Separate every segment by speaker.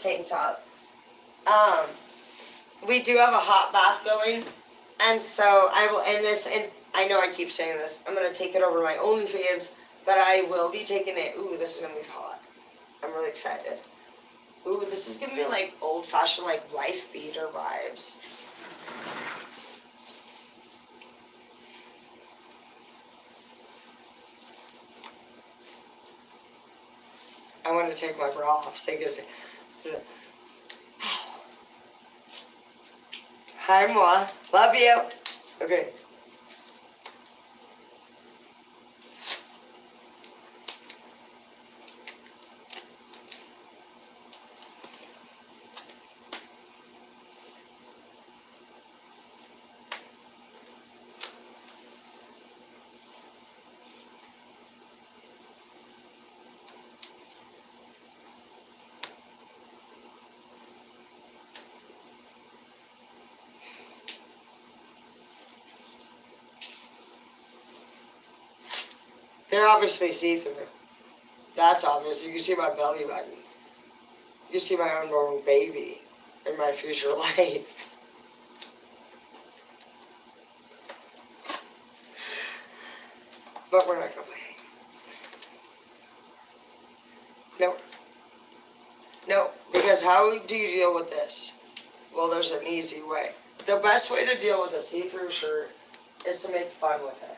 Speaker 1: tank top. We do have a hot bath going, and so I will end this, and I know I keep saying this, I'm going to take it over to my OnlyFans, but I will be taking it. Ooh, this is going to be hot. I'm really excited. Ooh, this is giving me like old-fashioned like wife beater vibes. I want to take my bra off so you can see. Hi, moi. Love you. Okay. They're obviously see-through. That's obvious. You can see my belly button. You can see my unborn baby in my future life. But we're not complaining. No. No, because how do you deal with this? Well, there's an easy way. The best way to deal with a see-through shirt is to make fun with it.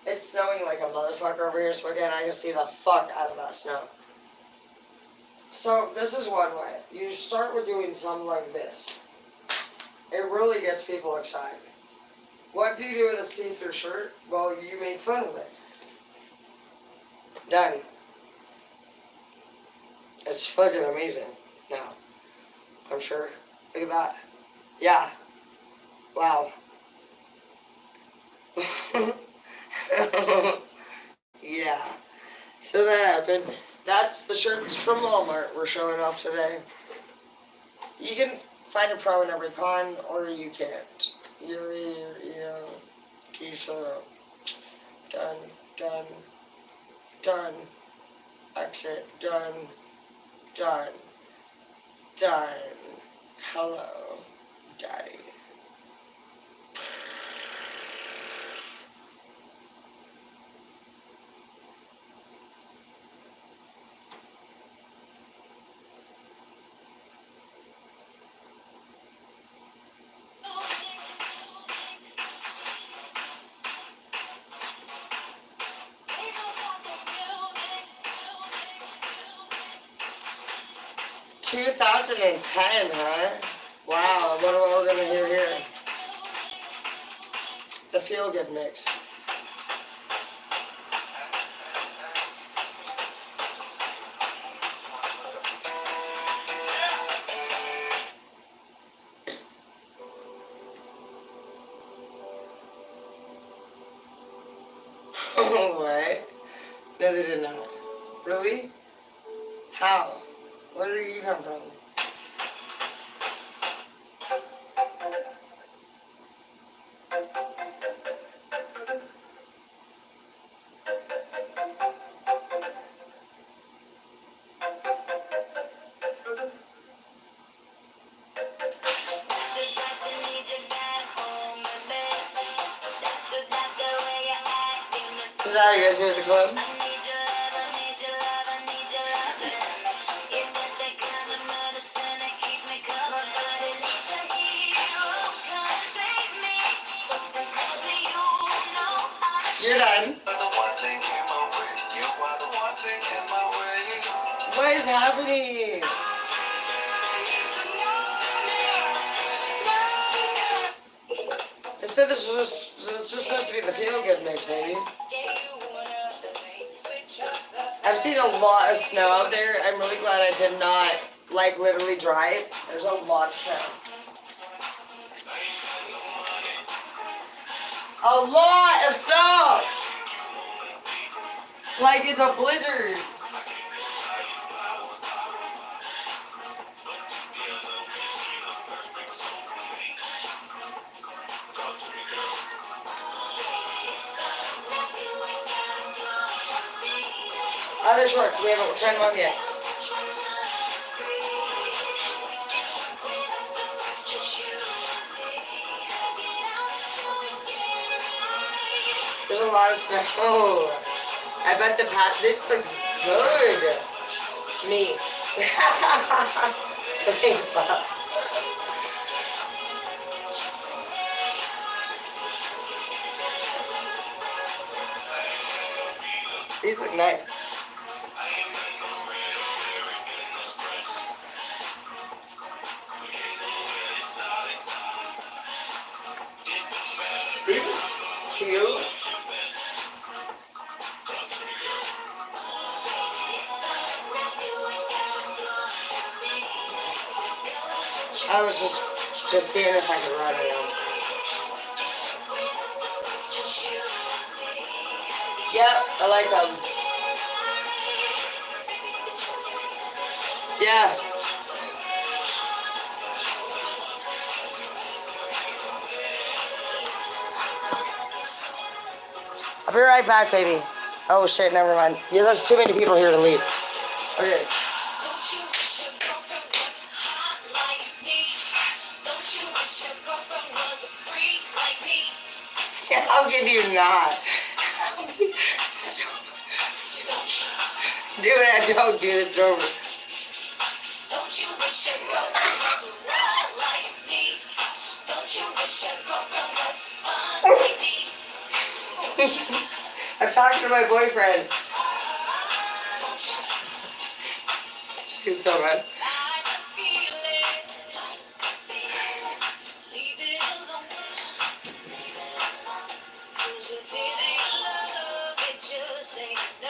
Speaker 1: It's snowing like a motherfucker over here, so again, I can see the fuck out of that snow. So this is one way. You start with doing something like this. It really gets people excited. What do you do with a see-through shirt? Well, you make fun with it. Done. It's fucking amazing now. I'm sure. Look at that. Yeah. Wow. Yeah. So that happened. That's the shirts from Walmart we're showing off today. You can find a pro in every con, or you can't. You know, t-shirt. Done, done, done. Exit, done, done, done. Hello, Daddy. "2010, huh? Wow, I wonder what we're gonna hear here. The feel-good mix." What? No, they did not. Really? How? Where did you come from? Is that how you guys do at the club? You're done. What is happening? They said this was supposed to be the feel-good mix, baby. I've seen a lot of snow out there. I'm really glad I did not, like, literally drive. There's a lot of snow. A lot of snow! Like it's a blizzard. Other shorts, we haven't tried them on yet. There's a lot of snow. I bet the this looks good. Me. Thanks, Bob. These look nice. These are cute. I was just seeing if I could run it on. Yep, I like them. Yeah. I'll be right back, baby. Oh shit, never mind. Yeah, there's too many people here to leave. Okay. How can you not? Do it, don't do this over. Don't you wish your girlfriend was around like me? Don't you wish your girlfriend was fun like me? I'm talking to my boyfriend. She's so bad.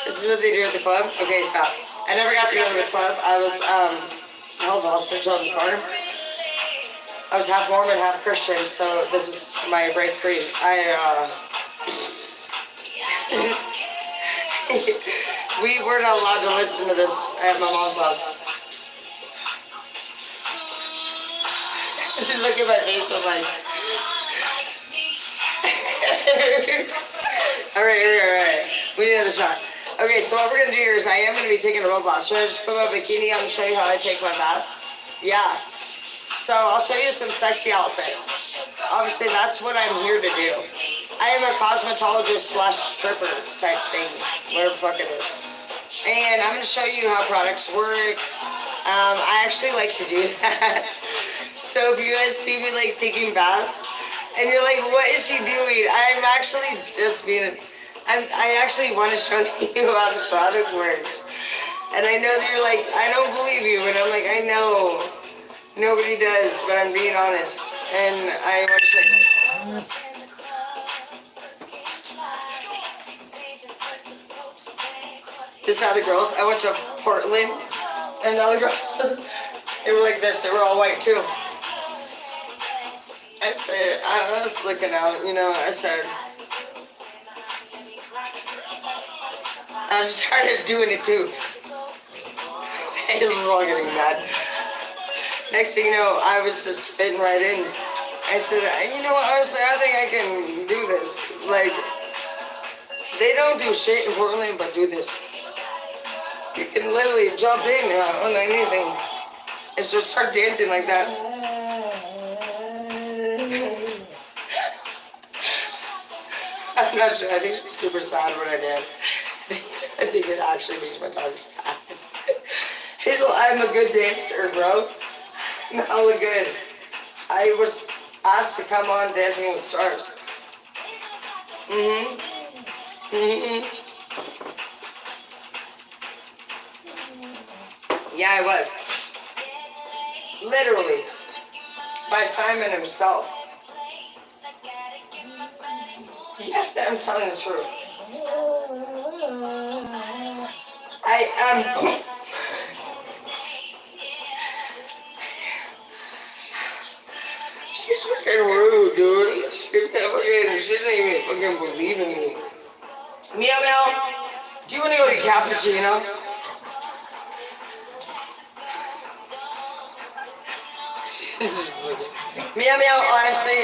Speaker 1: This is what they do at the club? Okay, stop. I never got to go to the club. I was, held hostage on the farm. I was half Mormon, half Christian, so this is my break free. We were not allowed to listen to this at my mom's house. Look at my face, I'm like... Alright. We need another shot. Okay, so what we're gonna do here is I am gonna be taking a robot. Should I just put my bikini on and show you how I take my bath? Yeah. So I'll show you some sexy outfits. Obviously, that's what I'm here to do. I am a cosmetologist / stripper type thing, whatever the fuck it is. And I'm gonna show you how products work. I actually like to do that. So if you guys see me like taking baths, and you're like, what is she doing? I'm actually just being. I actually want to show you how the product works. And I know that you're like, I don't believe you, but I'm like, I know. Nobody does, but I'm being honest. And I want to show you. This is how the girls, I went to Portland, and all the girls, they were like this, they were all white too. I said, I was looking out, you know, I said, I started doing it too. They was all getting mad. Next thing you know, I was just fitting right in. I said, you know what, honestly, I think I can do this. Like, they don't do shit in Portland, but do this. You can literally jump in on anything and just start dancing like that. I'm not sure. I think she's super sad when I dance. I think it actually makes my dog sad. Hazel, I'm a good dancer, bro. I'm hella good. I was asked to come on Dancing with Stars. Yeah, I was. Literally. By Simon himself. Yes, I'm telling the truth. I am. She's fucking rude, dude. She doesn't even fucking believe in me. Meow meow. Do you want to go to cappuccino? Meow meow, honestly.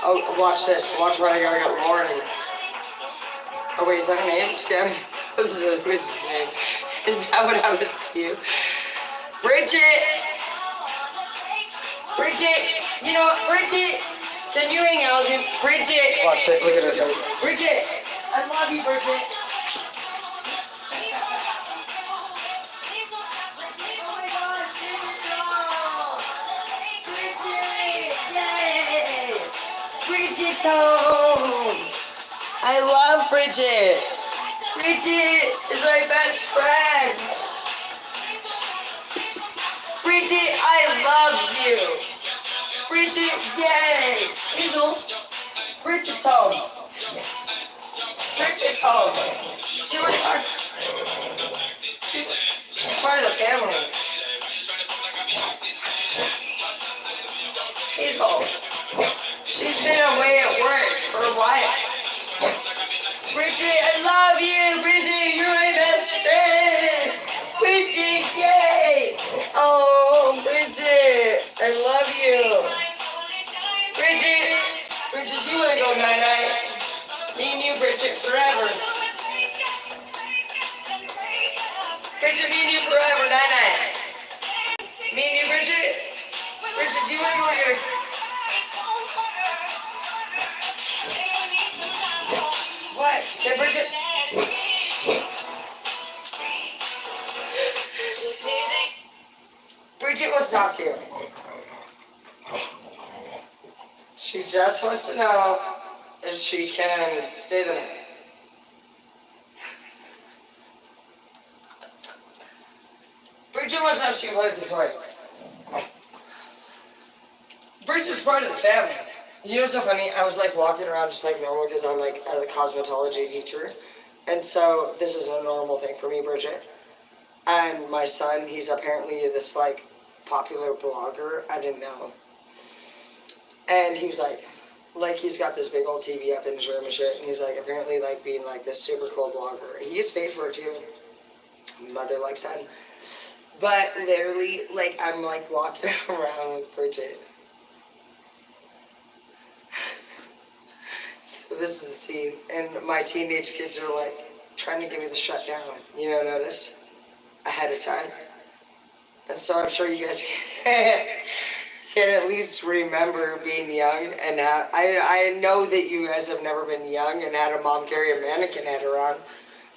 Speaker 1: Oh, watch this. Watch what I got Lauren. Oh wait, is that her name? Sam? This is a bitch's name. Is that what happens to you? Bridget! Bridget! You know what, Bridget? Then you hang out with me. Bridget! Watch it, look at her face. Bridget! I love you, Bridget! Oh my gosh, Bridget's home! Yay! Bridget's home! I love Bridget! Bridget is my best friend! Bridget, I love you! Bridget, yay! Hazel, Bridget's home! Bridget's home! She's part of the family. Hazel, she's been away at work for a while. Bridget, I love you! Bridget, you're my best friend! Bridget, yay! Oh, Bridget, I love you! Bridget, Bridget, do you want to go night-night? Me and you, Bridget, forever. Bridget, me and you forever, night-night. Me and you, Bridget? Bridget, do you want to go get a... What? Say, Bridget? Bridget wants to talk to you. She just wants to know if she can stay the night. Bridget wants to know if she can play with the toy. Bridget's part of the family. You know what's so funny? I was like walking around just like normal because I'm like a cosmetology teacher. And so this is a normal thing for me, Bridget. And my son, he's apparently this like popular blogger. I didn't know. And he was like he's got this big old TV up in his room and shit. And he's like apparently like being like this super cool blogger. He gets paid for it too. Mother like son. But literally like I'm like walking around with Bridget. So this is the scene, and my teenage kids are like trying to give me the shutdown, you know, notice, ahead of time. And so I'm sure you guys can at least remember being young, and I know that you guys have never been young and had a mom carry a mannequin head around,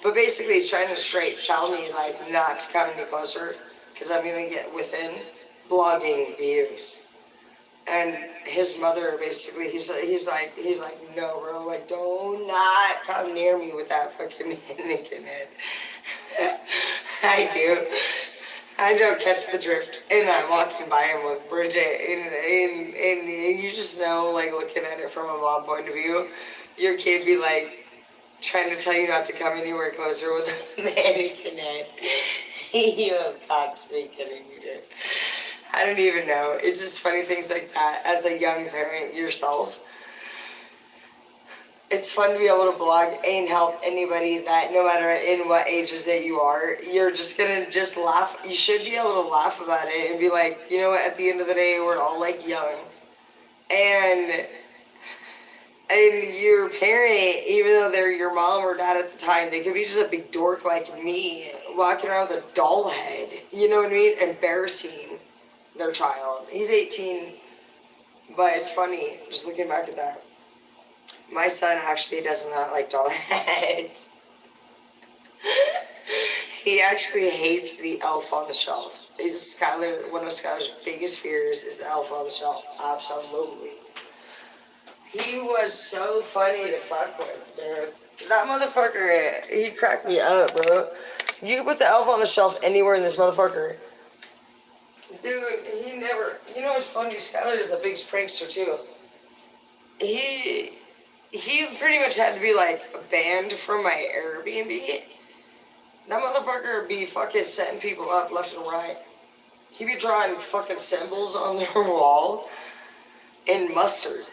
Speaker 1: but basically he's trying to tell me like not to come any closer, because I'm gonna get within blogging views. And his mother basically, he's like, no, bro, like, do not come near me with that fucking mannequin head. I do. I don't catch the drift, and I'm walking by him with Bridget, and you just know, like, looking at it from a mom point of view, your kid be like, trying to tell you not to come anywhere closer with a mannequin head. You have got to be kidding me, dude. I don't even know. It's just funny things like that as a young parent yourself. It's fun to be able to blog and help anybody that no matter in what ages that you are, you're just gonna just laugh. You should be able to laugh about it and be like, you know what, at the end of the day, we're all like young. And your parent, even though they're your mom or dad at the time, they could be just a big dork like me, walking around with a doll head, you know what I mean? Embarrassing their child. He's 18, but it's funny just looking back at that. My son actually does not like doll heads. He actually hates the elf on the shelf. One of Skylar's biggest fears is the elf on the shelf. Absolutely. He was so funny to fuck with, dude. That motherfucker, he cracked me up, bro. You can put the elf on the shelf anywhere in this motherfucker. Dude, he never... You know what's funny? Skylar is a big prankster, too. He pretty much had to be, like, banned from my Airbnb. That motherfucker would be fucking setting people up left and right. He'd be drawing fucking symbols on their wall in mustard.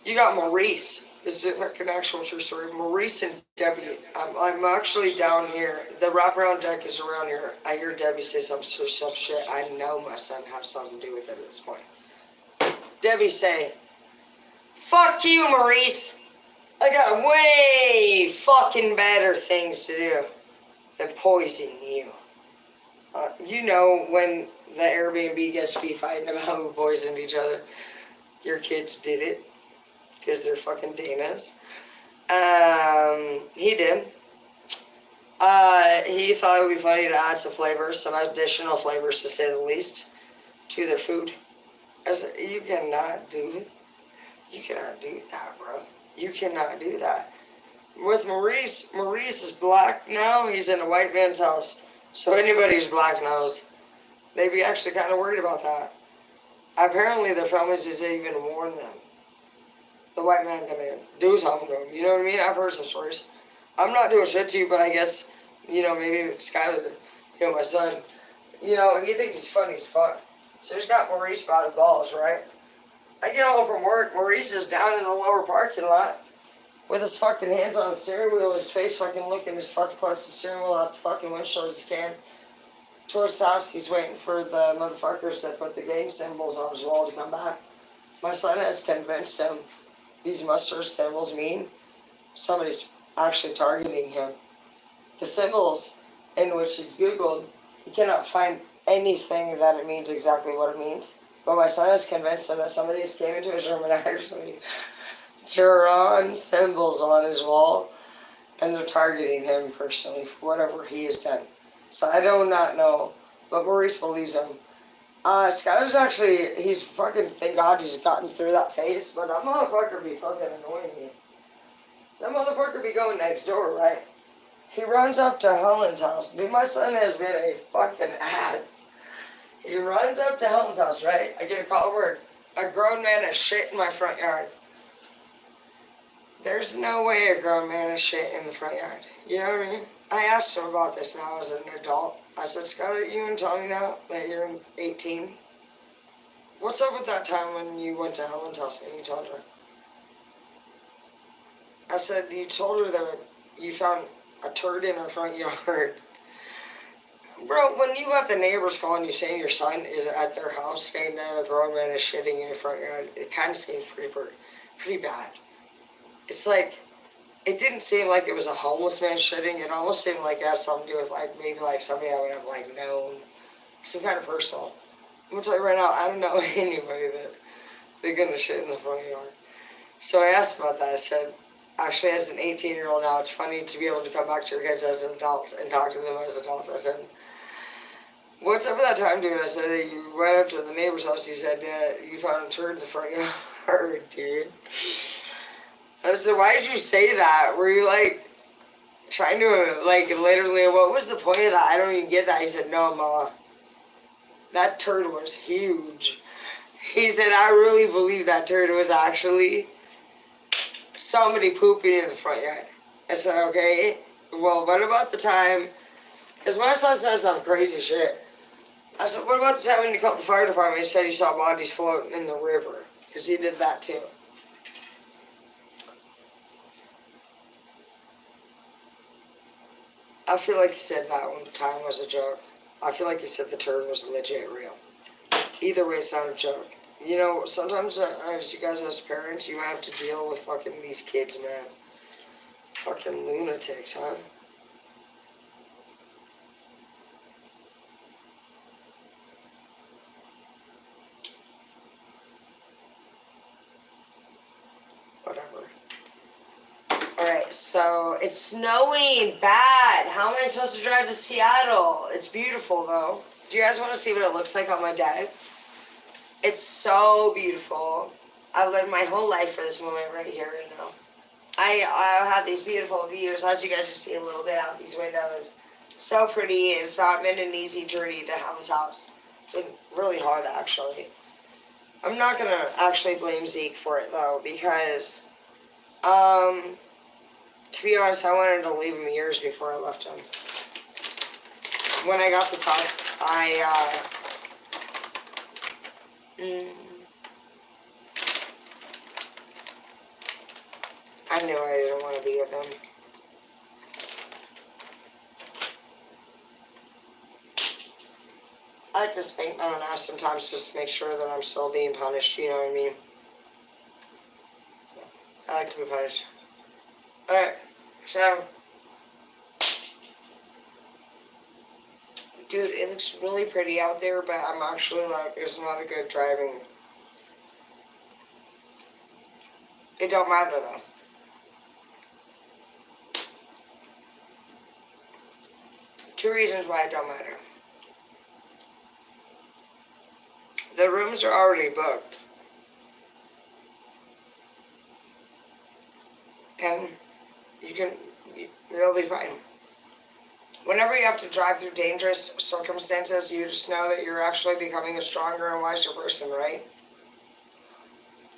Speaker 1: You got Maurice. This is like an actual true story. Maurice and Debbie. I'm actually down here. The wraparound deck is around here. I hear Debbie say some shit. I know my son has something to do with it at this point. Debbie say, "Fuck you, Maurice. I got way fucking better things to do than poison you." You know when the Airbnb gets be fighting about who poisoned each other. your kids did it because they're fucking Danas. He did. He thought it would be funny to add some flavors, some additional flavors to say the least, to their food. I said, you cannot do that, bro. You cannot do that. With Maurice is black now. He's in a white man's house. So anybody who's black knows. They'd be actually kind of worried about that. Apparently their families has even warned them. The white man coming in. Do something to him. You know what I mean? I've heard some stories. I'm not doing shit to you, but I guess, maybe Skyler, my son, he thinks he's funny as fuck. So he's got Maurice by the balls, right? I get home from work, Maurice is down in the lower parking lot with his fucking hands on the steering wheel, his face fucking looking as fucking close to the steering wheel out the fucking windshield as he can. Towards the house, he's waiting for the motherfuckers that put the gang symbols on his wall to come back. My son has convinced him these mustard symbols mean somebody's actually targeting him. The symbols in which he's Googled, he cannot find anything that it means exactly what it means. But my son is convinced him that somebody has came into his room and actually drawn symbols on his wall, and they're targeting him personally for whatever he has done. So I do not know, but Maurice believes him. Skyler's actually, he's fucking, thank God he's gotten through that phase, but that motherfucker be fucking annoying me. That motherfucker be going next door, right? He runs up to Helen's house. Dude, my son has been a fucking ass. He runs up to Helen's house, right? I get a call where a grown man is shit in my front yard. There's no way a grown man is shit in the front yard. You know what I mean? I asked him about this now as an adult. I said, Skyler, you can tell me now that you're 18. What's up with that time when you went to Helen's house and you told her? I said, you told her that you found a turd in her front yard. Bro, when you got the neighbors calling you saying your son is at their house saying that a grown man is shitting in your front yard, it kind of seems pretty bad. It's like, it didn't seem like it was a homeless man shitting. It almost seemed like it has something to do with maybe somebody I would have known. Some kind of personal. I'm going to tell you right now, I don't know anybody that they're going to shit in the front yard. So I asked about that. I said, actually, as an 18-year-old now, it's funny to be able to come back to your kids as adults and talk to them as adults. I said, what's up with that time, dude? I said, you went up to the neighbor's house. He said, you found a turd in the front yard, dude. I said, why did you say that? Were you, trying to, literally, what was the point of that? I don't even get that. He said, no, Ma. That turd was huge. He said, I really believe that turd was actually somebody pooping in the front yard. I said, okay, well, what about the time, because my son says some crazy shit. I said, what about the time when you called the fire department and said you saw bodies floating in the river? Because he did that too. I feel like he said that one time was a joke. I feel like he said the turd was legit real. Either way, it's not a joke. Sometimes as you guys as parents, you have to deal with fucking these kids, man. Fucking lunatics, huh? Whatever. Alright, so it's snowing bad. How am I supposed to drive to Seattle? It's beautiful, though. Do you guys want to see what it looks like on my deck? It's so beautiful. I've lived my whole life for this moment right here right now. I have these beautiful views, as you guys can see a little bit out these windows. So pretty. It's not been an easy journey to have this house. It's been really hard, actually. I'm not going to actually blame Zeke for it, though, because, to be honest, I wanted to leave him years before I left him. When I got this house, I knew I didn't want to be with him. I like to spank my own ass sometimes just to make sure that I'm still being punished, you know what I mean? I like to be punished. Alright, so... Dude, it looks really pretty out there, but I'm actually it's not a good driving It don't matter though. Two reasons why it don't matter. The rooms are already booked. And they'll be fine. Whenever you have to drive through dangerous circumstances, you just know that you're actually becoming a stronger and wiser person, right?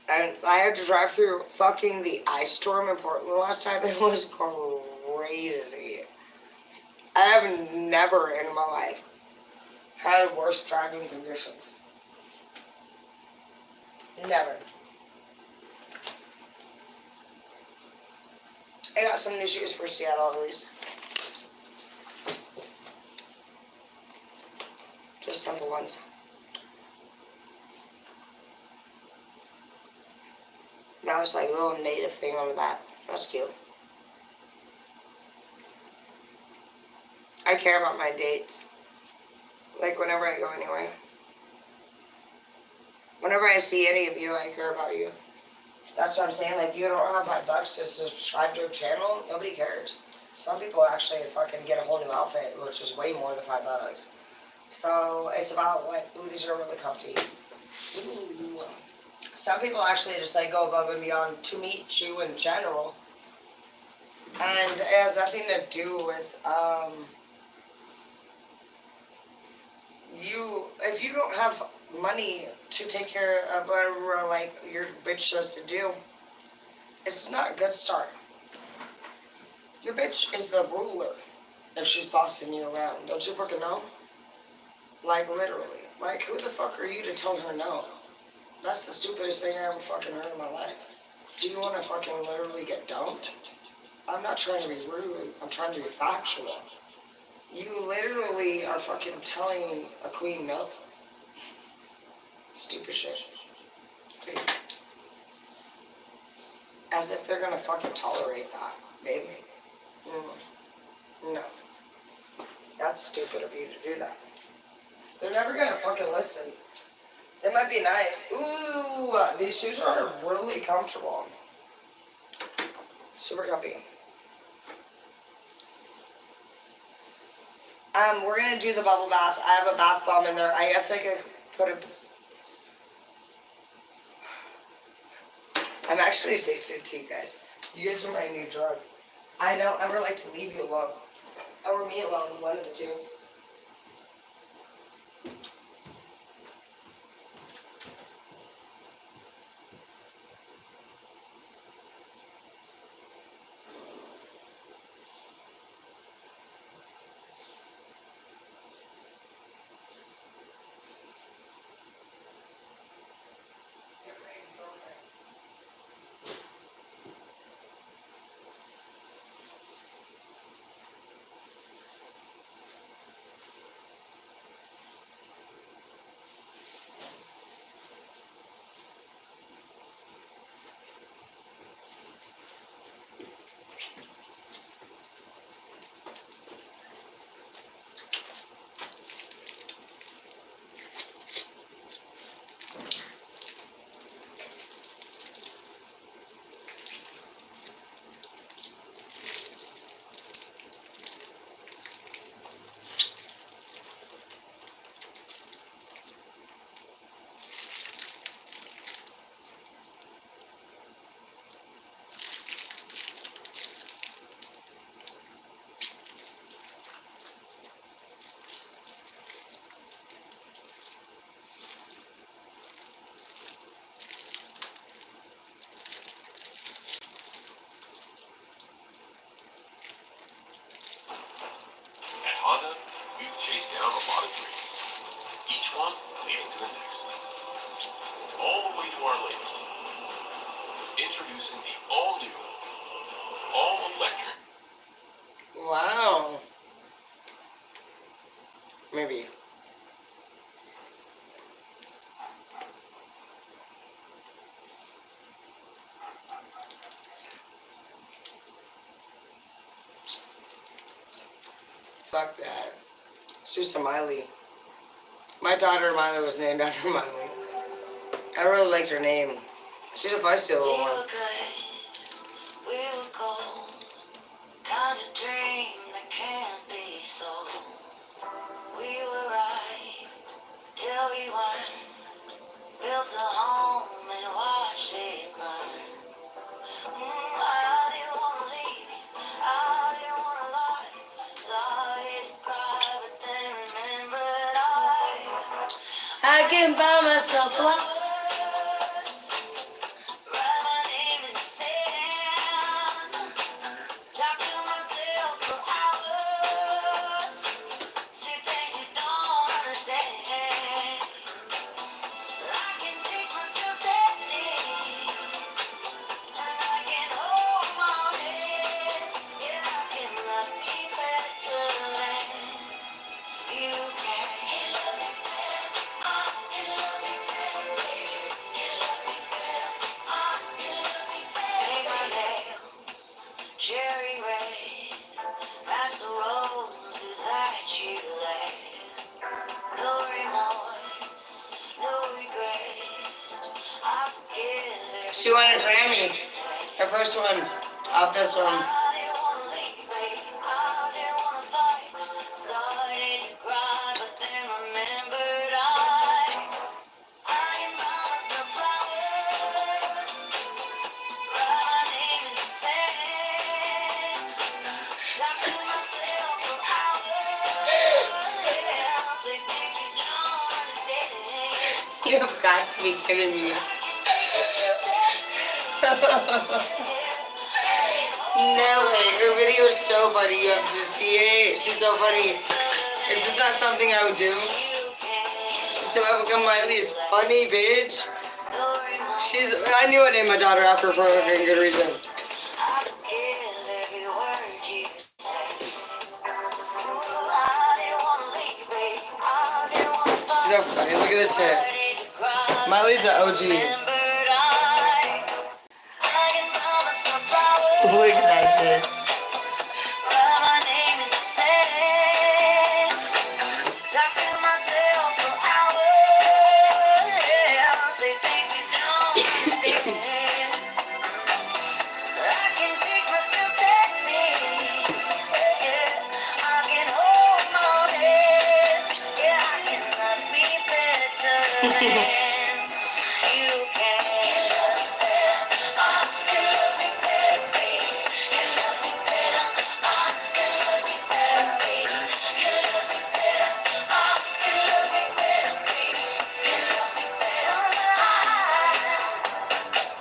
Speaker 1: And I had to drive through fucking the ice storm in Portland last time. It was crazy. I have never in my life had worse driving conditions. Never. I got some new shoes for Seattle at least. Just simple ones. Now it's like a little native thing on the back. That's cute. I care about my dates. Like whenever I go anywhere. Whenever I see any of you, I care about you. That's what I'm saying. Like, you don't have $5 to subscribe to a channel. Nobody cares. Some people actually fucking get a whole new outfit, which is way more than $5. So it's about what. Ooh, these are really comfy. Ooh. Some people actually just like go above and beyond to meet you in general, and it has nothing to do with you. If you don't have money to take care of whatever like your bitch says to do, it's not a good start. Your bitch is the ruler if she's bossing you around. Don't you fucking know? Like literally. Like who the fuck are you to tell her no? That's the stupidest thing I ever fucking heard in my life. Do you want to fucking literally get dumped? I'm not trying to be rude. I'm trying to be factual. You literally are fucking telling a queen no. Stupid shit. As if they're gonna fucking tolerate that, baby. No. That's stupid of you to do that. They're never gonna fucking listen. They might be nice. Ooh, these shoes are really comfortable. Super comfy. We're gonna do the bubble bath. I have a bath bomb in there. I guess I could put a... I'm actually addicted to you guys. You guys are my new drug. I don't ever like to leave you alone. Or me alone, one of the two.
Speaker 2: We've chased down a lot of dreams, each one leading to the next. All the way to our latest. Introducing the all-new, all-electric.
Speaker 1: Wow. Maybe. Fuck that. Susan Miley. My daughter Miley was named after Miley. I really liked her name. She's a feisty little
Speaker 3: We
Speaker 1: one.
Speaker 3: were good, we were gold. Kind of dream that can't be sold. We were right till we weren't. Built a home and watched it burn. I didn't wanna leave you, I didn't wanna lie. Started to cry, but then remembered
Speaker 1: I can buy myself flowers.
Speaker 3: write my name in the sand. Talk to myself for hours. See things you don't understand. I can take myself dancing, and I can hold my head. Yeah, I can love me better than you can. Can love me better. Can love me better, baby. Can love me better. Can love me better. Make my nails cherry red. That's the roses that you laid. No remorse, no regret. I forgive.
Speaker 1: She won a Grammy. Her first one off this one.
Speaker 3: I didn't wanna leave, babe. I didn't wanna fight. Started to cry, but then remembered I can buy myself flowers. Write my name in the sand. Talk to myself for hours. Yeah, I'll say things you don't understand.
Speaker 1: You have got to be kidding me. No way. Her video is so funny. You have to see it. She's so funny. Is this not something I would do? So I become Miley is funny, bitch. I knew I named my daughter after her for a very good reason. She's so funny. Look at this shit. Miley's the OG. Look at that shit.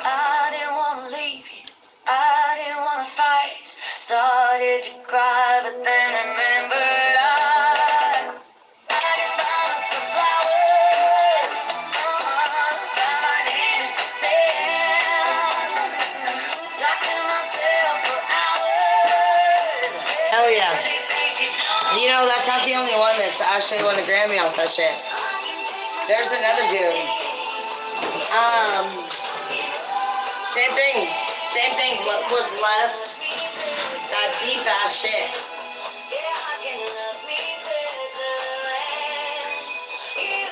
Speaker 1: I didn't wanna leave you, I didn't wanna fight. Started to cry, but then remembered I can buy myself flowers. Write my name in the sand. Talk to myself for hours. Hell yeah.
Speaker 3: Say things you don't.
Speaker 1: You know, that's not the only one that's actually won a Grammy off that shit. There's another dude. Same thing, what was left, that deep ass shit.
Speaker 3: Yeah, I can love me better than you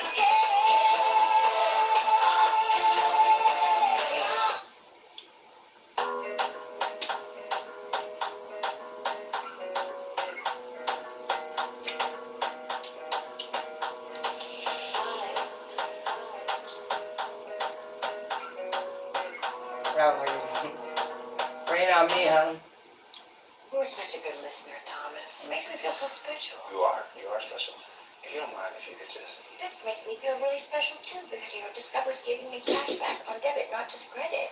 Speaker 1: Rain on me, huh?
Speaker 3: You were such a good listener, Thomas. It makes me feel so special.
Speaker 4: You are special. If you don't mind, if you could just...
Speaker 3: This makes me feel really special too, because Discover's giving me cash back on debit, not just credit.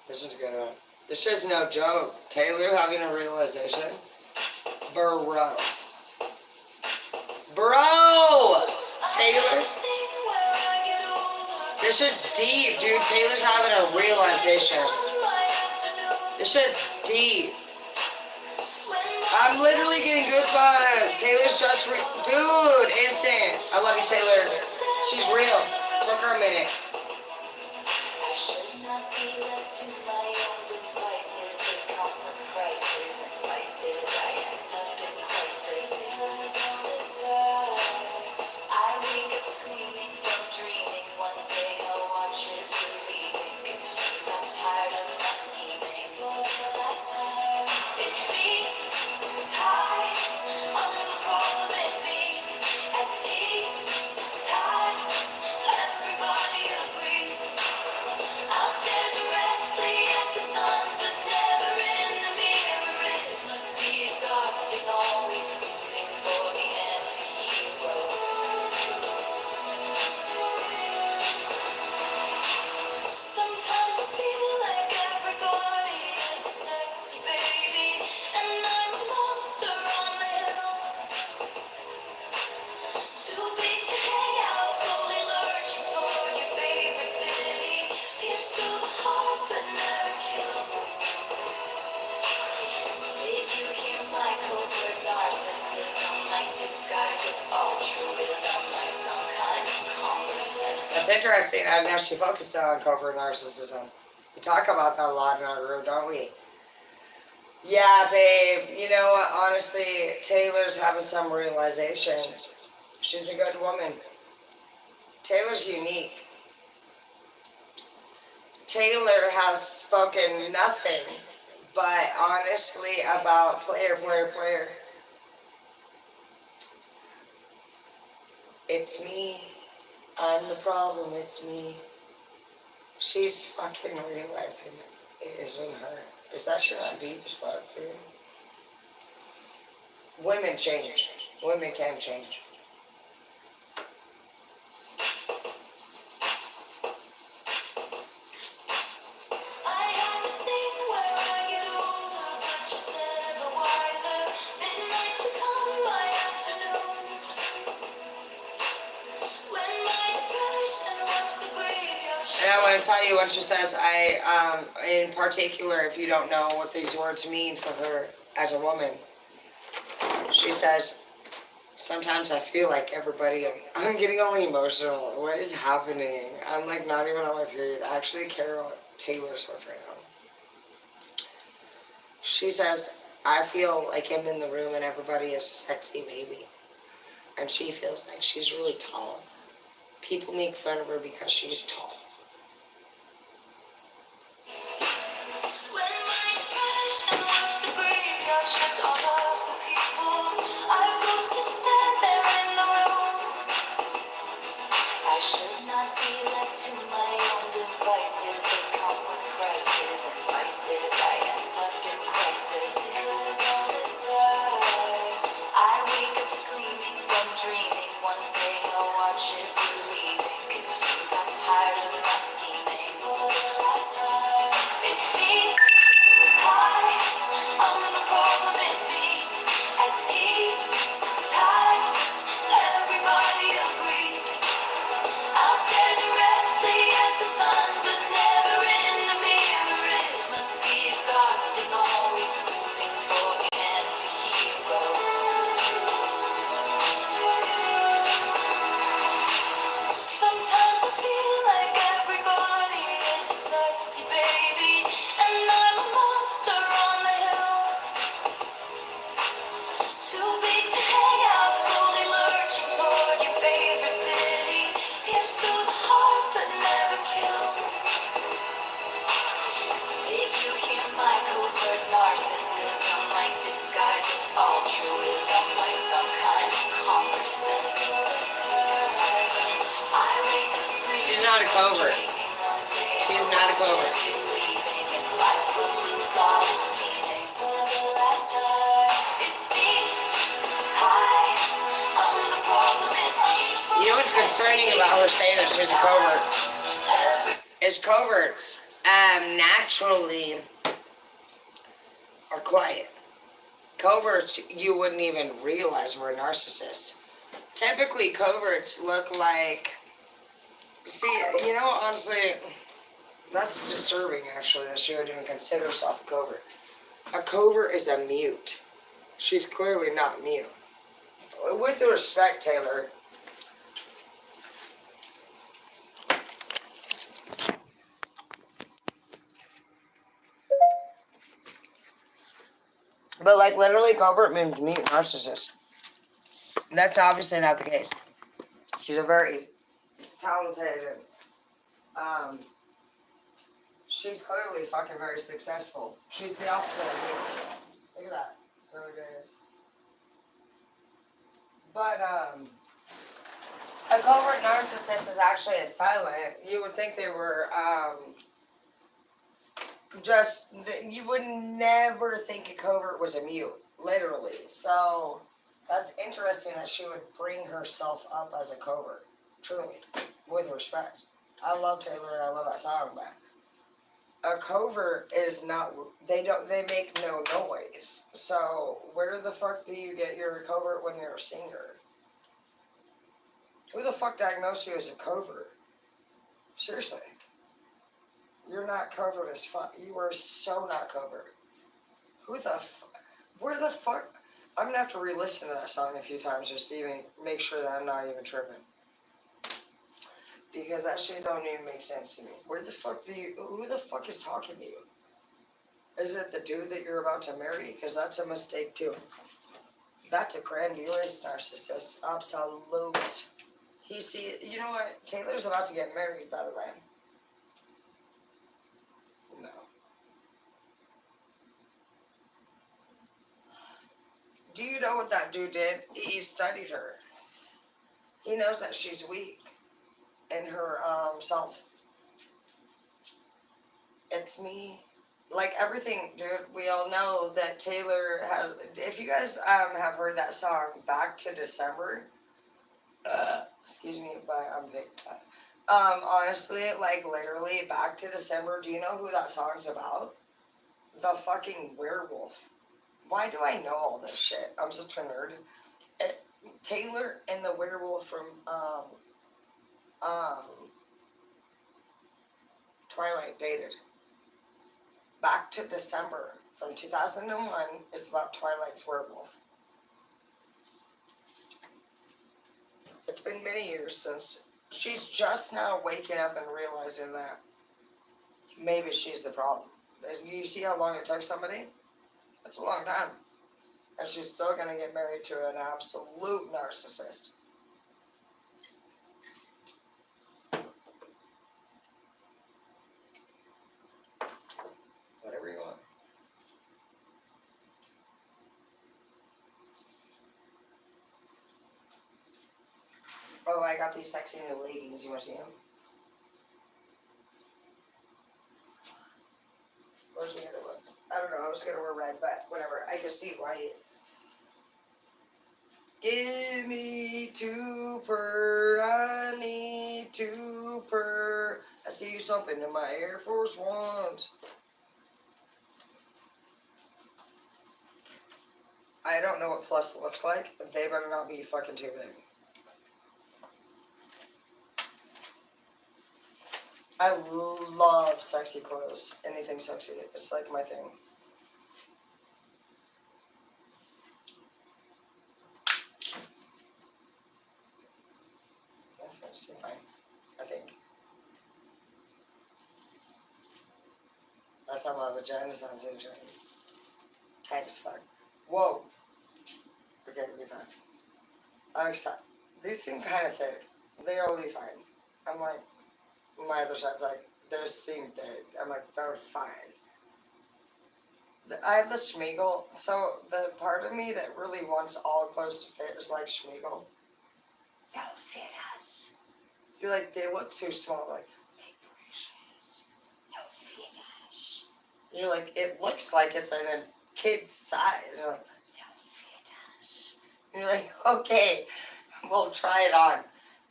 Speaker 1: This one's a good one. This shit's no joke. Taylor having a realization. Bro. Taylor. This shit's deep, dude. Taylor's having a realization. This shit's deep. I'm I'm literally getting goosebumps. Taylor's just dude, instant. I love you, Taylor. She's real. Took her a minute.
Speaker 3: I should not be left to my own devices. They come with prices and vices. I end up in crisis. All this time, I wake up screaming from dreaming. One day I'll watch as you're leaving. 'Cause you got tired of my scheming. For the last time, it's me. Hi, I'm the problem. It's me. At tea time, everybody agrees. I'll stare directly at the sun, but never in the mirror. It must be exhausting, always rooting for the anti-hero. Sometimes I feel like everybody is a sexy baby, and I'm a monster on the hill. Too big to hang out, slowly lurching toward your favorite city. Pierced through the heart, but never killed. Did you hear my covert narcissism? Like disguises, altruism, like some kind of consciousness.
Speaker 1: That's interesting. I've actually focused on covert narcissism. We talk about that a lot in our group, don't we? Yeah, babe. You know what? Honestly, Taylor's having some realizations. She's a good woman. Taylor's unique. Taylor has spoken nothing but honestly about player. It's me. I'm the problem. It's me. She's fucking realizing it isn't her. Is that shit not deep as fuck, dude? Women change. Women can change.
Speaker 3: I have this thing where I get older, but just never wiser. Midnights become my afternoons. When my depression walks the graveyard.
Speaker 1: And I want to tell you when she says, in particular, if you don't know what these words mean for her as a woman, she says, sometimes I feel like everybody, I'm getting all emotional. What is happening? I'm like not even on my period. Actually, Carol Taylor's with right now. She says, I feel like I'm in the room and everybody is a sexy baby. And she feels like she's really tall. People make fun of her because she's tall.
Speaker 3: When my depression walks the graveyard shift, all of the people I've ghosted stand there in the room. I should not be left to my own devices. They come with crises and vices. I end up in crisis. Here's all this time. I wake up screaming from dreaming. One day I'll watch as you're leaving. 'Cause you got tired of my scheming. For the last time, it's me. Hi, I'm the problem. It's me. At tea time, everybody agrees. I'll stare directly at the sun, but never in the mirror. It must be exhausting, always rooting for the anti-hero. Sometimes I feel like everybody is a sexy baby, and I'm a monster on the hill. Too big to hang out, slowly lurching toward your favorite city. Pierced through the heart, but never killed. Did you hear my covert narcissism? Like disguises, altruism, like some kind of consciousness. I wake up screaming.
Speaker 1: She's not a covert. She's not a covert.
Speaker 3: Life will lose all its meaning. For the last time, it's me. Hi, I'm the problem. It's me.
Speaker 1: You know what's concerning about her saying that she's a covert? Is coverts naturally are quiet. Coverts you wouldn't even realize were a narcissist. Typically, coverts look like. See, you know, honestly, that's disturbing. Actually, that she would even consider herself a covert. A covert is a mute. She's clearly not mute. With respect, Taylor. But like literally covert means mute narcissist. That's obviously not the case. She's a very talented and she's clearly fucking very successful. She's the opposite of me. Look at that. So it is. But a covert narcissist is actually a silent. You would think they were just you would never think a covert was a mute, literally. So that's interesting that she would bring herself up as a covert, truly, with respect. I love Taylor and I love that song, but a covert is not. They make no noise. So where the fuck do you get your covert when you're a singer? Who the fuck diagnosed you as a covert? Seriously. You're not covert as fuck. You are so not covert. Who the where the fuck? I'm gonna have to re-listen to that song a few times just to even make sure that I'm not even tripping. Because that shit don't even make sense to me. Who the fuck is talking to you? Is it the dude that you're about to marry? Because that's a mistake too. That's a grandiose narcissist. Absolute. You know what? Taylor's about to get married, by the way. No. Do you know what that dude did? He studied her. He knows that she's weak in her self. It's me. Like everything, dude, we all know that Taylor has. If you guys have heard that song, Back to December, excuse me, but I'm big. Honestly, like literally, Back to December, do you know who that song's about? The fucking werewolf. Why do I know all this shit? I'm such a nerd. Taylor and the werewolf from Twilight dated. Back to December from 2001 is about Twilight's werewolf. It's been many years since she's just now waking up and realizing that maybe she's the problem. You see how long it took somebody? It's a long time. And she's still going to get married to an absolute narcissist. Whatever you want. Oh, I got these sexy new leggings. You want to see them? Where's the other ones? I don't know. I was going to wear red, but whatever. I can see white. Give me 2 per. I need 2 per. I see you stomping in my Air Force Ones. I don't know what plus looks like. They better not be fucking too big. I love sexy clothes. Anything sexy. It's like my thing. That's fine. I think. That's how my vagina sounds usually. Tight as fuck. Whoa. Okay, we'll be fine. I'm excited. These seem kind of thick. They'll be fine. I'm like, my other side's like, they seem big. I'm like, they're fine. I have the Schmeagol, so the part of me that really wants all clothes to fit is like Schmeagol. They'll fit us. You're like, they look too small. Like, my precious. They'll fit us. You're like, it looks like it's in a kid's size. You're like, they'll fit us. And you're like, okay, we'll try it on.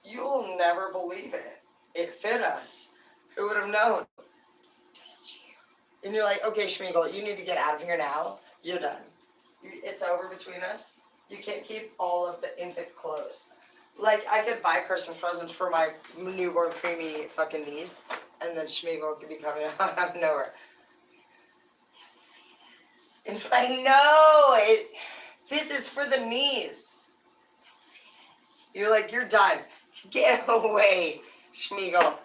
Speaker 1: You'll never believe it. It fit us. Who would have known? And you're like, okay, Schmeagol, you need to get out of here now. You're done. It's over between us. You can't keep all of the infant clothes. Like, I could buy Christmas presents for my newborn preemie fucking niece, and then Schmeagol could be coming out of nowhere. And you're like, no, This is for the knees. You're like, you're done. Get away, Schmeagle.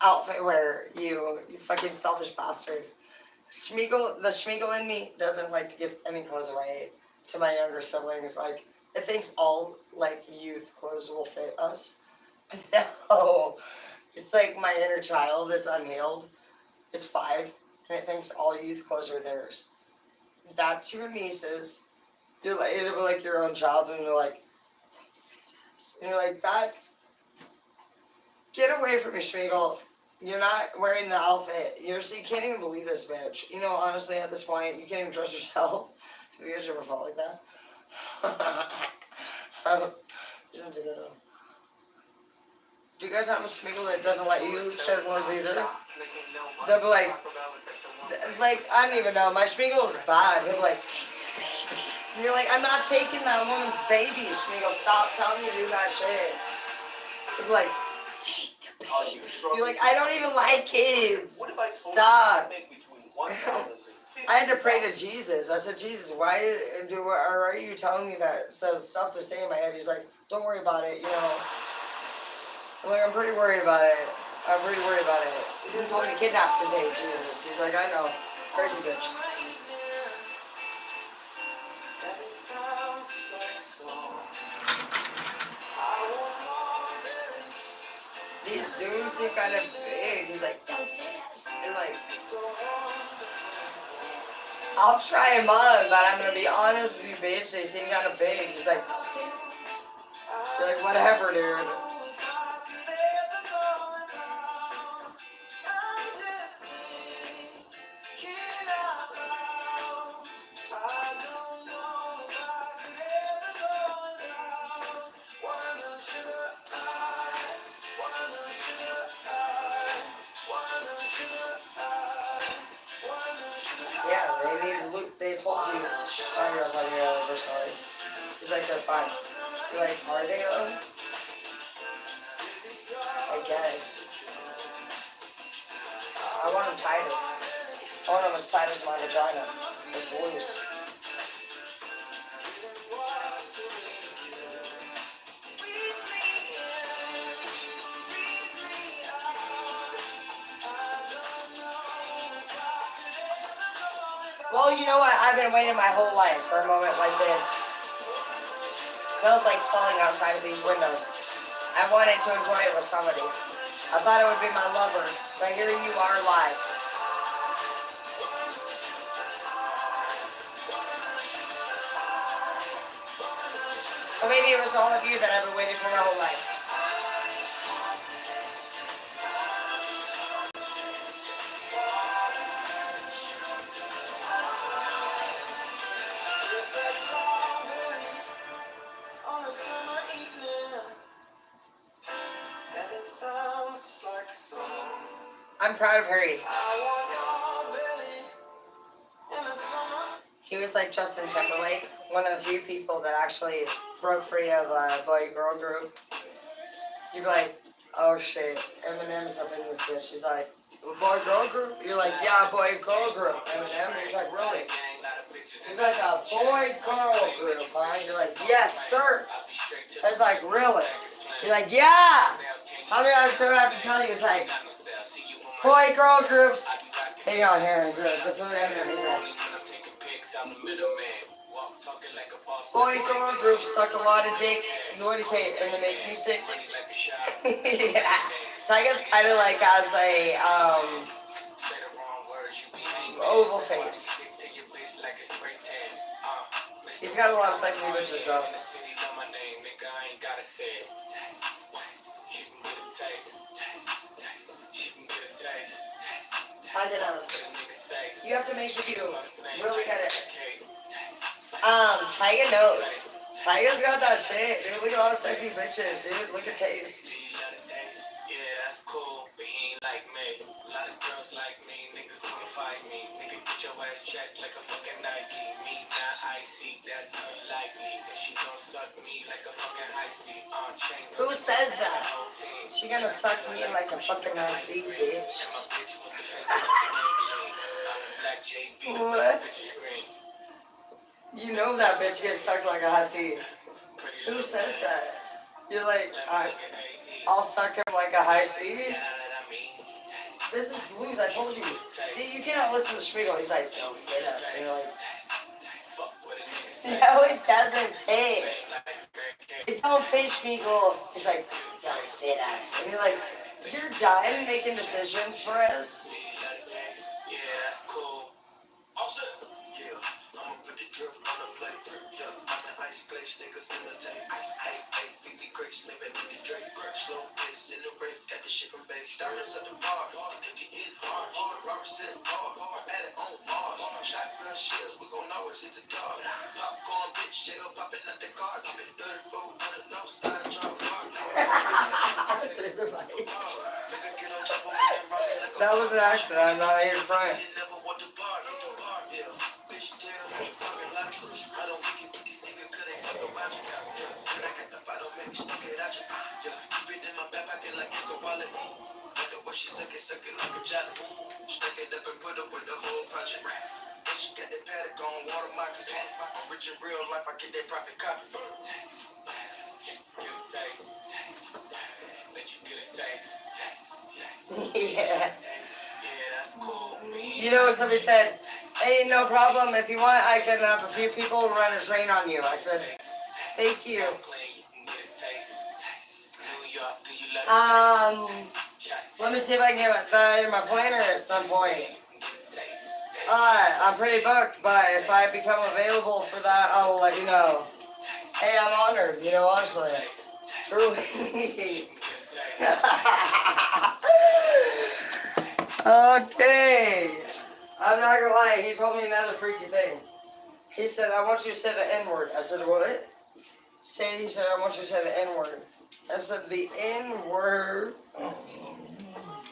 Speaker 1: Outfit wearer, you fucking selfish bastard. The Schmeagle in me doesn't like to give any clothes away to my younger siblings. Like, it thinks all, like, youth clothes will fit us. No. It's like my inner child that's unhealed. It's 5, and it thinks all youth clothes are theirs. That's your nieces. You're like, it'll be like your own child, and you're like, and you're like, that's, get away from me, Schmeagle. You're not wearing the outfit. You can't even believe this bitch. You know, honestly, at this point, you can't even trust yourself. Have you guys ever felt like that? Do you guys have a Schmeagle that doesn't let you share clothes either? They'll be like, I don't even know. My Schmeagle is bad. He'll be like, take the baby. And you're like, I'm not taking that woman's baby, Schmeagle. Stop telling me to do that shit. He'll be like, take the baby. You're like, I don't even like kids. Stop. I had to pray to Jesus. I said, Jesus, why are you telling me that? So stuff to say in my head. He's like, don't worry about it, you know. I'm like, I'm pretty worried about it. I'm pretty worried about it. He told me to kidnap today, Jesus. He's like, I know. Crazy bitch. These dudes seem kind of big. He's like, don't fit us. And like, I'll try them on, but I'm gonna be honest with you, bitch. They seem kind of big. He's like, don't fit. You're like, whatever, dude. They told you, oh, you're like, yeah, we're sorry. He's like, they're fine. You're like, are they though? I guess. I want them tighter. I want them as tight as my vagina. It's loose. Well, you know what? I've been waiting my whole life for a moment like this. Snowflakes falling outside of these windows. I wanted to enjoy it with somebody. I thought it would be my lover, but here you are live. So maybe it was all of you that I've been waiting for my whole life. I'm proud of Harry. He was like Justin Timberlake, one of the few people that actually broke free of a boy-girl group. You'd be like, oh shit, Eminem's up in this bitch. He's like, a boy-girl group? You're like, yeah, boy-girl group, Eminem. He's like, really? He's like, a boy-girl group, huh? You're like, yes, sir. It's like, really? You're like, yeah. How many times do I have to tell you? It's like, boy-girl groups. Hang on here. This is Eminem. He's like, boy-girl groups suck a lot of dick. What do you say? And they make me sick. Yeah. Tyga's kind of like has a oval face. He's got a lot of sexy bitches though. Tyga knows. You have to make sure you really get it. Tyga knows. Tyga's got that shit, dude. Look at all the sexy bitches, dude. Look at Taste.
Speaker 2: Yeah, that's cool, but he ain't like me. A lot of girls like me, niggas wanna fight me. Nigga, get your ass checked like a fucking Nike. Me not icy, that's unlikely. Cause she gon' suck me like a fucking icy.
Speaker 1: Who says that? She gonna suck me like a fucking icy, bitch. What? You know that bitch gets sucked like a hussy. Who says that? You're like, I'll suck him like a high C. This is Luz, I told you. See, you cannot listen to Schmiegel. He's like, don't fit us. And you're like, no, it doesn't fit. It don't fit Schmiegel. He's like, don't fit us. And you're like, you're done making decisions for us.
Speaker 2: Yeah, that's cool. All set. Yeah, I'ma put the drip on the plate. Yeah, I'm an ice glaze, niggas in the tank. Hey, feed me grapes, maybe with the Drake. Slow pace in the rave, got the shit from base. Diamonds at the bar, take it in hard. Roberts in hard, I'm at it on Mars. Shotgun shells, we gon' always hit the dog. Popcorn bitch, jail popping out the car. 34 with no side drop.
Speaker 1: That was an accident. I'm not here in front.
Speaker 2: Rich in real life, I get that profit copy. Let you get a taste.
Speaker 1: Yeah.
Speaker 2: Yeah, that's cool.
Speaker 1: You know what somebody said? Hey, no problem. If you want, I can have a few people run a train on you. I said, thank you. Let me see if I can get that in my planner at some point. I'm pretty booked, but if I become available for that, I will let you know. Hey, I'm honored, you know, honestly. Truly. Okay. I'm not gonna lie, he told me another freaky thing. He said, I want you to say the N-word. I said, what? He said, I want you to say the N-word. I said, the N-word.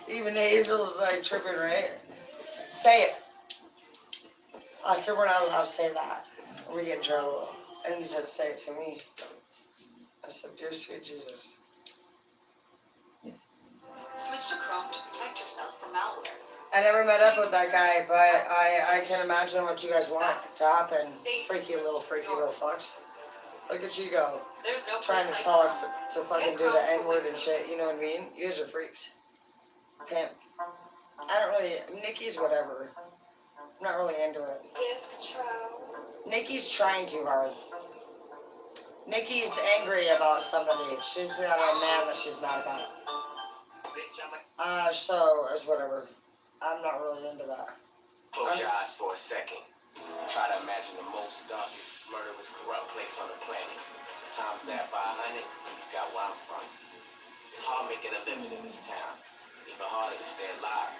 Speaker 1: Even Hazel's like tripping, right? Say it. I said, we're not allowed to say that. We get in trouble. And he said, say it to me. I said, dear sweet Jesus.
Speaker 5: Switch to Chrome to protect yourself from malware.
Speaker 1: I never met up with that guy, but I can imagine what you guys want to happen. Freaky little fucks. Look at you go.
Speaker 5: There's no
Speaker 1: Trying to tell us to fucking do the N-word and shit, you know what I mean? You guys are freaks. Pimp. I don't really, Nikki's whatever. I'm not really into it. Nikki's trying too hard. Nikki's angry about somebody. She's got a man that she's mad about. So, it's whatever. I'm not really into that.
Speaker 2: Close your eyes for a second. Try to imagine the most darkest, murderous, corrupt place on the planet. Times that by 100, you got where I'm from. It's hard making a living in this town. Even harder to stay alive.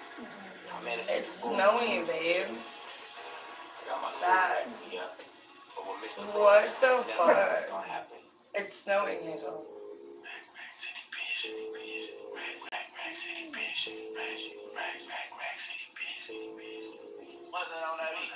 Speaker 1: It's snowing, babe.
Speaker 2: I got my
Speaker 1: That.
Speaker 2: up. But when Mr.
Speaker 1: What the
Speaker 2: Never
Speaker 1: fuck?
Speaker 2: it's gonna happen.
Speaker 1: It's snowing, Hazel.
Speaker 2: Rack city bitch, rack city bitch, rack city bitch. What's that on that beat?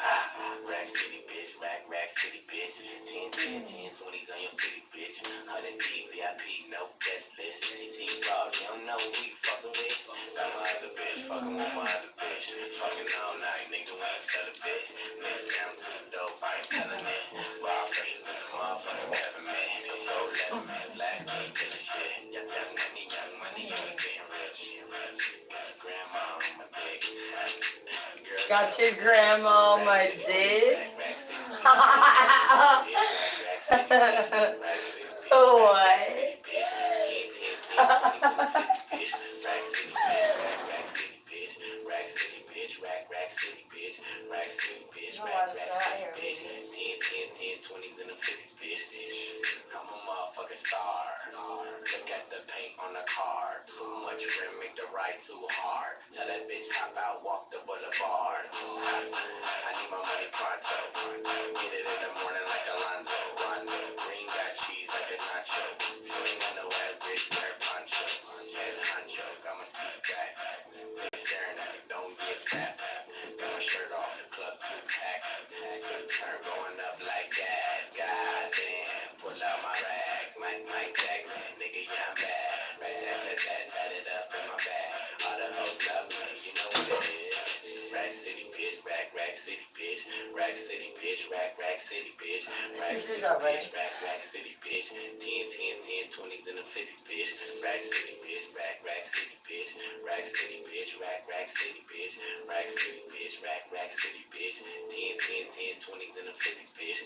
Speaker 2: Rack city bitch, rack city bitch. 10, 20s on your titty bitch. 100 deep, VIP, no guest list. TT Raw, you don't know who you fucking with. Got my other bitch, fucking with my other bitch. Fucking all night, nigga, we ain't sell a bit. Nigga sound too dope, I ain't selling it. Raw fresher than a motherfucking peppermint. Go let man's last king kill the shit. Young money, you ain't getting rich. Got your grandma on my dick.
Speaker 1: Got your grandma on my dick? What?
Speaker 2: I'm a motherfucking star. Look at the paint on the car. Too much rim, make the ride too hard. Tell that bitch hop out, walk the boulevard. I need my money pronto. Get it in the morning like Alonzo. Rondo. Green got cheese like a nacho. You ain't got no ass, bitch, wear poncho. Head honcho, got my seat back. Niggas staring at me, don't get that. Got my shirt off, the club 2-pack. Still turn going up like gas. Goddamn, pull out my rags. Mike Jackson, nigga, yeah, I'm bad. Tat it up in my bag. All the hoes love me, you know what it is. Rack city bitch, rack city bitch. Rack city bitch, rack city bitch. Rack
Speaker 1: This is
Speaker 2: City,
Speaker 1: all right.
Speaker 2: bitch. Rack City, bitch. 10, 20s, and the 50s, bitch. Rack City, bitch. Rack City, bitch. Rack City, bitch. Rack City, bitch. Rack City, bitch. Rack City, bitch. 10, 20s, and the 50s, bitch.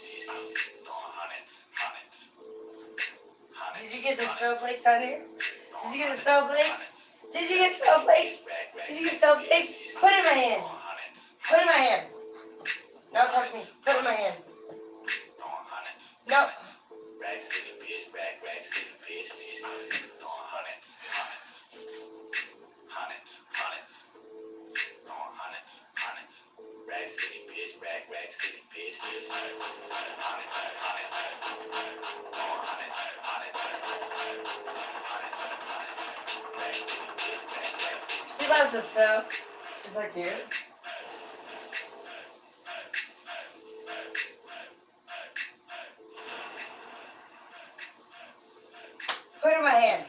Speaker 2: Throwing hundreds.
Speaker 1: Did you get some snowflakes on here? Did you get the snowflakes? Did you get snowflakes? Did you get snowflakes? Put it in my hand. Put it in my hand. No, touch me. Put it in my hand. No.
Speaker 2: Rack City, bitch. Rack City, bitch. Throwing hundreds. Throwing hundreds. Rack City, bitch. Rack City, bitch.
Speaker 1: She loves the snow. She's so cute. Put it in my hand.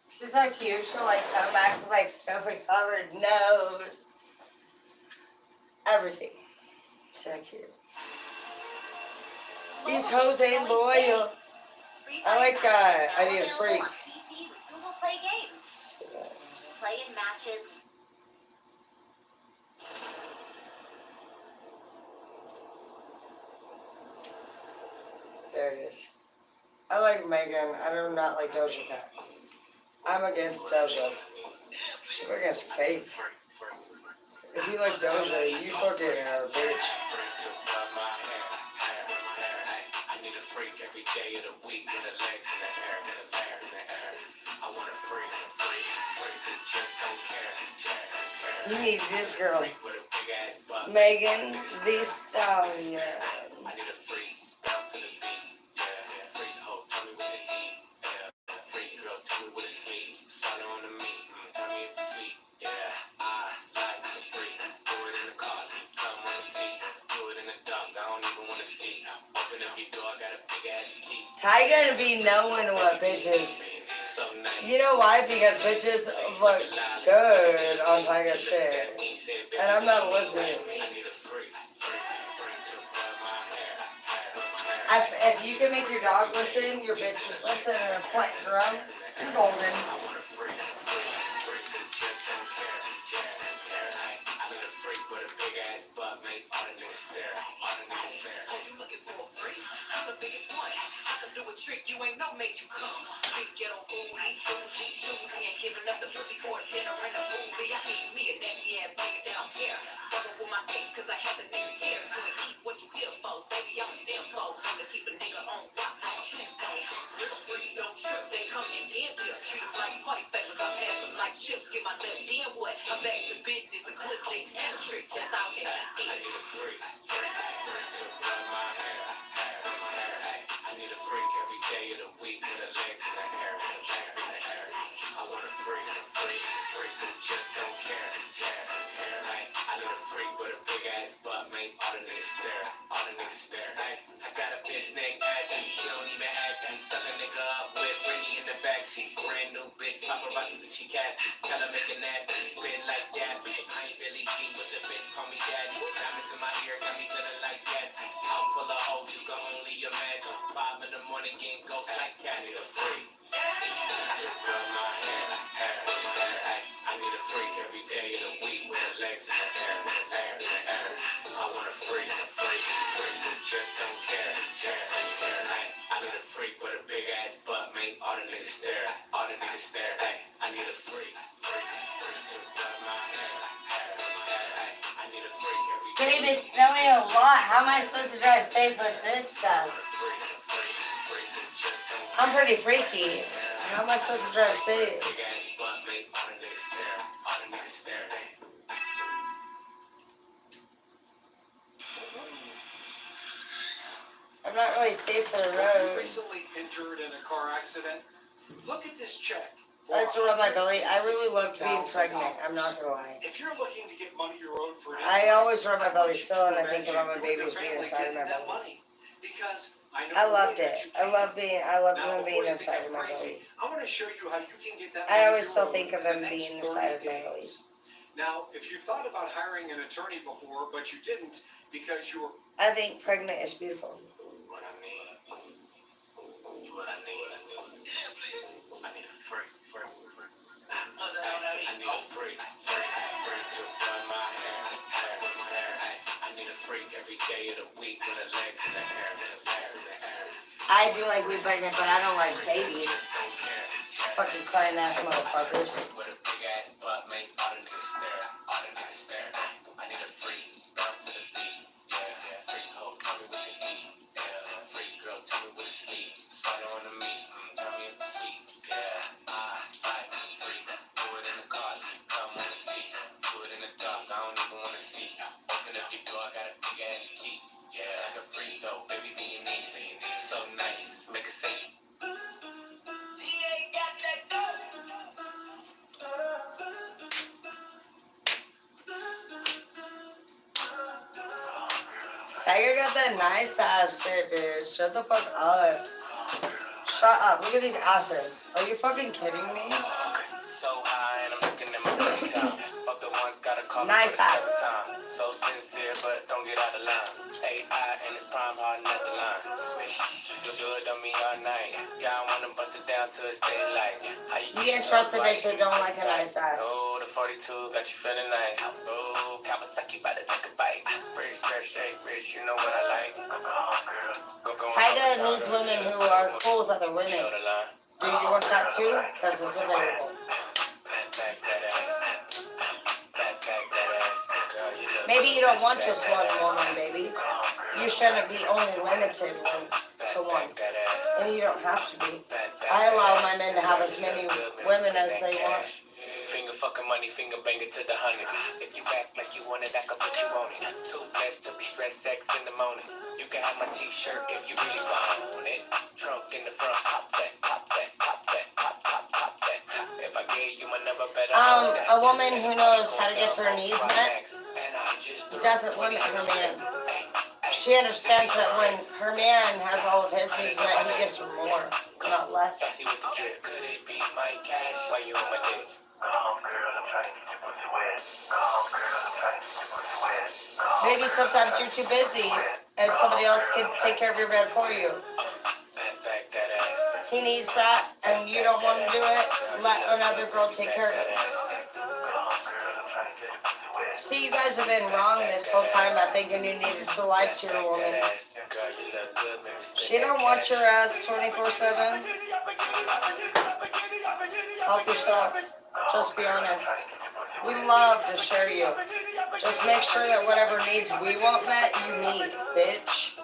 Speaker 1: She's so cute. She'll like come back with like snowflakes all over her nose. Everything. So cute. He's Jose and Loyal. I like I Need a Freak.
Speaker 3: On PC with Google Play Games. Play in matches.
Speaker 1: There it is. I like Megan. I do not like Doja Cat. I'm against Doja. She's against Faith. If you like Doja, you fucking are a bitch.
Speaker 2: I need a freak every day of the week with the legs in the air, I want a freak that just don't care.
Speaker 1: You need this girl.
Speaker 2: Freak with a big ass butt.
Speaker 1: Megan Thee Stallion.
Speaker 2: I need a freak, bounce to the beat. Yeah, freak hoe, tell me what to eat. Yeah, freak girl, tell me what to sleep. Swallow on the meat, tell me if it's sweet. Yeah, I like the freak. Do it in the car, come on the seat. Do it in the dark, I don't even wanna see. Open up your door, I got a big ass key.
Speaker 1: Ty gonna be knowing what bitches.
Speaker 2: So nice.
Speaker 1: You know why? Because bitches look good on Tyga's shit. And I'm not a lesbian.
Speaker 2: I need a freak to rub my hair.
Speaker 1: If you can make your dog listen, your bitch just listen and play drum, you're golden.
Speaker 2: I want a freak that just don't care. I need a freak with a big ass butt, make all the niggas stare.
Speaker 6: Oh, you looking for a freak? I'm the biggest one. I can do a trick you ain't no made you come. Big ghetto booty, bougie, choosy, ain't giving up the pussy for a dinner and a movie. I need me a nasty ass nigga down here. Bubble with my face, cause I have the nigga scared. You ain't eat what you here for, baby, I'm a damn foe. To keep a nigga on rock like a Flintstone. Little freaks don't trip, they come in here. Treat them like party favors, I pass them like chips. Get my left in what? I'm back to business, a good thing and a trick. That's all they
Speaker 2: I need a freak to rub my hair. I need a freak every day of the week with the legs in the air. I want a freak that just don't care. I need a freak with a big ass butt, make all the niggas stare. I got a bitch named Ashley, she don't even ask me. Suck a nigga up with Britney in the backseat. Brand new bitch, paparazzi think she Cassie. Tell her make it nasty, spit like Daffy. I ain't Billy G, but the bitch call me daddy. Diamonds in my ear got me feeling like Gatsby. House full of hoes, you can only imagine. 5 in the morning, getting ghosts like Cassie. A freak to rub my hair. I need a freak every day of the week with her legs in the air. I want a freak that just don't care. I need a freak with a big ass butt, make all the niggas stare. I need a freak to rub my hair. I need a freak every day.
Speaker 1: Babe, it's snowing a lot. How am I supposed to drive safe with this stuff? I'm pretty freaky. How am I supposed to drive safe?
Speaker 2: Big ass butt, make all the niggas stare.
Speaker 1: I'm not really safe for the
Speaker 7: Were you
Speaker 1: road.
Speaker 7: recently injured in a car accident? Look at this check.
Speaker 1: I like to rub my belly. I really love being pregnant. I'm not gonna lie.
Speaker 7: If you're looking to get money you owed for an
Speaker 1: I always rub my
Speaker 7: I
Speaker 1: belly
Speaker 7: want you
Speaker 1: still,
Speaker 7: to
Speaker 1: and I think
Speaker 7: imagine
Speaker 1: about my
Speaker 7: you and your
Speaker 1: babies being
Speaker 7: family
Speaker 1: inside of
Speaker 7: getting
Speaker 1: my
Speaker 7: that
Speaker 1: belly.
Speaker 7: money. Because I know
Speaker 1: I
Speaker 7: the
Speaker 1: loved
Speaker 7: way
Speaker 1: it.
Speaker 7: that you
Speaker 1: I
Speaker 7: can.
Speaker 1: love
Speaker 7: Now,
Speaker 1: them being
Speaker 7: before you
Speaker 1: inside
Speaker 7: get
Speaker 1: of my
Speaker 7: crazy,
Speaker 1: belly.
Speaker 7: I want to show you how you can get that
Speaker 1: I
Speaker 7: money
Speaker 1: always
Speaker 7: you
Speaker 1: still
Speaker 7: owe
Speaker 1: think of
Speaker 7: in the
Speaker 1: them being
Speaker 7: next
Speaker 1: inside
Speaker 7: 30
Speaker 1: of my belly.
Speaker 7: days. Now, if you thought about hiring an attorney before, but you didn't because you were
Speaker 1: I think pregnant is beautiful.
Speaker 2: What I need. What I need. I need a freak. I need a freak to run my hair. I need a freak every day of the week with her legs in the air.
Speaker 1: I do like being pregnant, but I don't like babies. Fucking crying ass motherfuckers.
Speaker 2: With a big ass butt, make all the niggas stare. I need a freak, bounce to the beat. Yeah, freak hoe, tell me what you eat. Yeah, freak girl, tell me what you sleep. Swallow on the meat, tell me if it's sweet. Yeah, I like freak. Do it in the car, come on the seat. Do it in the dark, I don't even wanna see. Open up your door, I got a big ass key. Yeah, like a freak though, baby, be your knees. So nice, make a scene.
Speaker 1: Tiger got that nice ass shit, dude. Shut the fuck up. Shut up. Look at these asses. Are you fucking kidding me?
Speaker 2: So high and I'm looking at my phone time. Fuck the ones gotta call me
Speaker 1: Nice
Speaker 2: for the
Speaker 1: ass.
Speaker 2: seventh time. So sincere, but don't get out of line. AI and it's prime hard at the line. Swish, you do it on me all night. Yeah, I wanna bust it down till it's daylight. How
Speaker 1: You can't trust a bitch that don't like a nice ass.
Speaker 2: Oh, the 42 got you feeling nice. Oh, Kawasaki about to take a bite. Rich, fresh, shake, rich, you know what I like. Go
Speaker 1: Tiger needs women who are cool with other
Speaker 2: You
Speaker 1: women.
Speaker 2: know the line.
Speaker 1: Do you want that too? Because it's available.
Speaker 2: Back that ass. Back that ass. Girl, you look
Speaker 1: Maybe you don't want
Speaker 2: back
Speaker 1: just
Speaker 2: that
Speaker 1: one
Speaker 2: ass.
Speaker 1: woman, baby. You shouldn't be only limited to one.
Speaker 2: Back that ass.
Speaker 1: And you don't have to be.
Speaker 2: Back
Speaker 1: I
Speaker 2: that
Speaker 1: allow
Speaker 2: ass.
Speaker 1: my men to have as many women as they want.
Speaker 2: Finger fucking money, finger banging to the 100. If you act like you want it, I can put you on it. Too blessed to be stressed, sex in the morning. You can have my t-shirt if you really want it. Trunk in the front, pop that, pop that, pop that, pop, pop, pop that. If I gave you my number, better hold that.
Speaker 1: A woman who knows how to get her needs met
Speaker 2: And I just threw
Speaker 1: doesn't limit
Speaker 2: 20
Speaker 1: her man.
Speaker 2: Ay,
Speaker 1: She understands that when her man has all of his needs met, he gives her more, not less.
Speaker 2: Sassy with the drip. Could it be my cash? Why you on my dick?
Speaker 1: Maybe sometimes you're too busy and somebody else can take care of your bed for you.
Speaker 2: Back that ass.
Speaker 1: He needs that and you don't want to do it, let another girl take care of it. See, you guys have been wrong this whole time by thinking you needed to lie to your woman. She don't want your ass 24/7. Help yourself. Just be honest. We love to share you. Just make sure that whatever needs we want met, you need, bitch.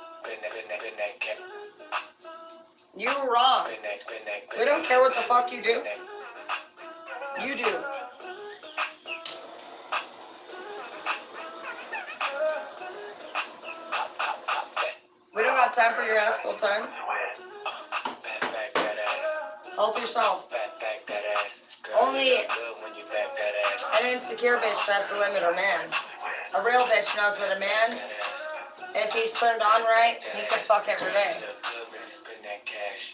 Speaker 1: You were wrong. We don't care what the fuck you do. You do. We don't got time for your ass full time. Help yourself. Only an insecure bitch tries to limit her man. A real bitch knows that a man, if he's turned on right, he can fuck every day.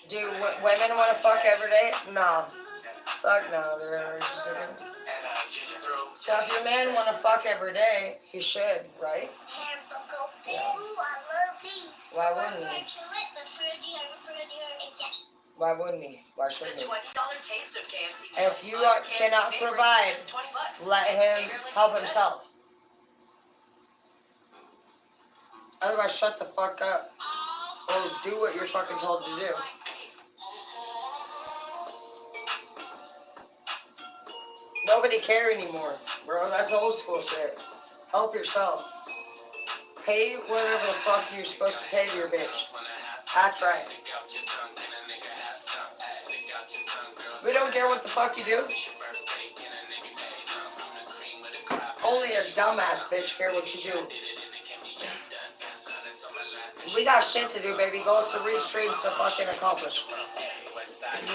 Speaker 1: Do women want to fuck every day? No. Fuck no, dude. So if your man want to fuck every day, he should, right? Why wouldn't he? Why wouldn't he? Why shouldn't he?
Speaker 5: $20 taste of KFC.
Speaker 1: If you cannot provide, let him help himself. Otherwise, shut the fuck up. Or do what you're fucking told to do. Nobody care anymore, bro. That's old school shit. Help yourself. Pay whatever the fuck you're supposed to pay to your bitch. Act right. We don't care what the fuck you do. Only a dumbass bitch care what you do. We got shit to do, baby. Goals to reach, dreams to fucking accomplish.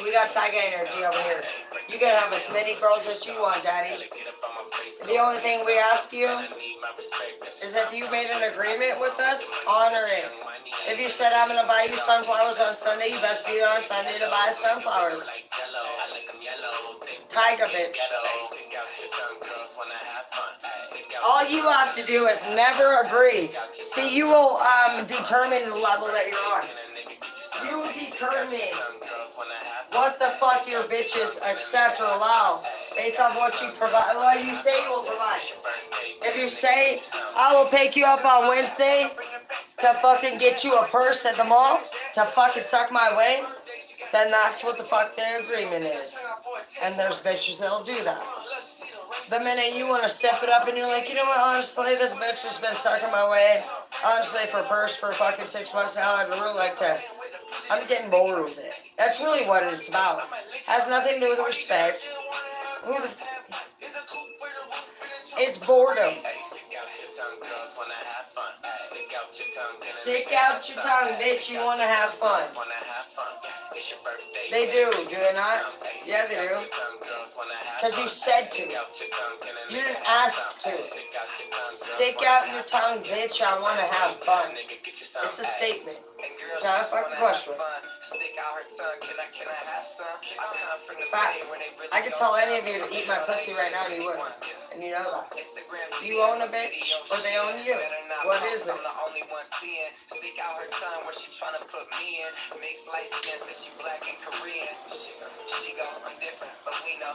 Speaker 1: We got Tiger energy over here. You can have as many girls as you want, daddy. The only thing we ask you is if you made an agreement with us, honor it. If you said I'm gonna buy you sunflowers on Sunday, you best be there on Sunday to buy sunflowers. Tiger bitch. All you have to do is never agree. See, you will determine the level that you're on. You determine what the fuck your bitches accept or allow based on what you provide, what you say you will provide. If you say, I will pick you up on Wednesday to fucking get you a purse at the mall to fucking suck my way, then that's what the fuck the agreement is. And there's bitches that'll do that. The minute you want to step it up and you're like, you know what, honestly, this bitch has been sucking my way, honestly, for a purse for fucking 6 months now, I'd really like to, I'm getting bored with it. That's really what it's about. Has nothing to do with respect. Who the, it's boredom. Stick out your tongue, bitch, you want to have fun. They do they not? Yeah, they do. Because you said to. You didn't ask to. Stick out your tongue, bitch, I want to have fun. It's a statement. It's not a fucking question. Fact. I could tell any of you to eat my pussy right now and you wouldn't. And you know that. You own a bitch or they own you. What is it?
Speaker 2: Stick out her tongue where she tryna put me in. Mixed light skin since she black and Korean. She go, I'm different, but we know.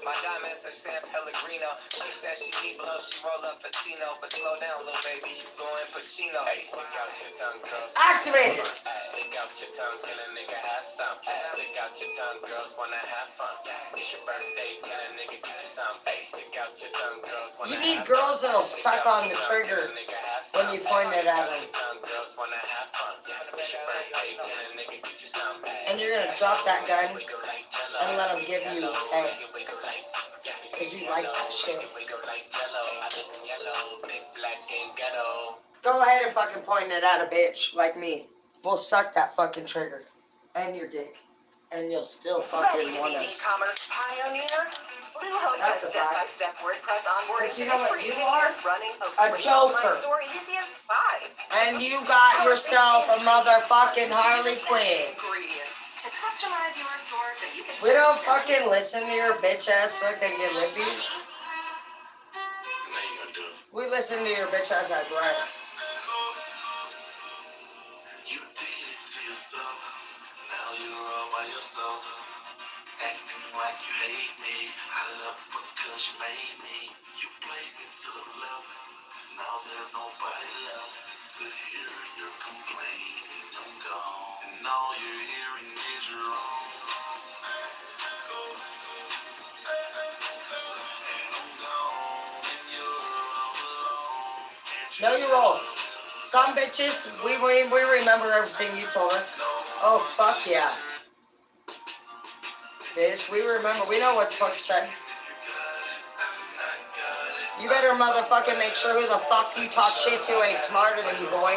Speaker 2: My diamonds are San Pellegrino. She said she need blow, she roll up Pacino. But slow down, little baby, you going Pacino. Hey, stick out your tongue, girls.
Speaker 1: Activate it.
Speaker 2: Stick out your tongue, can a nigga have some? Stick out your tongue, girls wanna have fun. It's your birthday, can a nigga get you some? Hey, stick out your tongue, girls wanna
Speaker 1: You
Speaker 2: have
Speaker 1: need
Speaker 2: fun.
Speaker 1: girls that'll suck on the trigger when you point it at them. And you're gonna drop that gun and let them give you a because you like that shit. Go ahead and fucking point it at a bitch like me. We'll suck that fucking trigger and your dick, and you'll still fucking want us.
Speaker 5: E-commerce pioneer? Bluehost
Speaker 1: That's
Speaker 5: has
Speaker 1: a fact.
Speaker 5: step-by-step WordPress onboarding
Speaker 1: But you know what
Speaker 5: for
Speaker 1: you
Speaker 5: you.
Speaker 1: are?
Speaker 5: Running
Speaker 1: A
Speaker 5: free
Speaker 1: joker.
Speaker 5: online store easy as 5.
Speaker 1: And you got yourself a motherfucking Harley Quinn.
Speaker 5: Ingredients to customize your store so you can
Speaker 1: We don't fucking listen to your bitch ass fucking get lippy. We listen to your bitch ass act right.
Speaker 2: You did it to yourself. Now you're all by yourself. Acting like you hate me. I love it because you made me. You played me to the left. Now there's nobody left to hear your complaining. I'm gone. And all you're hearing is your own. And I'm gone. And you're all alone.
Speaker 1: Know your role. Some bitches, we remember everything you told us. Oh, fuck yeah. Bitch, we remember. We know what the fuck you said. You better motherfucking make sure who the fuck you talk shit to ain't smarter than you, boy.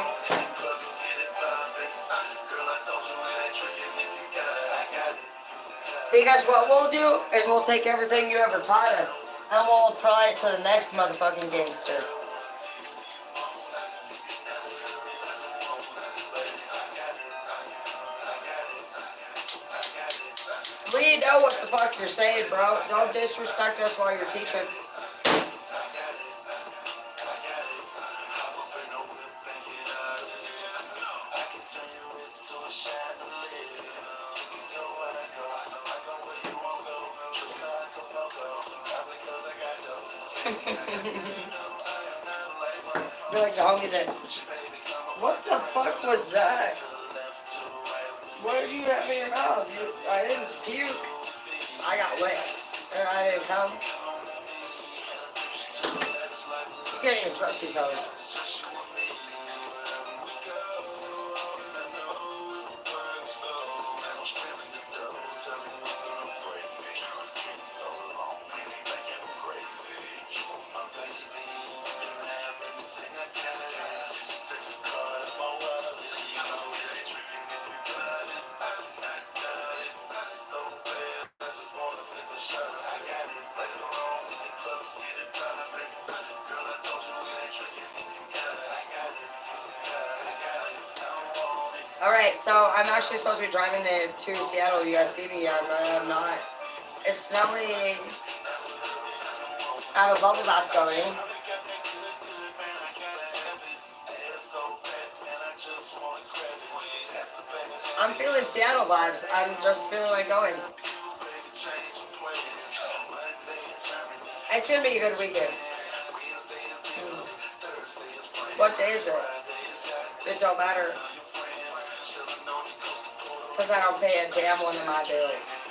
Speaker 1: Because what we'll do is we'll take everything you ever taught us and we'll apply it to the next motherfucking gangster. We know what the fuck you're saying, bro. Don't disrespect us while you're teaching. Be like the homie that. What the fuck was that? What did you have in your mouth? I didn't puke. I got wet. And I didn't come. You can't even trust these hoes. Alright, so I'm actually supposed to be driving to Seattle. You guys see me, I'm not. It's snowing. I have a bubble bath going. I'm feeling Seattle vibes. I'm just feeling like going. It's gonna be a good weekend. What day is it? It don't matter. Because I don't pay a damn one of my bills.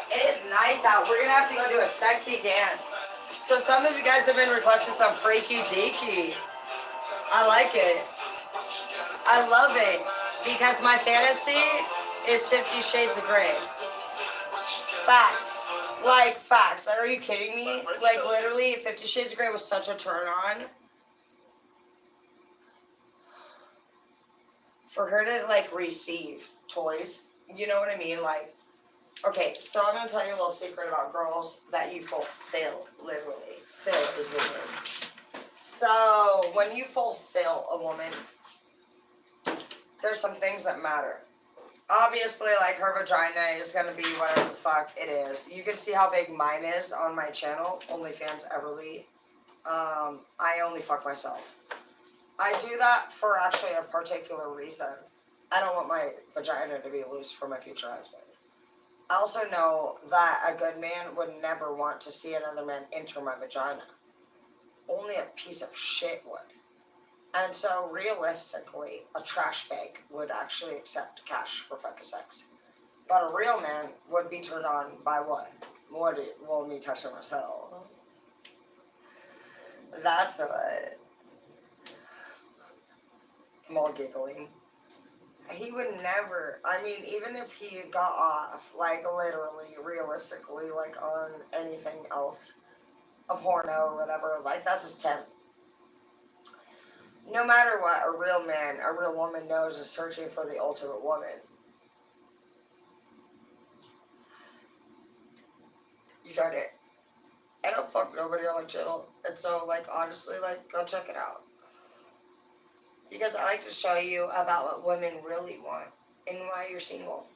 Speaker 1: It is nice out. We're gonna have to go do a sexy dance. So some of you guys have been requesting some freaky deaky. I like it. I love it. Because my fantasy is 50 Shades of Grey. Facts. Like, facts. Like, are you kidding me? Like, literally, 50 Shades of Grey was such a turn on. For her to, like, receive toys. You know what I mean? Like, okay, so I'm going to tell you a little secret about girls that you fulfill, literally. Fill is the word. So, when you fulfill a woman, there's some things that matter. Obviously, like, her vagina is going to be whatever the fuck it is. You can see how big mine is on my channel, OnlyFans Everly. I only fuck myself. I do that for actually a particular reason. I don't want my vagina to be loose for my future husband. I also know that a good man would never want to see another man enter my vagina. Only a piece of shit would. And so, realistically, a trash bag would actually accept cash for fucking sex. But a real man would be turned on by what? Well, me touching myself. That's what. I'm all giggling. He would never, I mean, even if he got off, like, literally, realistically, like, on anything else, a porno or whatever, like, that's his temp. No matter what, a real man, a real woman knows is searching for the ultimate woman. You found it. I don't fuck nobody on my channel, and so, like, honestly, like, go check it out. Because I like to show you about what women really want and why you're single.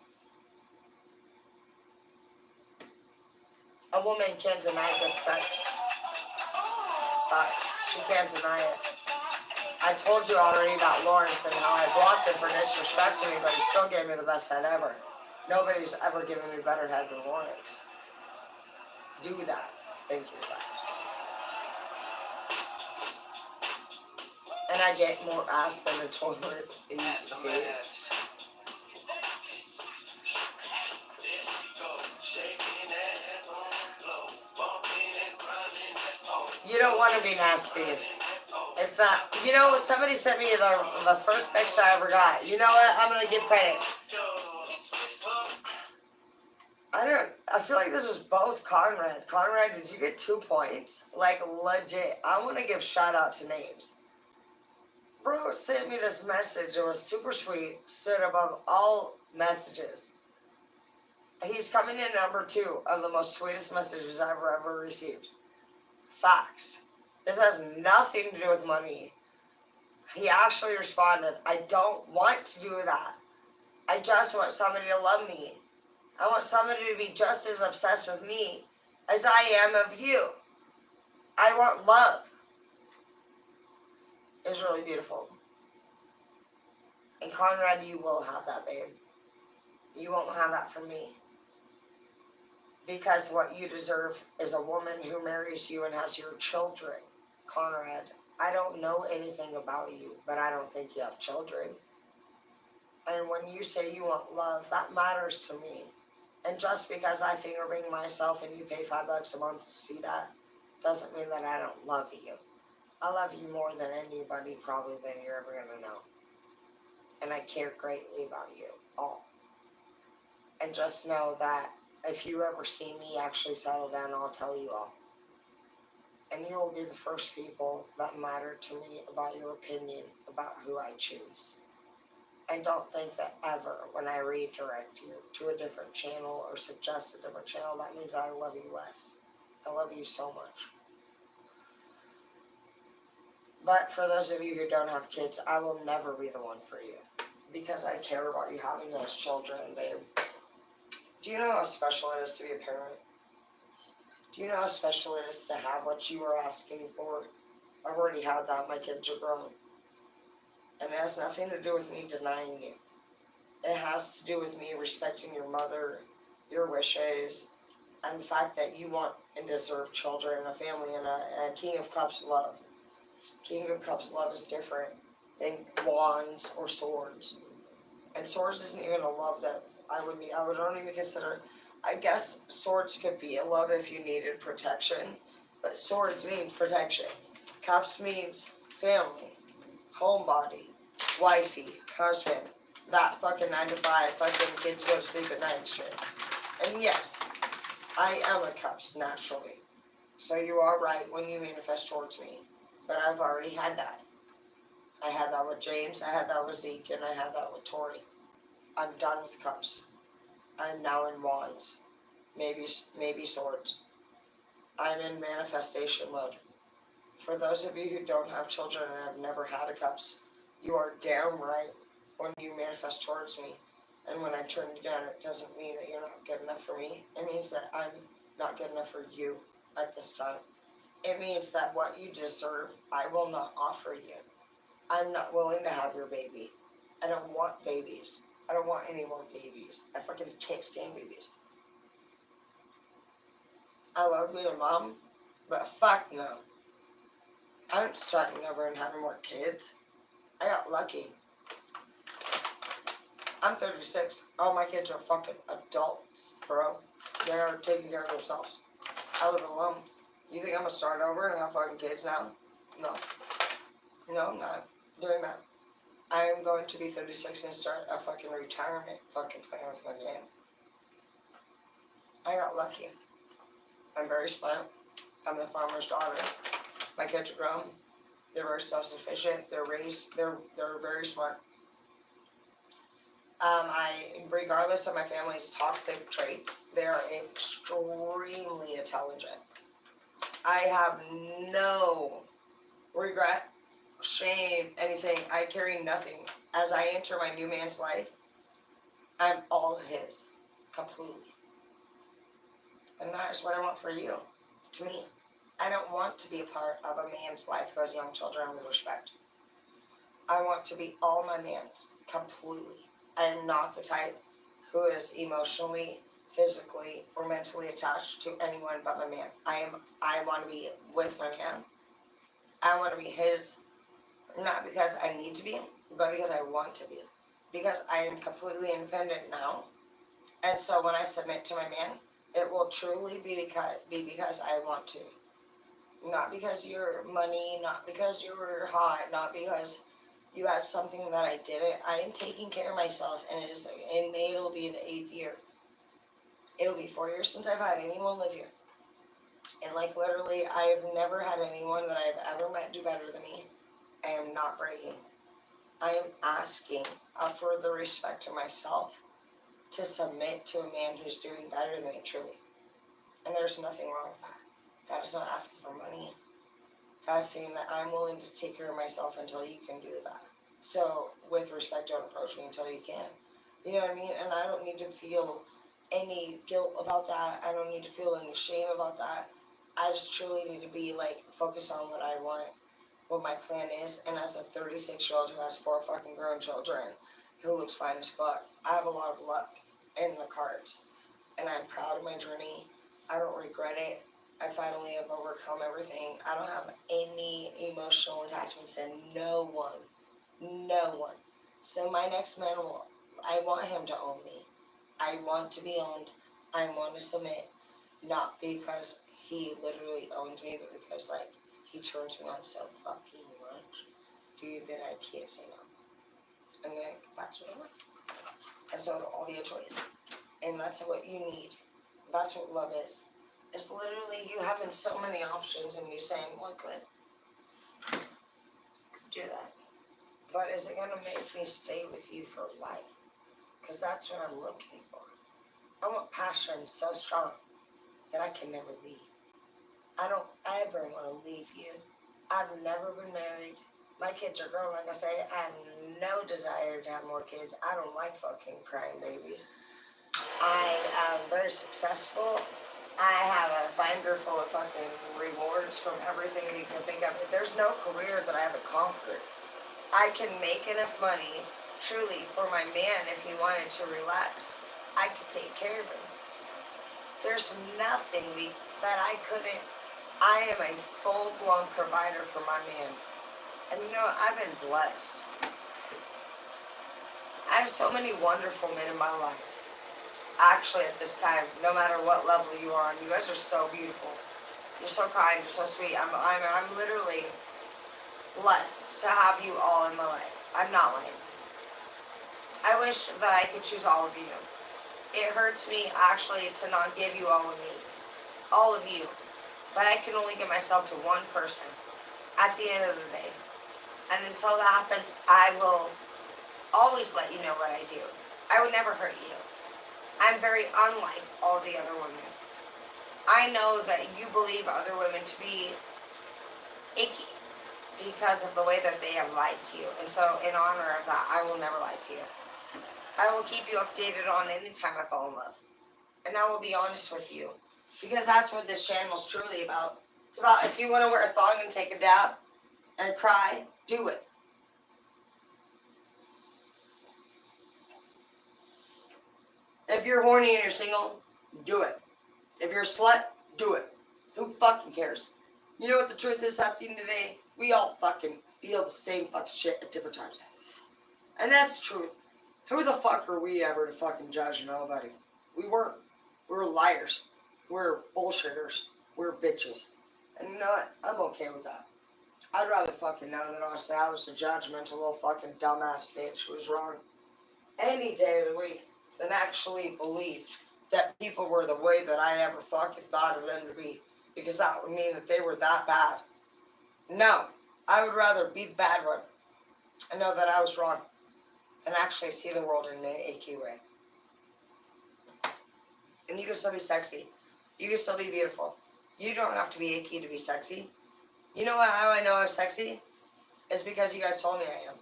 Speaker 1: A woman can't deny good sex. Facts. She can't deny it. I told you already about Lawrence and how I blocked him for disrespecting me, but he still gave me the best head ever. Nobody's ever given me better head than Lawrence. Do that. Thank you. And I get more ass than a toilet seat, bitch. You don't want to be nasty. It's not. You know, somebody sent me the first picture I ever got. You know what? I'm going to give credit. I feel like this was both Conrad. Conrad, did you get 2 points? Like, legit. I want to give shout out to names. Bro sent me this message. It was super sweet. Stood above all messages. He's coming in number 2 of the most sweetest messages I've ever received. Facts. This has nothing to do with money. He actually responded, I don't want to do that. I just want somebody to love me. I want somebody to be just as obsessed with me as I am of you. I want love. It was really beautiful. And Conrad, you will have that, babe. You won't have that from me. Because what you deserve is a woman who marries you and has your children. Conrad, I don't know anything about you, but I don't think you have children. And when you say you want love, that matters to me. And just because I finger bang myself and you pay $5 a month to see that, doesn't mean that I don't love you. I love you more than anybody probably than you're ever going to know. And I care greatly about you all. And just know that if you ever see me actually settle down, I'll tell you all. And you will be the first people that matter to me about your opinion about who I choose. And don't think that ever when I redirect you to a different channel or suggest a different channel, that means I love you less. I love you so much. But for those of you who don't have kids, I will never be the one for you. because I care about you having those children, babe. Do you know how special it is to be a parent? Do you know how special it is to have what you are asking for? I've already had that. My kids are grown. And it has nothing to do with me denying you. It has to do with me respecting your mother, your wishes, and the fact that you want and deserve children and a family and a King of Cups love. King of Cups love is different than wands or swords. And swords isn't even a love that I would not even consider. I guess swords could be a love if you needed protection, but swords means protection. Cups means family, homebody, wifey, husband, that fucking 9 to 5, fucking kids go to sleep at night shit. And yes, I am a cups naturally. So you are right when you manifest towards me. But I've already had that. I had that with James, I had that with Zeke, and I had that with Tori. I'm done with cups. I'm now in wands. Maybe swords. I'm in manifestation mode. For those of you who don't have children and have never had a cups, you are damn right when you manifest towards me. And when I turn you down, it doesn't mean that you're not good enough for me. It means that I'm not good enough for you at this time. It means that what you deserve, I will not offer you. I'm not willing to have your baby. I don't want babies. I don't want any more babies. I fucking can't stand babies. I love being a mom, but fuck no. I'm starting over and having more kids. I got lucky. I'm 36. All my kids are fucking adults, bro. They're taking care of themselves. I live alone. You think I'm gonna start over and have fucking kids now? No. No, I'm not doing that. I am going to be 36 and start a fucking retirement fucking plan with my man. I got lucky. I'm very smart. I'm the farmer's daughter. My kids are grown. They're very self-sufficient. They're very smart. Regardless of my family's toxic traits, they are extremely intelligent. I have no regret, shame, anything. I carry nothing. As I enter my new man's life, I'm all his, completely. And that is what I want for you, to me. I don't want to be a part of a man's life who has young children with respect. I want to be all my man's, completely. I am not the type who is emotionally, physically, or mentally attached to anyone but my man. I want to be with my man. I want to be his, not because I need to be, but because I want to be. Because I am completely independent now. And so when I submit to my man, it will truly be because I want to. Not because you're money, not because you were hot, not because you had something that I didn't. I am taking care of myself, and in May it'll be the 8th year. It'll be 4 years since I've had anyone live here. And like literally, I have never had anyone that I've ever met do better than me. I am not bragging. I am asking for the respect of myself to submit to a man who's doing better than me, truly. And there's nothing wrong with that. That is not asking for money. That's saying that I'm willing to take care of myself until you can do that. So, with respect, don't approach me until you can. You know what I mean? And I don't need to feel any guilt about that. I don't need to feel any shame about that. I just truly need to be, focused on what I want, what my plan is. And as a 36-year-old who has 4 fucking grown children, who looks fine as fuck, I have a lot of luck in the cards. And I'm proud of my journey. I don't regret it. I finally have overcome everything. I don't have any emotional attachments to no one. No one. So my next man I want him to own me. I want to be owned. I want to submit. Not because he literally owns me, but because, he turns me on so fucking much. Dude, that I can't say no. And then that's what I want. And so it'll all be a choice. And that's what you need. That's what love is. It's literally you having so many options and you saying, well, good. I could do that. But is it going to make me stay with you for life? Because that's what I'm looking for. I want passion so strong that I can never leave. I don't ever want to leave you. I've never been married, My kids are grown, like I say. I have no desire to have more kids. I don't like fucking crying babies. I am very successful. I have a binder full of fucking rewards from everything you can think of. There's no career that I haven't conquered. I can make enough money, truly, for my man if he wanted to relax. I could take care of him. There's nothing that I couldn't. I am a full-blown provider for my man. And you know, I've been blessed. I have so many wonderful men in my life. Actually, at this time, no matter what level you are on, you guys are so beautiful. You're so kind, you're so sweet. I'm literally blessed to have you all in my life. I'm not lying. I wish that I could choose all of you. It hurts me actually to not give you all of me. All of you. But I can only give myself to one person at the end of the day. And until that happens, I will always let you know what I do. I would never hurt you. I'm very unlike all the other women. I know that you believe other women to be icky because of the way that they have lied to you. And so in honor of that, I will never lie to you. I will keep you updated on any time I fall in love. And I will be honest with you. Because that's what this channel is truly about. It's about if you want to wear a thong and take a dab and cry, do it. If you're horny and you're single, do it. If you're a slut, do it. Who fucking cares? You know what the truth is at the end of the day? We all fucking feel the same fucking shit at different times. And that's the truth. Who the fuck are we ever to fucking judge nobody? We weren't. We're liars. We're bullshitters. We're bitches. And you know what? I'm okay with that. I'd rather fucking know that honestly I was a judgmental little fucking dumbass bitch who was wrong any day of the week than actually believe that people were the way that I ever fucking thought of them to be. Because that would mean that they were that bad. No. I would rather be the bad one and know that I was wrong and actually see the world in an AQ way. And you can still be sexy. You can still be beautiful. You don't have to be icky to be sexy. You know how I know I'm sexy? It's because you guys told me I am.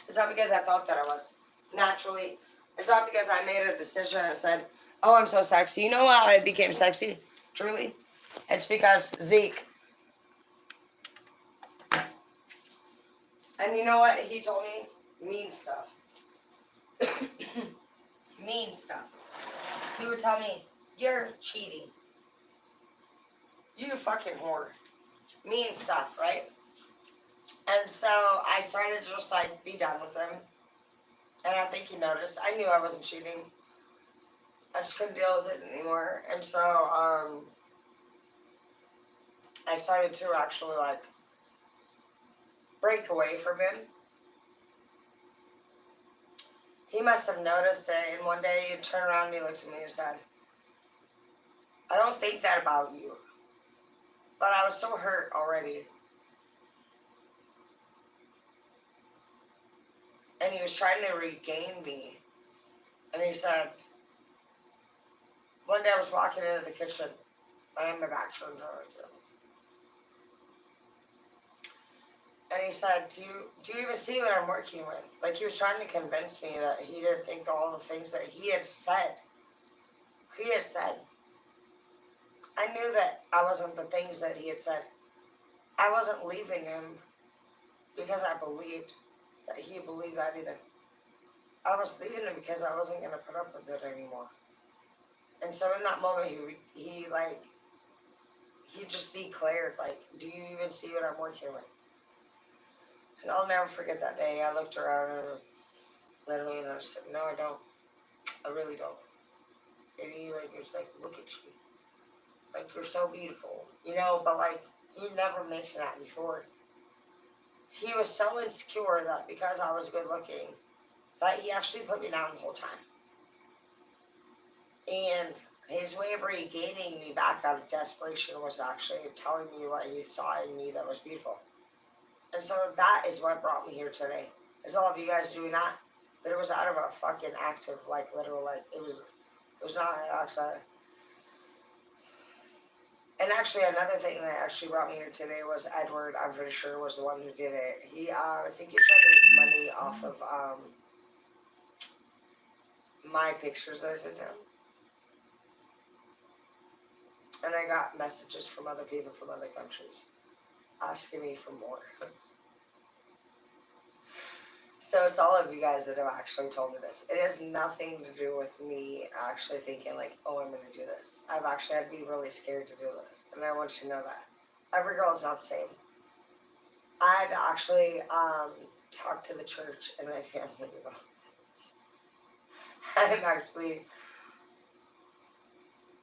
Speaker 1: It's not because I felt that I was. Naturally. It's not because I made a decision and said, oh, I'm so sexy. You know how I became sexy? Truly? It's because Zeke. And you know what? He told me mean stuff. Mean stuff. He would tell me, you're cheating. You fucking whore. Mean stuff, right? And so I started to just like be done with him. And I think he noticed. I knew I wasn't cheating. I just couldn't deal with it anymore. And so I started to actually like break away from him. He must have noticed it, and one day he turned around and he looked at me and said, I don't think that about you. But I was so hurt already. And he was trying to regain me. And he said, one day I was walking into the kitchen. I had my back turned towards him. And he said, do you even see what I'm working with? Like he was trying to convince me that he didn't think all the things that he had said. He had said. I knew that I wasn't the things that he had said. I wasn't leaving him because I believed that he believed that either. I was leaving him because I wasn't going to put up with it anymore. And so in that moment, he just declared, like, do you even see what I'm working with? And I'll never forget that day. I looked around and literally, and I said, no, I don't. I really don't. And he, like, was like, look at you. Like, you're so beautiful. You know, but, like, he never mentioned that before. He was so insecure that because I was good looking, that he actually put me down the whole time. And his way of regaining me back out of desperation was actually telling me what he saw in me that was beautiful. And so that is what brought me here today. Is all of you guys doing that? But it was out of a fucking act of, like, literal, like, it was not an act of, And actually, another thing that actually brought me here today was Edward. I'm pretty sure was the one who did it. He, I think he tried to make money off of my pictures that I sent him. And I got messages from other people from other countries asking me for more. So it's all of you guys that have actually told me this. It has nothing to do with me actually thinking like, oh, I'm going to do this. I've actually had to be really scared to do this. And I want you to know that. Every girl is not the same. I had to actually talk to the church and my family about this.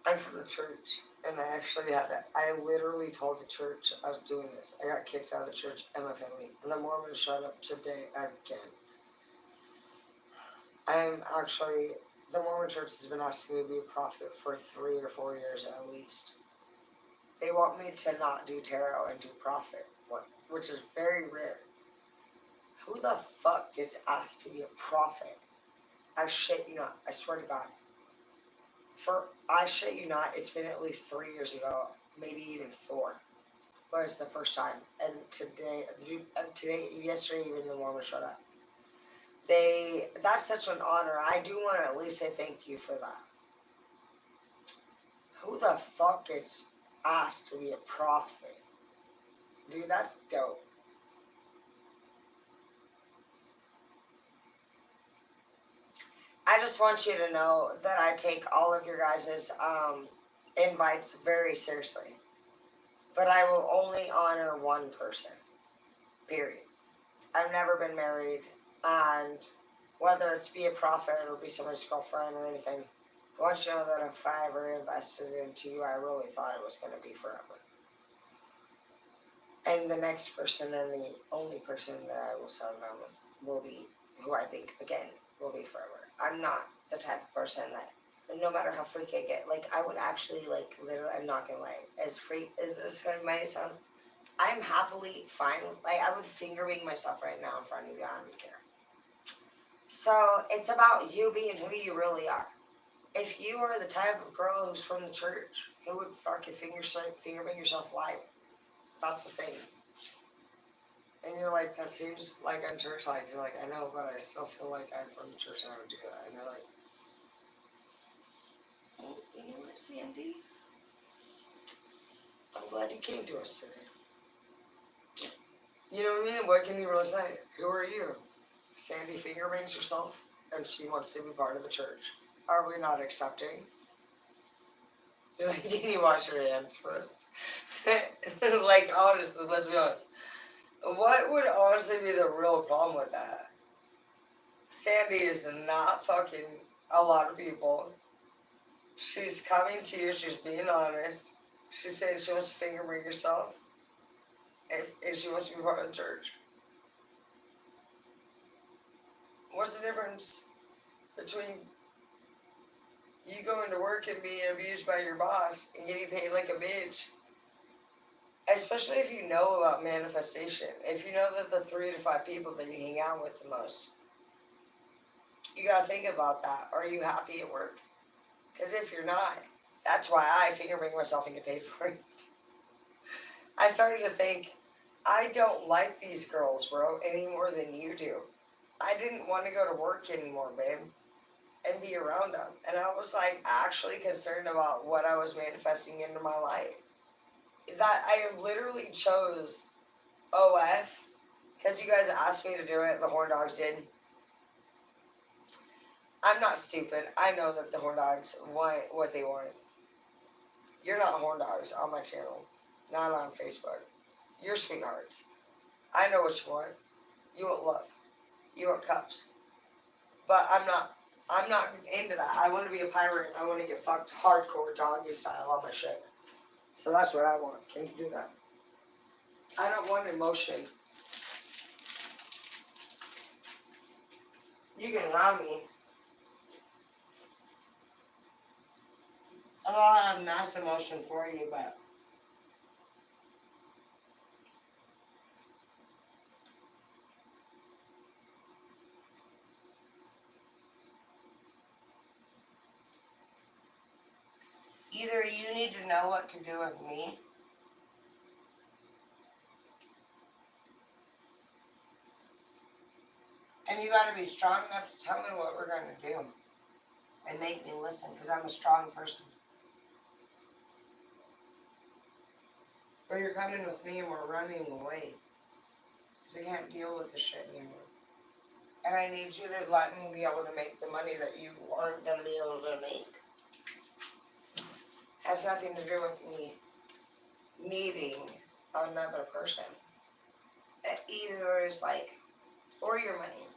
Speaker 1: I'm from the church. And I actually had to, I literally told the church I was doing this. I got kicked out of the church and my family. And the Mormons showed up today again. The Mormon church has been asking me to be a prophet for 3 or 4 years at least. They want me to not do tarot and do prophet work, which is very rare. Who the fuck gets asked to be a prophet? I shit you not. I swear to God. I shit you not, it's been at least 3 years ago, maybe even 4. But it's the first time. And yesterday, even the Mormons showed up. That's such an honor. I do want to at least say thank you for that. Who the fuck gets asked to be a prophet? Dude, that's dope. I just want you to know that I take all of your guys' invites very seriously. But I will only honor one person. Period. I've never been married, and whether it's be a prophet or be someone's girlfriend or anything, I want you to know that if I ever invested into you, I really thought it was going to be forever. And the next person and the only person that I will settle down with will be who I think, again, will be forever. I'm not the type of person that, no matter how freaky I get, like, I would actually, like, literally, I'm not going to lie, as freak as this might sound, I'm happily fine with, like, I would finger bang myself right now in front of you. I don't care. So it's about you being who you really are. If you are the type of girl who's from the church, who would fucking finger bang yourself live, that's the thing. And you're like, that seems like unchurch-like. You're like, I know, but I still feel like I'm from the church and I would do that. And you're like, oh, you know what, Sandy? I'm glad you came to us today. You know what I mean? What can you really say? Who are you? Sandy finger bangs herself and she wants to be part of the church. Are we not accepting? You're like, can you wash your hands first? Like, honestly, let's be honest. What would honestly be the real problem with that? Sandy is not fucking a lot of people. She's coming to you, she's being honest. She's saying she wants to finger bang herself. And she wants to be part of the church. What's the difference between you going to work and being abused by your boss and getting paid like a bitch? Especially if you know about manifestation. If you know that the 3 to 5 people that you hang out with the most, you gotta think about that. Are you happy at work? Because if you're not, that's why I finger bang myself and get paid for it. I started to think, I don't like these girls, bro, any more than you do. I didn't want to go to work anymore, babe, and be around them. And I was like actually concerned about what I was manifesting into my life. That I literally chose OF because you guys asked me to do it. The Horn Dogs did. I'm not stupid. I know that the Horn Dogs want what they want. You're not Horn Dogs on my channel. Not on Facebook. You're sweethearts. I know what you want. You want love. You want cups. But I'm not into that. I want to be a pirate. I want to get fucked hardcore doggy style on my shit. So that's what I want. Can you do that? I don't want emotion. You can rob me. I'll have mass emotion for you, but Either you need to know what to do with me, and you gotta be strong enough to tell me what we're gonna do and make me listen, because I'm a strong person. Or you're coming with me and we're running away, because I can't deal with this shit anymore. And I need you to let me be able to make the money that you aren't gonna be able to make. Has nothing to do with me needing another person. It either is like, or your money.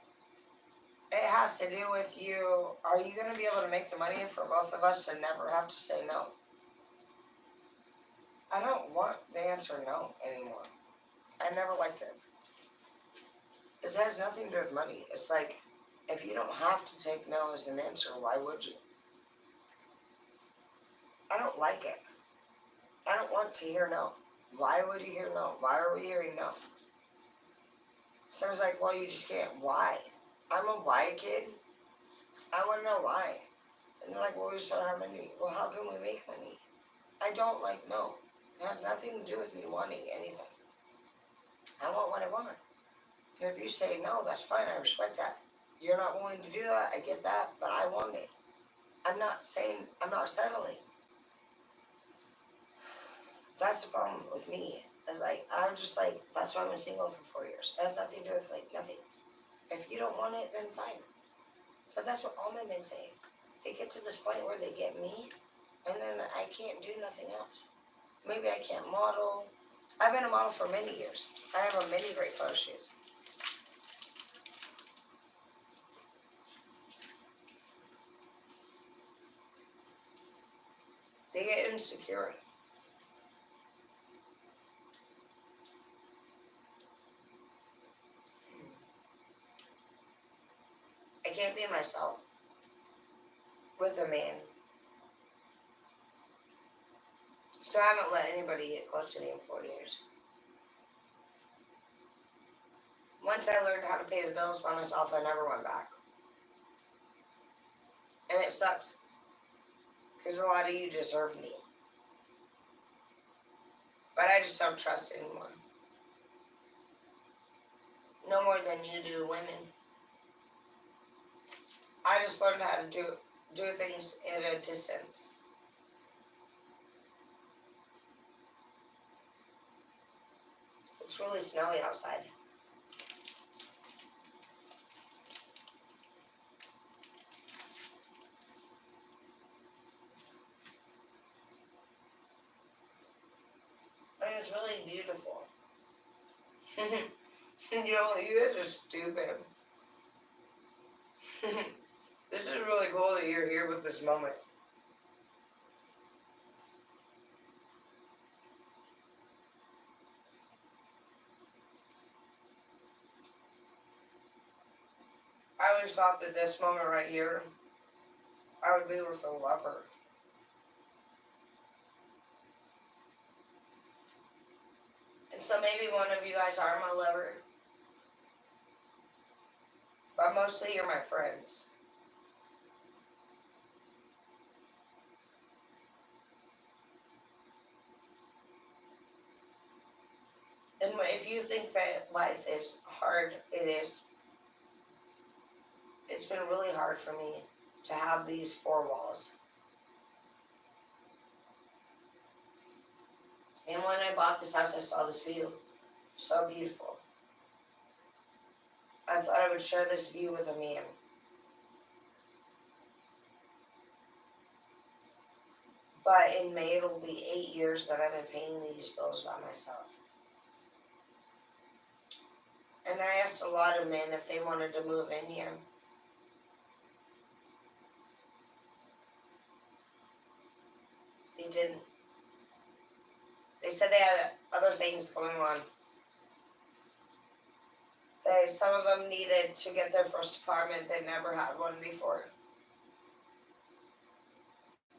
Speaker 1: It has to do with you. Are you going to be able to make the money for both of us and never have to say no? I don't want the answer no anymore. I never liked it. It has nothing to do with money. It's like, if you don't have to take no as an answer, why would you? I don't like it. I don't want to hear no. Why would you hear no? Why are we hearing no? Someone's like, well, you just can't. Why? I'm a why kid. I want to know why. And they're like, well, we just don't have money. Well, how can we make money? I don't like no. It has nothing to do with me wanting anything. I want what I want. And if you say no, that's fine. I respect that. You're not willing to do that. I get that. But I want it. I'm not settling. That's the problem with me. It's like, I'm just like, that's why I've been single for 4 years. It has nothing to do with like nothing. If you don't want it, then fine. But that's what all my men say. They get to this point where they get me, and then I can't do nothing else. Maybe I can't model. I've been a model for many years. I have many great photo shoots. They get insecure. I can't be myself with a man. So I haven't let anybody get close to me in 4 years. Once I learned how to pay the bills by myself, I never went back. And it sucks. Because a lot of you deserve me. But I just don't trust anymore. No more than you do women. I just learned how to do things at a distance. It's really snowy outside. And it's really beautiful. You know, you guys are stupid. This is really cool that you're here with this moment. I always thought that this moment right here, I would be with a lover. And so maybe one of you guys are my lover. But mostly you're my friends. And if you think that life is hard, it is. It's been really hard for me to have these four walls. And when I bought this house, I saw this view. So beautiful. I thought I would share this view with a man. But in May, it'll be 8 years that I've been paying these bills by myself. And I asked a lot of men if they wanted to move in here. They didn't. They said they had other things going on. Some of them needed to get their first apartment. They never had one before.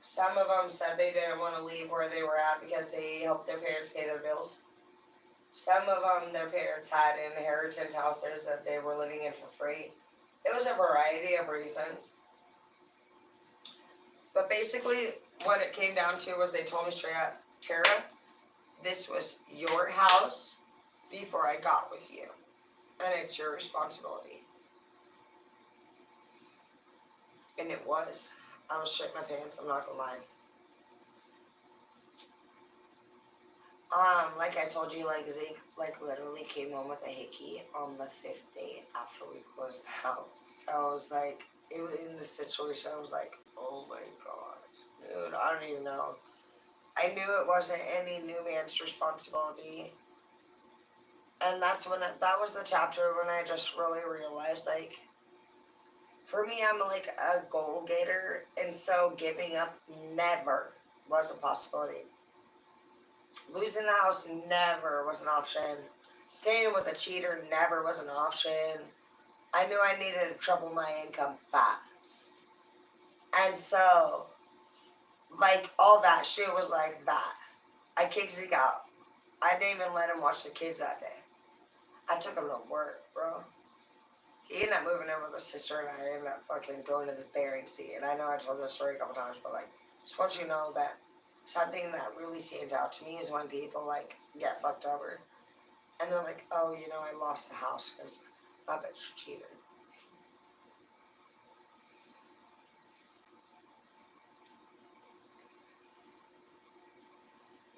Speaker 1: Some of them said they didn't want to leave where they were at because they helped their parents pay their bills. Some of them, their parents had inheritance houses that they were living in for free. It was a variety of reasons. But basically, what it came down to was they told me straight up, Tara, this was your house before I got with you. And it's your responsibility. And it was. I was shitting my pants, I'm not gonna lie. Like I told you, like Zeke, like literally came home with a hickey on the 5th day after we closed the house. So I was like, in this situation, I was like, oh my gosh, dude, I don't even know. I knew it wasn't any new man's responsibility. And that's when that was the chapter when I just really realized, like, for me, I'm like a goal getter, and so giving up never was a possibility. Losing the house never was an option. Staying with a cheater never was an option. I knew I needed to triple my income fast. And so, like, all that shit was like that. I kicked Zeke out. I didn't even let him watch the kids that day. I took him to work, bro. He ended up moving in with his sister, and I ended up fucking going to the Bering Sea. And I know I told this story a couple times, but, like, just want you to know that something that really stands out to me is when people, like, get fucked over. And they're like, oh, you know, I lost the house because my bitch cheated.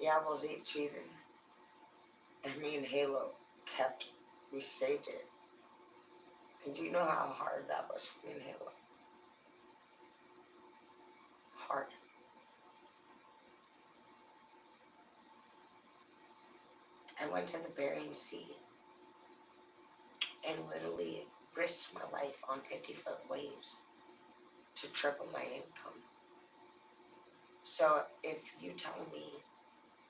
Speaker 1: Yeah, well, Zeke cheated. And me and Halo we saved it. And do you know how hard that was for me and Halo? Hard. I went to the Bering Sea and literally risked my life on 50-foot waves to triple my income. So if you tell me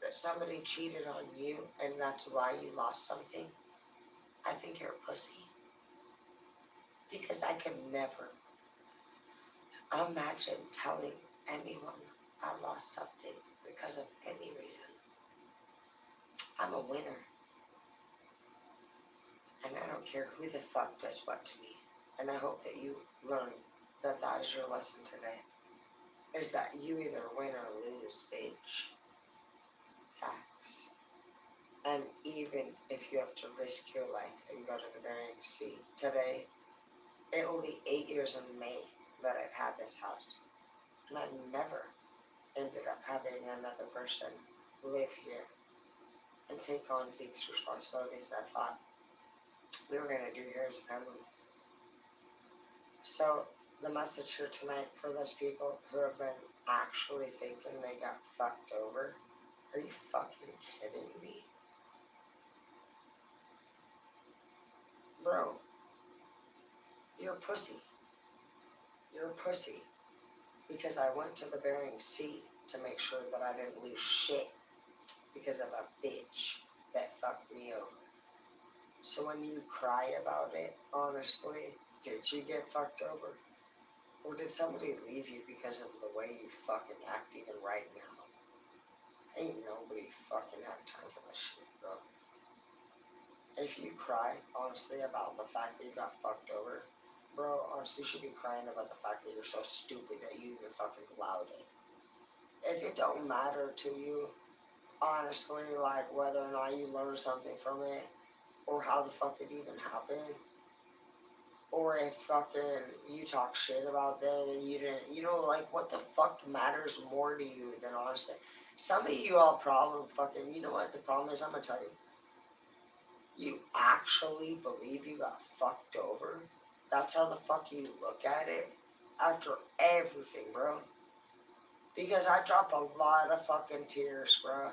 Speaker 1: that somebody cheated on you and that's why you lost something, I think you're a pussy. Because I could never imagine telling anyone I lost something because of any reason. I'm a winner. And I don't care who the fuck does what to me. And I hope that you learn that that is your lesson today. Is that you either win or lose, bitch. Facts. And even if you have to risk your life and go to the Bering Sea today, it will be 8 years in May that I've had this house. And I've never ended up having another person live here and take on Zeke's responsibilities I thought we were going to do here as a family. So the message here tonight for those people who have been actually thinking they got fucked over, are you fucking kidding me? Bro, you're a pussy. You're a pussy. Because I went to the Bering Sea to make sure that I didn't lose shit because of a bitch that fucked me over. So when you cry about it, honestly, did you get fucked over? Or did somebody leave you because of the way you fucking act even right now? Ain't nobody fucking have time for this shit, bro. If you cry, honestly, about the fact that you got fucked over, bro, honestly, you should be crying about the fact that you're so stupid that you even fucking allowed it. If it don't matter to you, honestly, like whether or not you learn something from it, or how the fuck it even happened, or if fucking you talk shit about them and you didn't, you know, like what the fuck matters more to you than honestly. Some of you all problem fucking, you know what the problem is? I'm gonna tell you. You actually believe you got fucked over? That's how the fuck you look at it? After everything, bro. Because I drop a lot of fucking tears, bro.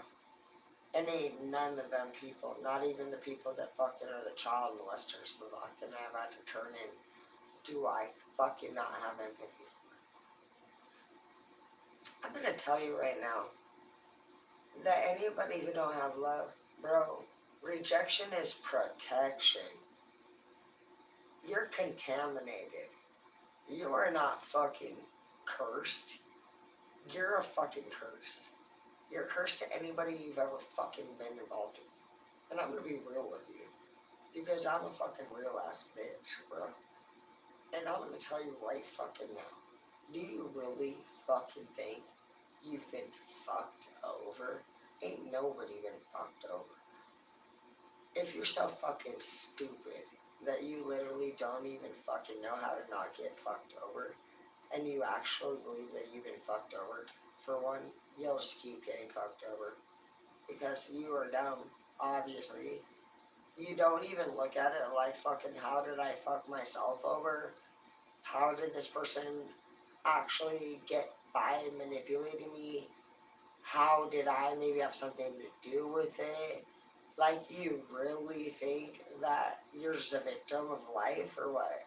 Speaker 1: And ain't none of them people, not even the people that fucking are the child molesters, the fucking I've had to turn in, do I fucking not have empathy for. I'm gonna tell you right now that anybody who don't have love, bro, rejection is protection. You're contaminated. You are not fucking cursed. You're a fucking curse. You're cursed to anybody you've ever fucking been involved with. And I'm gonna be real with you. Because I'm a fucking real ass bitch, bro. And I'm gonna tell you right fucking now. Do you really fucking think you've been fucked over. Ain't nobody been fucked over. If you're so fucking stupid that you literally don't even fucking know how to not get fucked over, and you actually believe that you've been fucked over, for one, you'll just keep getting fucked over. Because you are dumb, obviously. You don't even look at it like fucking, how did I fuck myself over? How did this person actually get by manipulating me? How did I maybe have something to do with it? Like, you really think that you're just a victim of life or what?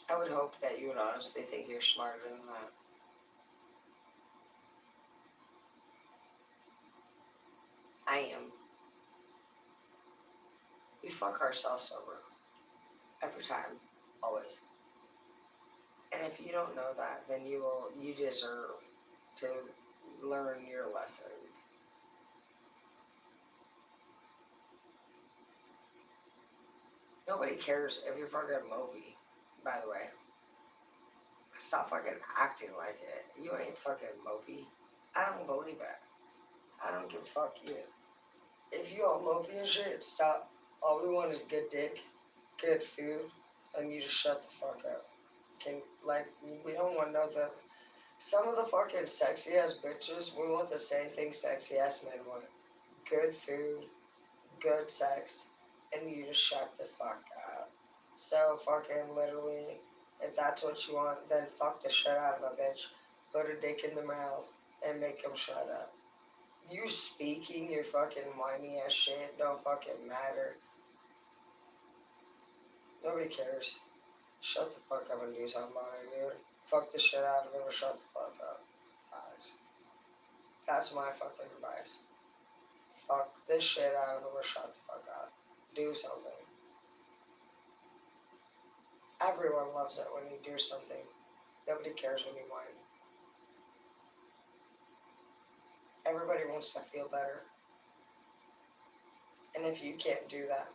Speaker 1: I would hope that you would honestly think you're smarter than that. I am. We fuck ourselves over. Every time. Always. And if you don't know that, then you deserve to learn your lessons. Nobody cares if you're fucking Moby, by the way. Stop fucking acting like it. You ain't fucking Moby. I don't believe it. I don't give a fuck either. If you all Moby and shit, stop. All we want is good dick, good food, and you just shut the fuck up. We don't want nothing. Some of the fucking sexy ass bitches, we want the same thing sexy ass men want. Good food, good sex, and you just shut the fuck up. So fucking literally, if that's what you want, then fuck the shit out of a bitch. Put a dick in the mouth and make them shut up. You speaking your fucking whiny ass shit don't fucking matter. Nobody cares. Shut the fuck up and do something about it, dude. Fuck the shit out of him or shut the fuck up. Facts. That's my fucking advice. Fuck this shit out of him or shut the fuck up. Do something. Everyone loves it when you do something. Nobody cares when you whine. Everybody wants to feel better. And if you can't do that,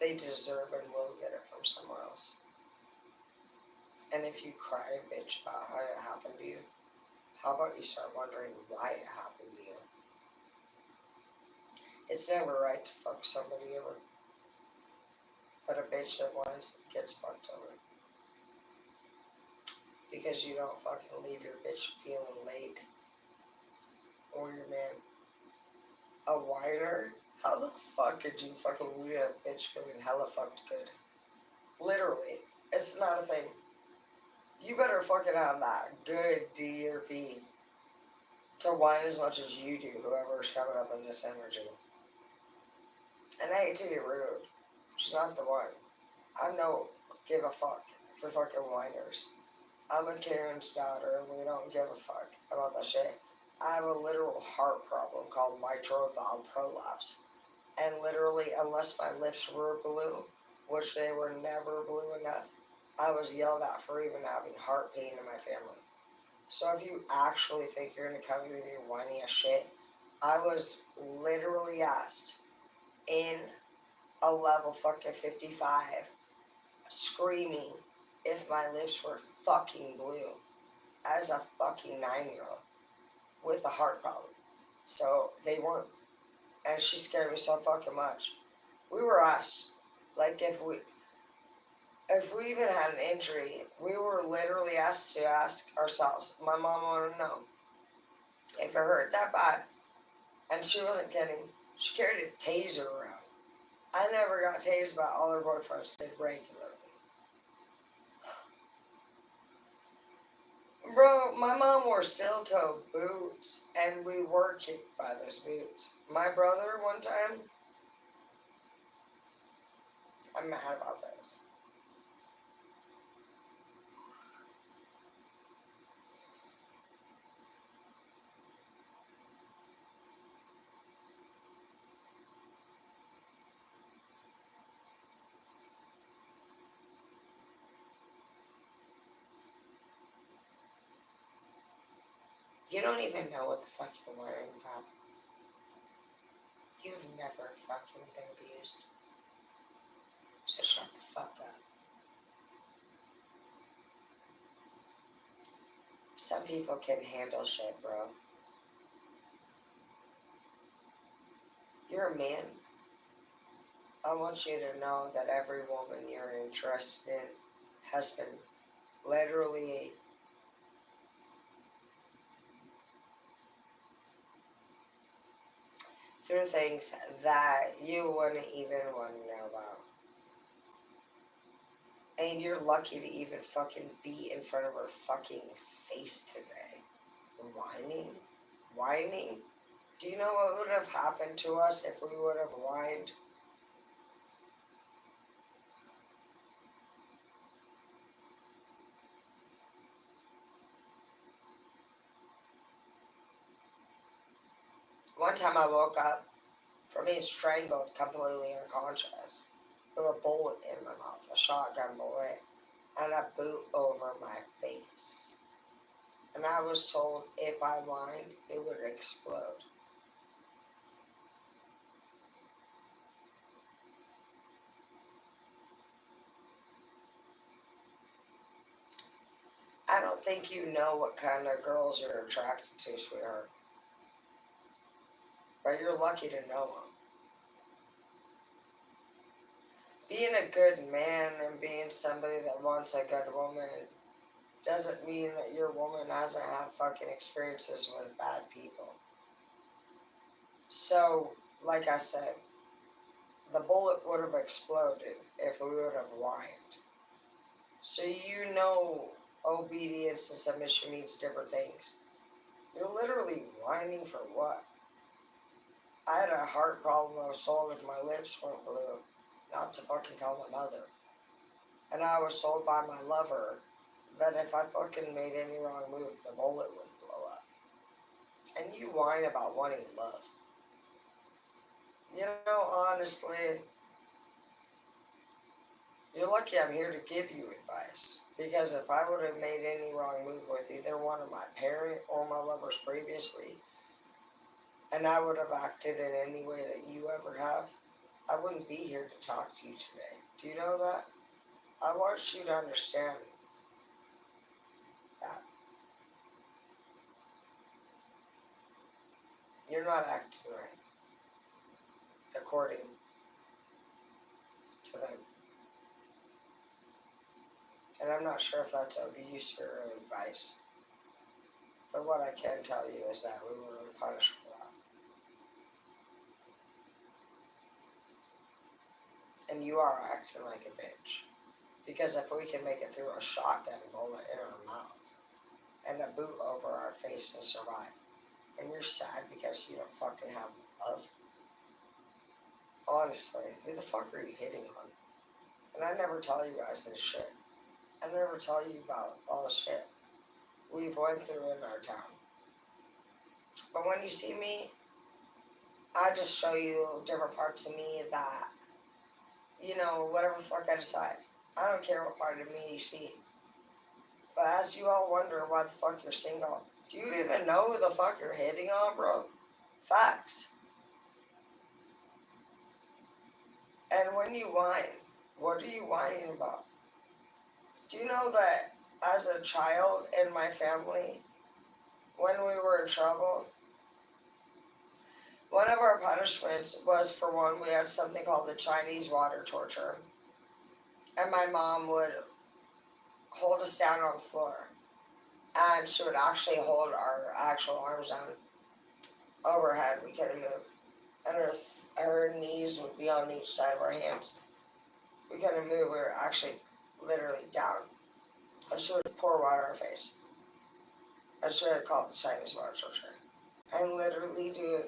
Speaker 1: they deserve and will get it from somewhere else. And if you cry and bitch about how it happened to you, how about you start wondering why it happened to you? It's never right to fuck somebody over. But a bitch that whines gets fucked over. Because you don't fucking leave your bitch feeling laid. Or your man. A whiner? How the fuck could you fucking leave a bitch feeling hella fucked good? Literally. It's not a thing. You better fucking have that good D or P to whine as much as you do, whoever's coming up in this energy. And I hate to be rude. She's not the one. I don't give a fuck for fucking whiners. I'm a Karen's daughter and we don't give a fuck about that shit. I have a literal heart problem called mitral valve prolapse. And literally, unless my lips were blue, which they were never blue enough, I was yelled at for even having heart pain in my family. So if you actually think you're gonna come here with your whiny ass shit, I was literally asked in a level fucking 55, screaming if my lips were fucking blue as a fucking 9-year-old with a heart problem. So they weren't. And she scared me so fucking much. We were asked, like if we even had an injury, we were literally asked to ask ourselves. My mom wanted to know if it hurt that bad. And she wasn't kidding. She carried a taser around. I never got tased, but all her boyfriends did regularly. Bro, my mom wore steel-toe boots, and we were kicked by those boots. My brother, one time, I'm mad about this. You don't even know what the fuck you're worrying about. You've never fucking been abused. So shut the fuck up. Some people can handle shit, bro. You're a man. I want you to know that every woman you're interested in has been literally through things that you wouldn't even want to know about. And you're lucky to even fucking be in front of her fucking face today. Whining? Whining? Do you know what would have happened to us if we would have whined? One time I woke up from being strangled completely unconscious with a bullet in my mouth, a shotgun bullet, and a boot over my face. And I was told if I whined, it would explode. I don't think you know what kind of girls you're attracted to, sweetheart. But you're lucky to know them. Being a good man and being somebody that wants a good woman doesn't mean that your woman hasn't had fucking experiences with bad people. So, like I said, the bullet would have exploded if we would have whined. So you know obedience and submission means different things. You're literally whining for what? I had a heart problem I was told if my lips weren't blue, not to fucking tell my mother. And I was told by my lover that if I fucking made any wrong move, the bullet would blow up. And you whine about wanting love. You know, honestly, you're lucky I'm here to give you advice. Because if I would have made any wrong move with either one of my parent or my lovers previously, and I would have acted in any way that you ever have, I wouldn't be here to talk to you today. Do you know that? I want you to understand that. You're not acting right, according to them. And I'm not sure if that's abuse or advice. But what I can tell you is that we will be punished for that. And you are acting like a bitch. Because if we can make it through a shotgun bullet in our mouth and a boot over our face and survive, and you're sad because you don't fucking have love, honestly, who the fuck are you hitting on? And I never tell you guys this shit. I never tell you about all the shit we've went through in our town. But when you see me, I just show you different parts of me that, you know, whatever the fuck I decide. I don't care what part of me you see. But as you all wonder why the fuck you're single, do you even know who the fuck you're hitting on, bro? Facts. And when you whine, what are you whining about? Do you know that as a child in my family, when we were in trouble, one of our punishments was, for one, we had something called the Chinese water torture. And my mom would hold us down on the floor. And she would actually hold our actual arms down overhead. We couldn't move. And her knees would be on each side of our hands. We couldn't move. We were actually literally down. And she would pour water on our face. And she would call it the Chinese water torture. And literally, dude,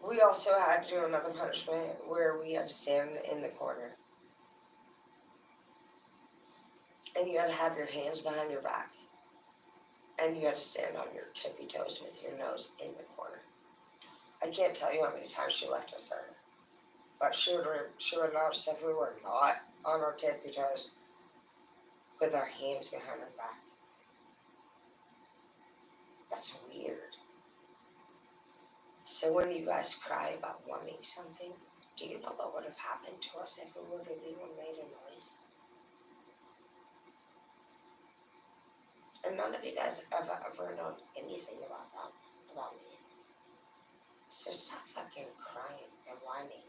Speaker 1: we also had to do another punishment where we had to stand in the corner. And you had to have your hands behind your back. And you had to stand on your tippy toes with your nose in the corner. I can't tell you how many times she left us there. But she would notice if we were not on our tippy toes with our hands behind our back. That's weird. So when you guys cry about wanting something, do you know what would have happened to us if we would have even made a noise? And none of you guys have ever known anything about that, about me. So stop fucking crying and whining.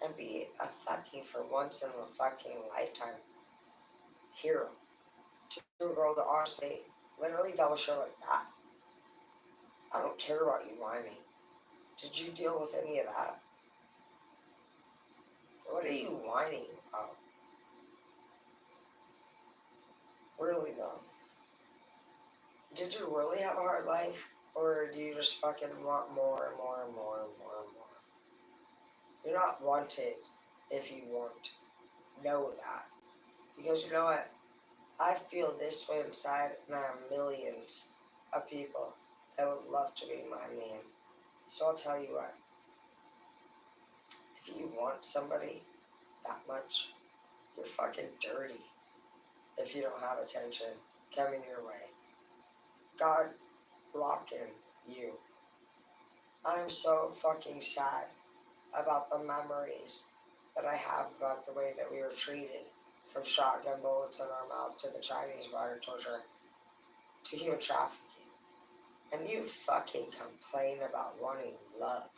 Speaker 1: And be a fucking, for once in a fucking lifetime, hero. To a girl that honestly, literally double shit like that. I don't care about you whining. Did you deal with any of that? What are you whining about? Really though. Did you really have a hard life? Or do you just fucking want more and more and more and more and more? You're not wanted if you want. Know that. Because you know what? I feel this way inside, and I have millions of people that would love to be my man. So I'll tell you what. If you want somebody that much, you're fucking dirty. If you don't have attention coming your way. God blocking you. I'm so fucking sad about the memories that I have about the way that we were treated, from shotgun bullets in our mouth to the Chinese water torture to human trafficking. And you fucking complain about wanting love.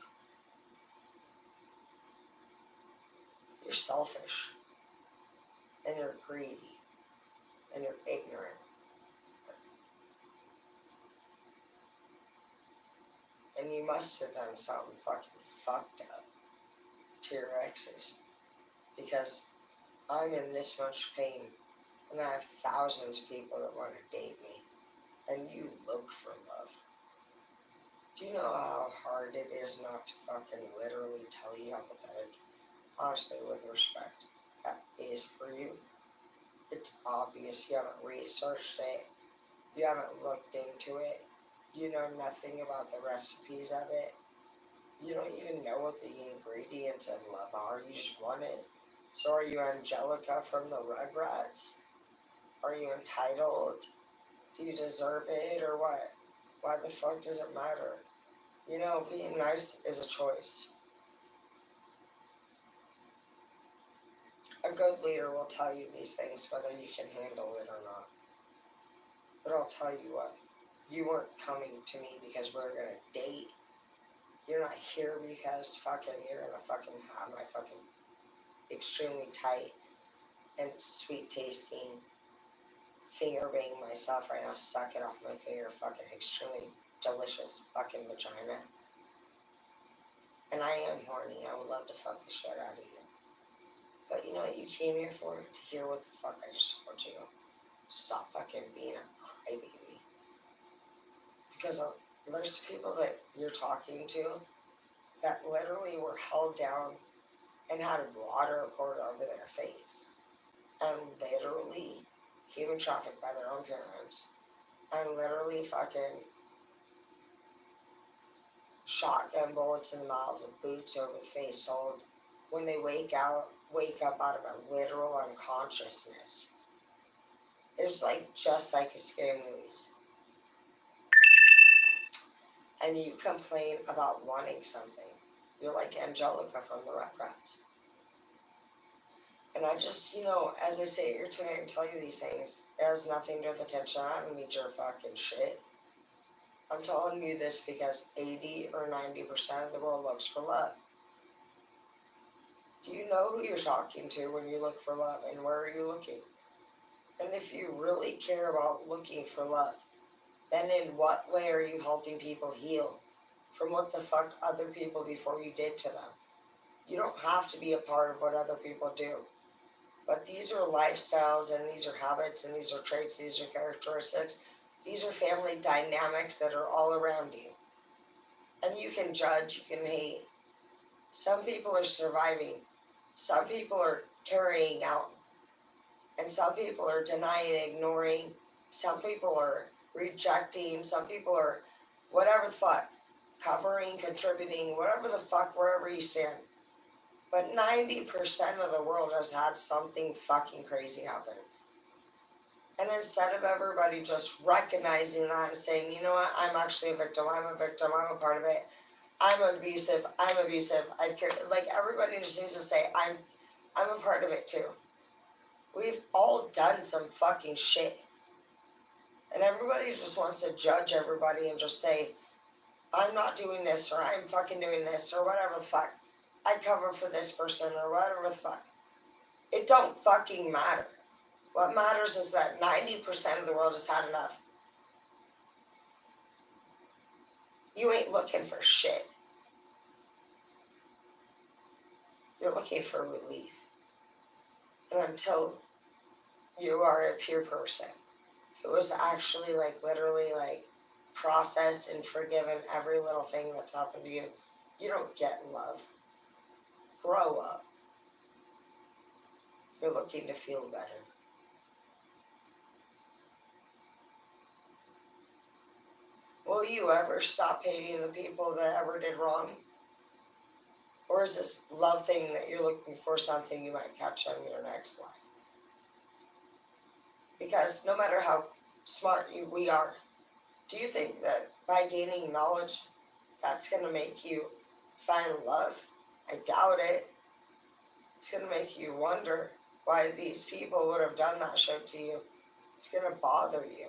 Speaker 1: You're selfish. And you're greedy. And you're ignorant. And you must have done something fucking fucked up to your exes. Because I'm in this much pain, and I have thousands of people that want to date me, and you look for love. Do you know how hard it is not to fucking literally tell you how pathetic, honestly, with respect, that is for you? It's obvious. You haven't researched it. You haven't looked into it. You know nothing about the recipes of it. You don't even know what the ingredients of love are. You just want it. So are you Angelica from the Rugrats? Are you entitled? Do you deserve it or what? Why the fuck does it matter? You know, being nice is a choice. A good leader will tell you these things whether you can handle it or not. But I'll tell you what, you weren't coming to me because we're gonna date. You're not here because fucking you're gonna fucking have my fucking extremely tight and sweet tasting finger bang myself right now, suck it off my finger, fucking extremely delicious fucking vagina. And I am horny, I would love to fuck the shit out of you. But you know what you came here for? To hear what the fuck I just told you. Stop fucking being a crybaby. Because there's people that you're talking to that literally were held down and had water poured over their face. And literally human trafficked by their own parents. And literally fucking shotgun bullets in the mouth with boots over the face told when they wake up out of a literal unconsciousness. It's like just like the scary movies. And you complain about wanting something. You're like Angelica from the Rugrats. And I just, you know, as I sit here today and tell you these things, it has nothing to do with attention. I don't need your fucking shit. I'm telling you this because 80 or 90% of the world looks for love. Do you know who you're talking to when you look for love, and where are you looking? And if you really care about looking for love, then in what way are you helping people heal from what the fuck other people before you did to them? You don't have to be a part of what other people do. But these are lifestyles, and these are habits, and these are traits, these are characteristics. These are family dynamics that are all around you. And you can judge, you can hate. Some people are surviving. Some people are carrying out. And some people are denying, ignoring. Some people are rejecting. Some people are whatever the fuck. Covering, contributing, whatever the fuck, wherever you stand. But 90% of the world has had something fucking crazy happen. And instead of everybody just recognizing that and saying, you know what, I'm actually a victim, I'm a part of it, I'm abusive, I've cared. Like, everybody just needs to say, I'm a part of it too. We've all done some fucking shit. And everybody just wants to judge everybody and just say, I'm not doing this, or I'm fucking doing this, or whatever the fuck. I cover for this person, or whatever the fuck. It don't fucking matter. What matters is that 90% of the world has had enough. You ain't looking for shit. You're looking for relief. And until you are a pure person who is actually, like, literally, like, processed and forgiven every little thing that's happened to you, you don't get love. Grow up. You're looking to feel better. Will you ever stop hating the people that ever did wrong? Or is this love thing that you're looking for something you might catch on your next life? Because no matter how smart we are, do you think that by gaining knowledge, that's going to make you find love? I doubt it. It's going to make you wonder why these people would have done that shit to you. It's going to bother you.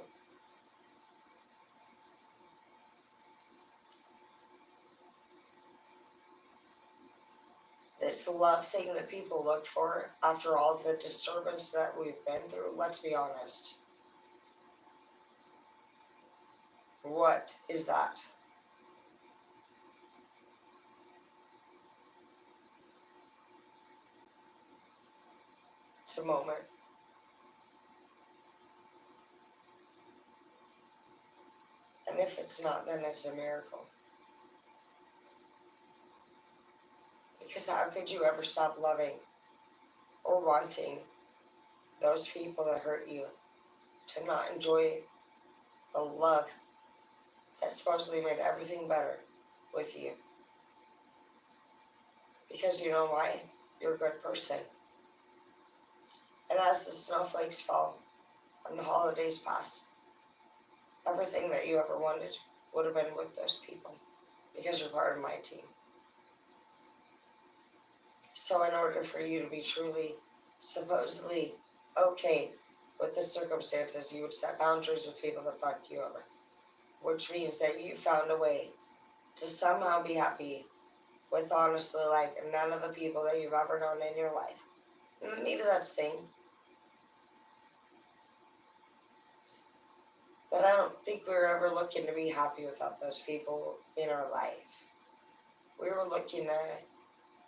Speaker 1: This love thing that people look for after all the disturbance that we've been through, let's be honest. What is that? It's a moment. And if it's not, then it's a miracle. Because how could you ever stop loving or wanting those people that hurt you to not enjoy the love that supposedly made everything better with you? Because you know why? You're a good person. And as the snowflakes fall and the holidays pass, everything that you ever wanted would have been with those people because you're part of my team. So in order for you to be truly, supposedly okay with the circumstances, you would set boundaries with people that fuck you over. Which means that you found a way to somehow be happy with, honestly, like, none of the people that you've ever known in your life. And maybe that's the thing. But I don't think we were ever looking to be happy without those people in our life. We were looking to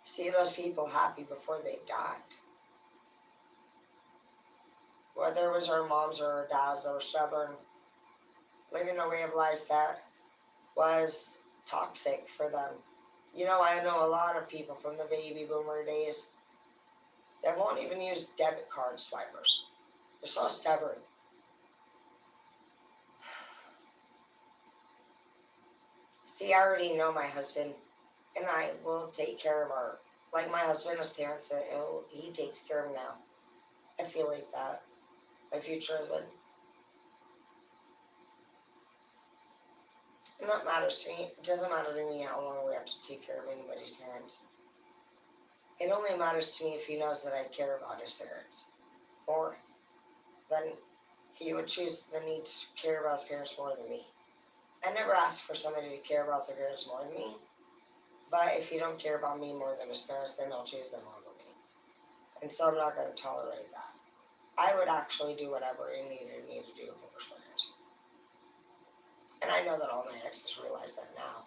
Speaker 1: see those people happy before they died. Whether it was our moms or our dads that were stubborn, living a way of life that was toxic for them. You know, I know a lot of people from the baby boomer days that won't even use debit card swipers. They're so stubborn. See, I already know my husband, and I will take care of our, like, my husband has parents that he takes care of now. I feel like that. My future husband. And that matters to me. It doesn't matter to me how long we have to take care of anybody's parents. It only matters to me if he knows that I care about his parents more than he would choose the need to care about his parents more than me. I never asked for somebody to care about their parents more than me. But if you don't care about me more than his parents, then I'll choose them over me. And so I'm not going to tolerate that. I would actually do whatever it needed me to do for his parents. And I know that all my exes realize that now.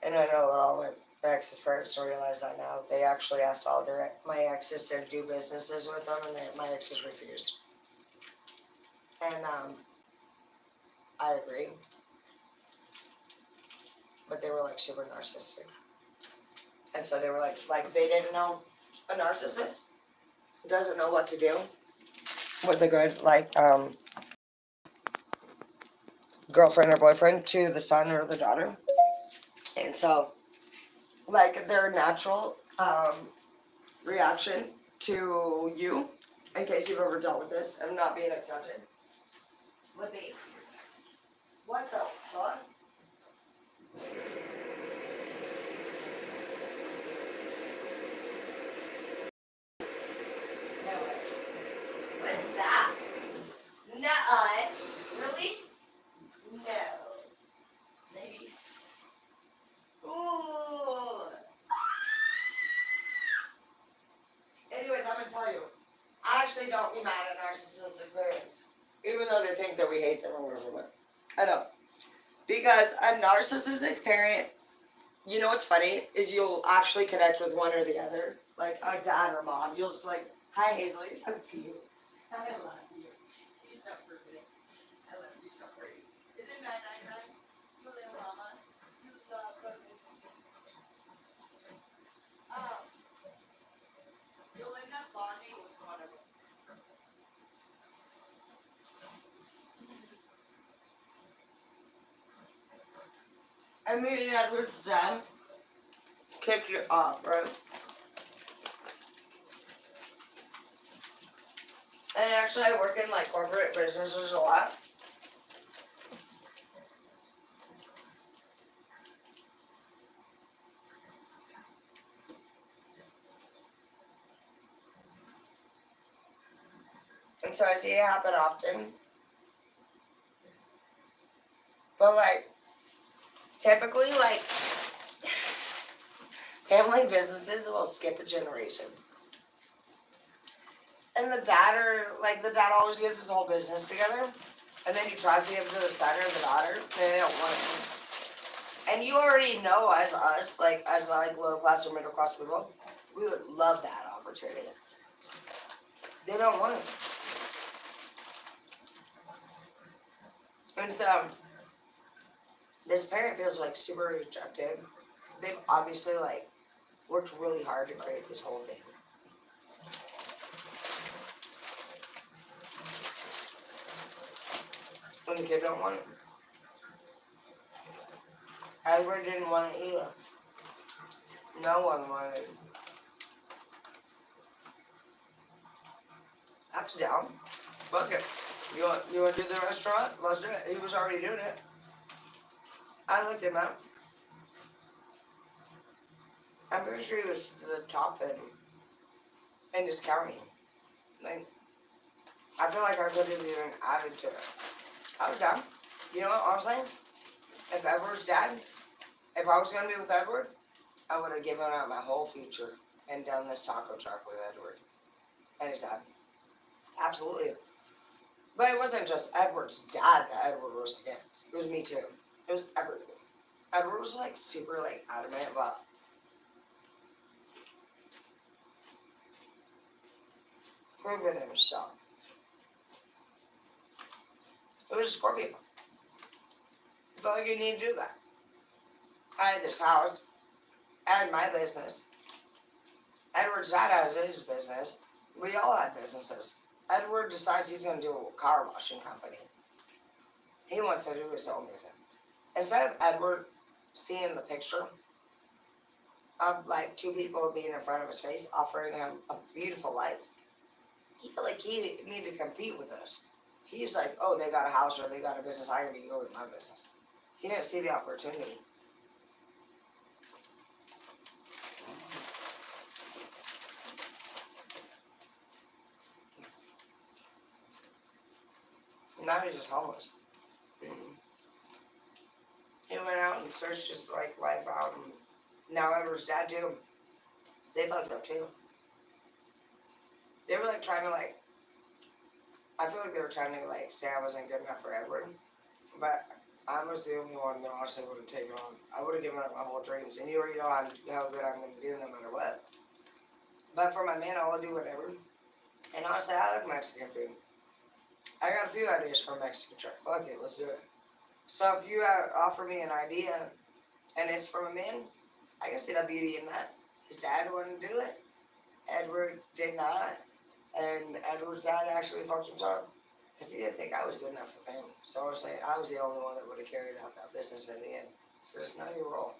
Speaker 1: And I know that all my exes' parents realize that now. They actually asked all my exes to do businesses with them, and my exes refused. And I agree. But they were like super narcissistic. And so they were like they didn't know a narcissist doesn't know what to do with a good, girlfriend or boyfriend to the son or the daughter. And so, their natural reaction to you, in case you've ever dealt with this, of not being accepted, would be, what the fuck? don't be mad at narcissistic parents. Even though they think that we hate them or whatever. But I don't. Because a narcissistic parent, you know what's funny? Is you'll actually connect with one or the other. Like a dad or mom. You'll just like, hi Hazel, you're so cute. I love you. You're so perfect. I love you so pretty. Is it night time? You little mama. You love perfect. You'll end up bonding with one of them. I mean, Edward's dad kicked you off, right? And actually, I work in like corporate businesses a lot. And so I see it happen often. But like, typically, like, family businesses will skip a generation. And the dad always gets his whole business together. And then he tries to give it to the son or the daughter. And they don't want it. And you already know as us, like, as like low class or middle class people, we would love that opportunity. They don't want it. And so, this parent feels like super rejected. They've obviously like worked really hard to create this whole thing. And the kid don't want it. Edward didn't want it either. No one wanted it. I was down. Fuck it. You want to do the restaurant? Let's do it. He was already doing it. I looked him up. I'm pretty sure he was the top in his county. Like, I feel like I could have even added to it. I was down. You know what, honestly? If Edward's dad, if I was going to be with Edward, I would have given up my whole future and done this taco truck with Edward and his dad. Absolutely. But it wasn't just Edward's dad that Edward was against. It was me too. It was everything. Edward was like super like adamant about proving himself. It was a Scorpio. I felt like you need to do that. I had this house. I had my business. Edward's dad has his business. We all had businesses. Edward decides he's going to do a car washing company. He wants to do his own business. Instead of Edward seeing the picture of like two people being in front of his face, offering him a beautiful life, he felt like he needed to compete with us. He's like, oh, they got a house or they got a business, I need to go with my business. He didn't see the opportunity. Now he's just homeless. He went out and searched his like life out, and now Edward's dad too. They fucked up too. They were like trying to like. I feel like they were trying to like say I wasn't good enough for Edward, but I was the only one that honestly would have taken on. I would have given up my whole dreams, and you already know how good I'm going to do no matter what. But for my man, I'll do whatever. And honestly, I like Mexican food. I got a few ideas for a Mexican truck. Fuck it, let's do it. So if you offer me an idea, and it's from a man, I can see the beauty in that. His dad wanted to do it. Edward did not. And Edward's dad actually fucked himself. Because he didn't think I was good enough for family. So I was saying I was the only one that would have carried out that business in the end. So it's not your role.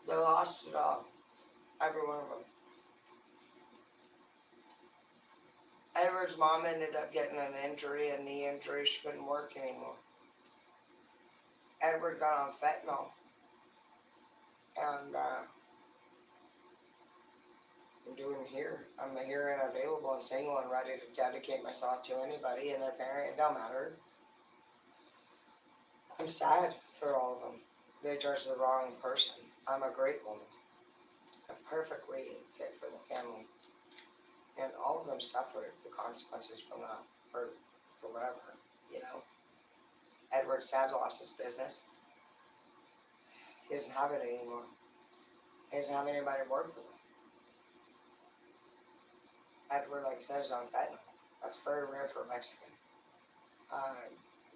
Speaker 1: They lost it all. Every one of them. Edward's mom ended up getting an injury, a knee injury. She couldn't work anymore. Edward got on fentanyl. And I'm doing here. I'm here and available and single and ready to dedicate myself to anybody and their parent. It don't matter. I'm sad for all of them. They judge the wrong person. I'm a great woman. I'm perfectly fit for the family. And all of them suffered the consequences from that, for whatever, you know. Edward's dad lost his business. He doesn't have it anymore. He doesn't have anybody to work with him. Edward, like I said, is on fentanyl. That's very rare for a Mexican.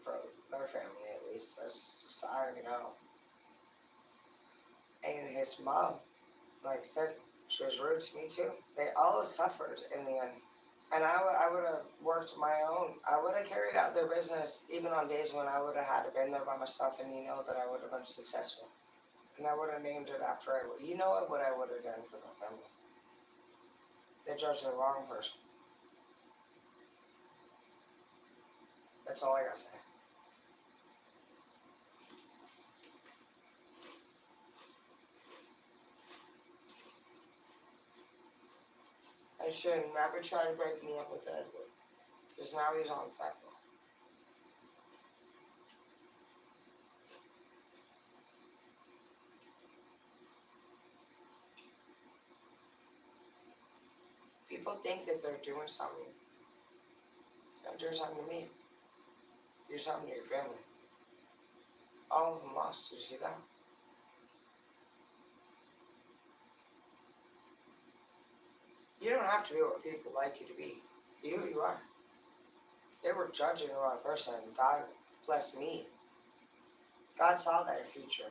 Speaker 1: For their family, at least. That's sad, you know. And his mom, like I said, she was rude to me too. They all suffered in the end. And I would have worked my own. I would have carried out their business even on days when I would have had to been there by myself, and you know that I would have been successful. And I would have named it after I would. You know what I would have done for the family. They judged the wrong person. That's all I gotta say. I should never try to break me up with Edward, because now he's on fentanyl. People think that they're doing something. Don't do something to me. Do something to your family. All of them lost. Did you see that? You don't have to be what people like you to be. Be who you are. They were judging the wrong person. God blessed me. God saw their future.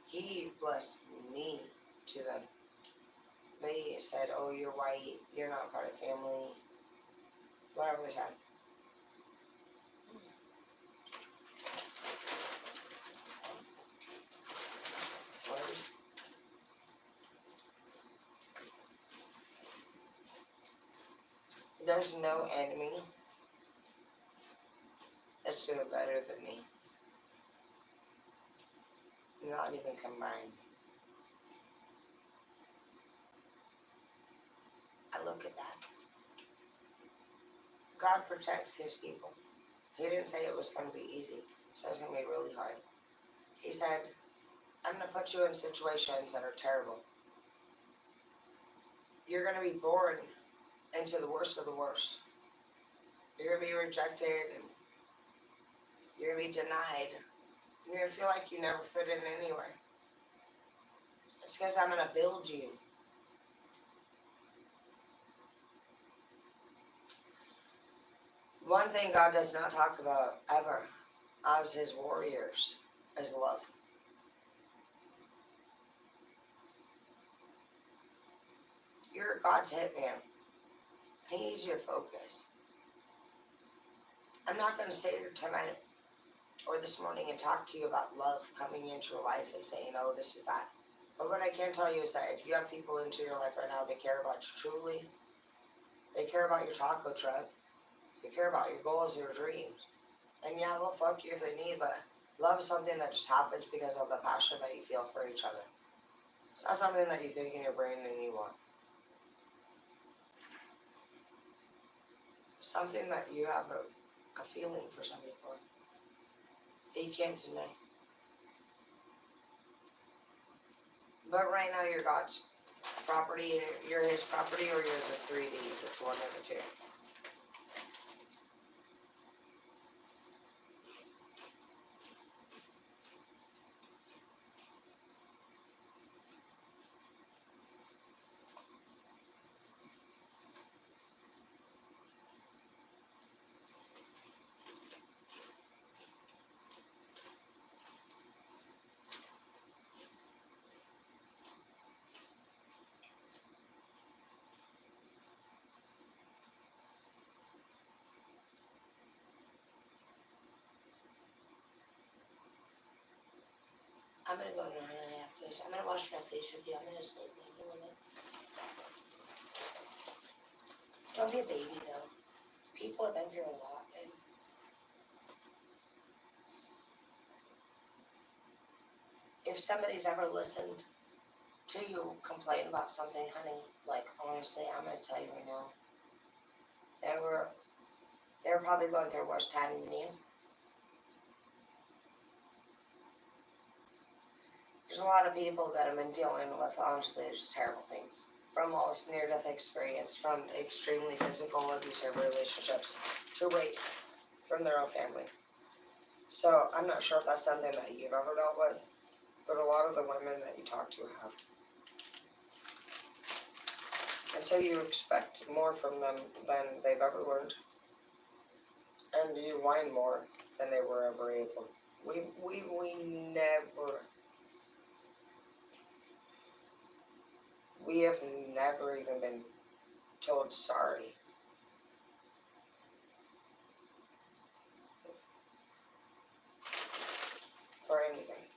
Speaker 1: He blessed me to them. They said, oh, you're white. You're not part of the family. Whatever they said. Whatever. There's no enemy that's doing better than me. Not even combined. I look at that. God protects his people. He didn't say it was going to be easy. He said it's going to be really hard. He said, I'm going to put you in situations that are terrible. You're going to be born into the worst of the worst. You're going to be rejected, and you're going to be denied. You're going to feel like you never fit in anywhere. It's because I'm going to build you. One thing God does not talk about ever as his warriors is love. You're God's hitman. He needs you to focus. I'm not going to sit here tonight or this morning and talk to you about love coming into your life and saying, oh, this is that. But what I can tell you is that if you have people into your life right now that care about you truly, they care about your taco truck, they care about your goals, your dreams. And yeah, they'll fuck you if they need, but love is something that just happens because of the passion that you feel for each other. It's not something that you think in your brain and you want. It's something that you have a feeling for somebody for. That you can't deny. But right now you're God's property, you're his property, or you're the 3Ds. It's one of the two. I'm gonna go now after this. I'm gonna wash my face with you. I'm gonna sleep a little bit. Don't be a baby though. People have been through a lot, babe. If somebody's ever listened to you complain about something, honey, like honestly, I'm gonna tell you right now, they were probably going through a worse time than you. There's a lot of people that have been dealing with, honestly, just terrible things. From almost near-death experience, from extremely physical abusive relationships, to rape from their own family. So I'm not sure if that's something that you've ever dealt with, but a lot of the women that you talk to have. And so you expect more from them than they've ever learned. And you whine more than they were ever able. We have never even been told sorry. For anything.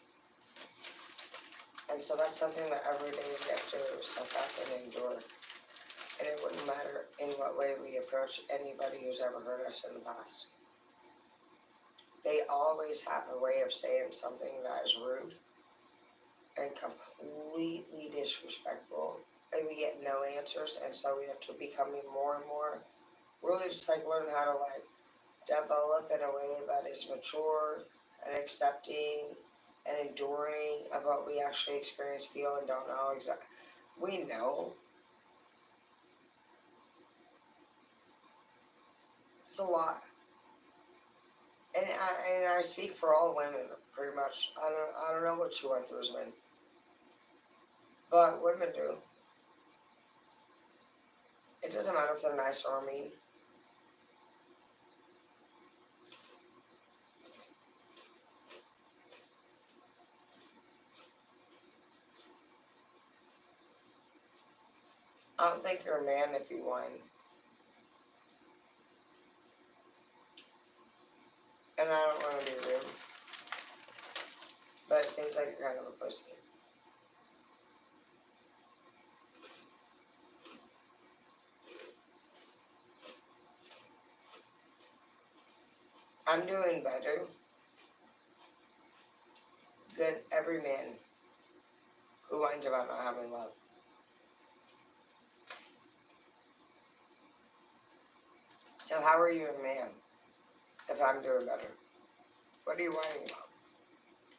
Speaker 1: And so that's something that every day we have to suck up and endure. And it wouldn't matter in what way we approach anybody who's ever hurt us in the past. They always have a way of saying something that is rude and completely disrespectful. And we get no answers, and so we have to become more and more really just like learn how to like develop in a way that is mature and accepting and enduring of what we actually experience, feel, and don't know exactly. We know. It's a lot. And I speak for all women, pretty much. I don't know what you went through as men. But women do. It doesn't matter if they're nice or mean. I don't think you're a man if you whine. And I don't want to be rude. But it seems like you're kind of a pussy. I'm doing better than every man who whines about not having love. So how are you a man if I'm doing better? What are you whining about?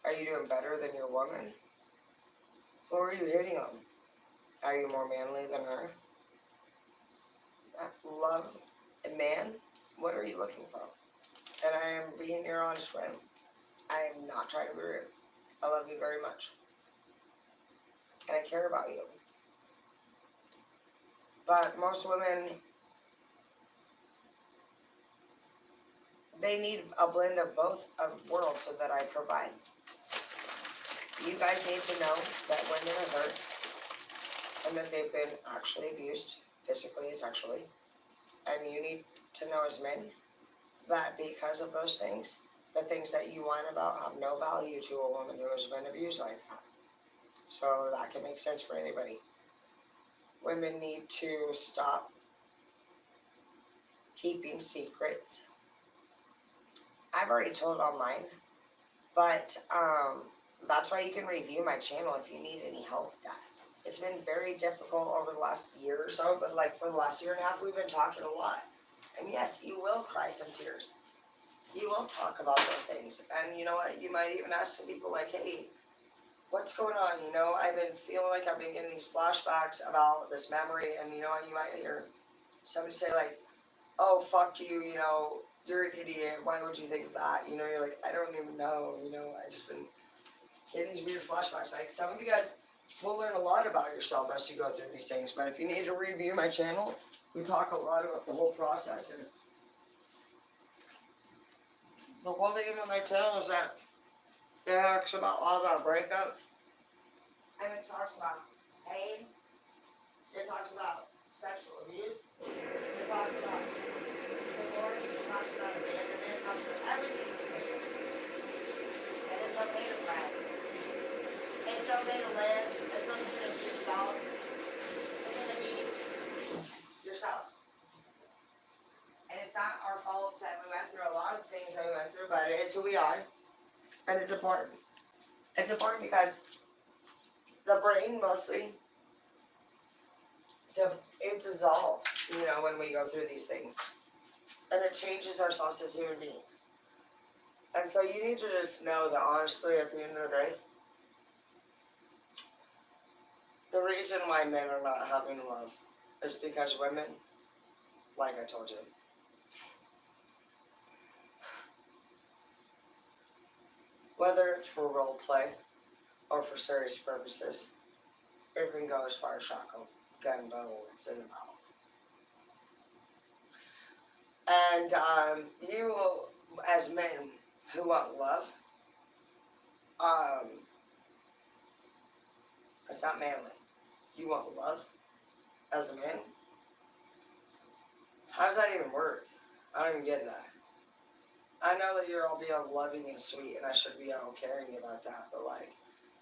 Speaker 1: Are you doing better than your woman? Who are you hitting on? Are you more manly than her? Love a man? What are you looking for? And I am being your honest friend. I am not trying to be rude. I love you very much. And I care about you. But most women, they need a blend of both of worlds that I provide. You guys need to know that women are hurt and that they've been actually abused physically and sexually. And you need to know as men that because of those things, the things that you whine about have no value to a woman who has been abused like that. So that can make sense for anybody. Women need to stop keeping secrets. I've already told all mine, but that's why you can review my channel if you need any help with that. It's been very difficult over the last year or so, but like for the last year and a half, we've been talking a lot. And yes, you will cry some tears. You will talk about those things. And you know what? You might even ask some people like, hey, what's going on? You know, I've been feeling like I've been getting these flashbacks about this memory. And you know what? You might hear somebody say like, oh, fuck you, you know, you're an idiot. Why would you think of that? You know, you're like, I don't even know. You know, I just been getting these weird flashbacks. Like some of you guys will learn a lot about yourself as you go through these things. But if you need to review my channel, we talk a lot about the whole process. And the whole thing about my channel is that it talks about all about breakup. And it talks about pain. It talks about sexual abuse. It talks about divorce. It talks about abandonment. It talks about everything. And it's okay to cry. It's okay to live. It's okay to be yourself. It's okay to be yourself. And it's not our fault that we went through a lot of things that we went through, but it is who we are. And it's important. It's important because the brain mostly, it dissolves, you know, when we go through these things. And it changes ourselves as human beings. And so you need to just know that honestly, at the end of the day, reason why men are not having love is because women, like I told you, whether it's for role play or for serious purposes, it can go as far as shotgun bullets in the mouth. And you, as men who want love, it's not manly. You want love as a man? How does that even work? I don't even get that. I know that you're all being loving and sweet, and I should be all caring about that, but like,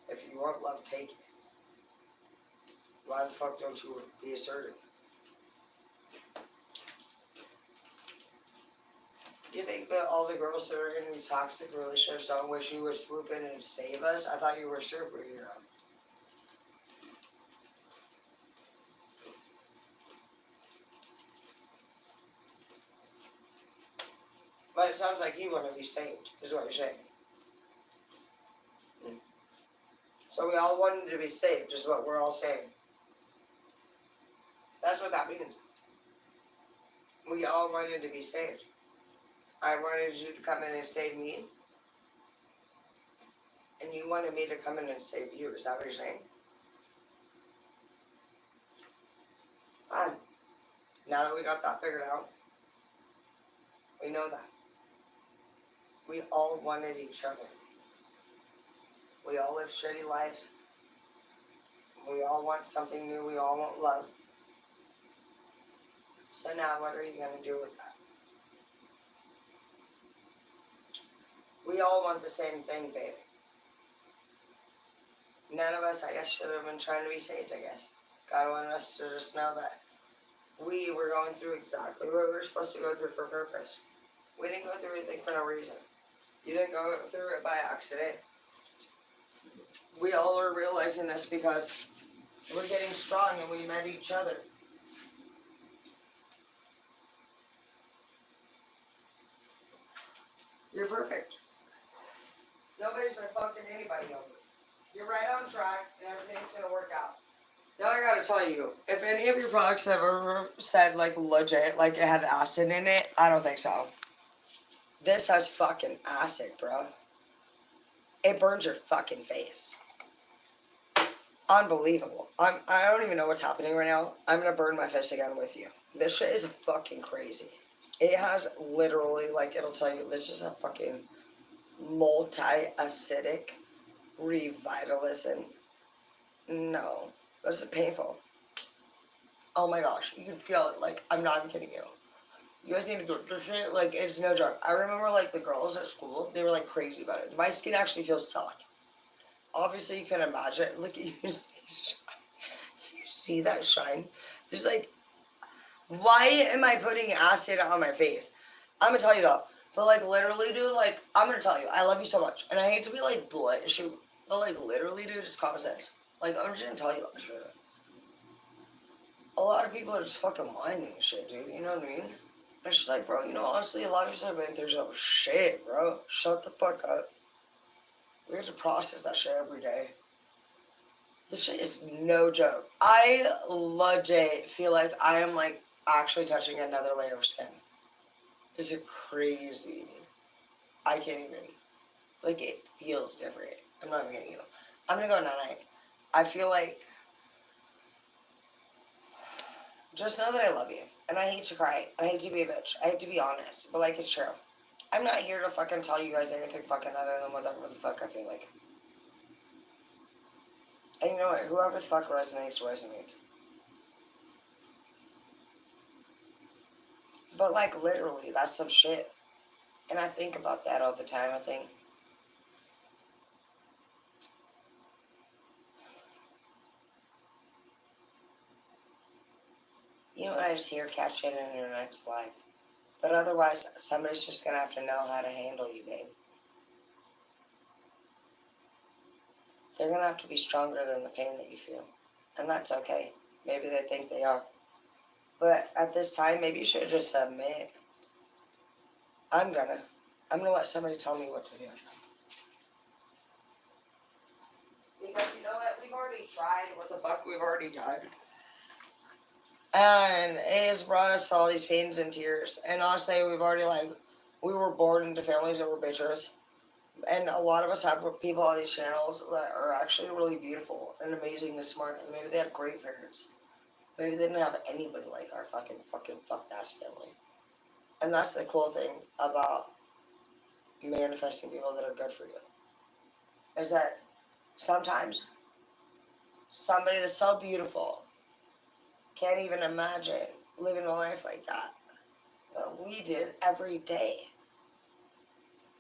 Speaker 1: if you want love, take it. Why the fuck don't you be assertive? Do you think that all the girls that are in these toxic relationships don't wish you would swoop in and save us? I thought you were a superhero. But it sounds like you want to be saved, is what you're saying. So we all wanted to be saved, is what we're all saying. That's what that means. We all wanted to be saved. I wanted you to come in and save me. And you wanted me to come in and save you. Is that what you're saying? Fine. Now that we got that figured out, we know that. We all wanted each other. We all live shitty lives. We all want something new. We all want love. So now what are you going to do with that? We all want the same thing, baby. None of us, I guess, should have been trying to be saved, I guess. God wanted us to just know that we were going through exactly what we were supposed to go through for a purpose. We didn't go through anything for no reason. You didn't go through it by accident. We all are realizing this because we're getting strong and we met each other. You're perfect. Nobody's been fucking anybody over. You're right on track and everything's gonna work out. Now I gotta tell you, if any of your products have ever said like legit, like it had acid in it, I don't think so. This has fucking acid, bro. It burns your fucking face. Unbelievable. I don't even know what's happening right now. I'm gonna burn my fist again with you. This shit is fucking crazy. It has literally, like, it'll tell you, this is a fucking multi-acidic revitalizing. No, this is painful. Oh my gosh, you can feel it. Like, I'm not even kidding you. You guys need to go. This shit, like, it's no joke. I remember, like, the girls at school, they were, like, crazy about it. My skin actually feels soft. Obviously, you can imagine. Look at you. You see that shine? There's, like, why am I putting acid on my face? I'm gonna tell you though. But, like, literally, dude, like, I'm gonna tell you. I love you so much. And I hate to be, like, blunt and shit. But, like, literally, dude, it's common sense. Like, I'm just gonna tell you that shit. A lot of people are just fucking whining and shit, dude. You know what I mean? It's just like, bro, you know, honestly, a lot of us have been through some shit, bro. Shut the fuck up. We have to process that shit every day. This shit is no joke. I legit feel like I am, like, actually touching another layer of skin. This is crazy. I can't even. Like, it feels different. I'm not even kidding you. I'm gonna go night-night. I feel like. Just know that I love you. And I hate to cry. I hate to be a bitch. I hate to be honest. But, like, it's true. I'm not here to fucking tell you guys anything fucking other than whatever the fuck I feel like. And you know what? Whoever the fuck resonates, resonates. But, like, literally, that's some shit. And I think about that all the time. I think, you know what? I just hear catch it in your next life. But otherwise, somebody's just gonna have to know how to handle you, babe. They're gonna have to be stronger than the pain that you feel. And that's okay. Maybe they think they are. But at this time, maybe you should just submit. I'm gonna let somebody tell me what to do. Because you know what? We've already already tried. What the fuck? We've already done. And it has brought us all these pains and tears. And honestly, we've already, like, we were born into families that were bitches. And a lot of us have people on these channels that are actually really beautiful and amazing and smart. And maybe they have great parents. Maybe they didn't have anybody like our fucking fucked ass family. And that's the cool thing about manifesting people that are good for you. Is that sometimes somebody that's so beautiful can't even imagine living a life like that. But we did every day.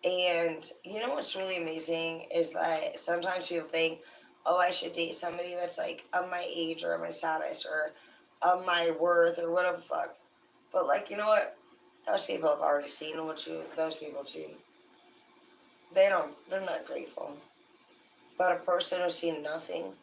Speaker 1: And you know what's really amazing is that sometimes people think, oh, I should date somebody that's like of my age or of my status or of my worth or whatever the fuck. But like, you know what? Those people have already seen what those people have seen. They're not grateful. But a person who's seen nothing,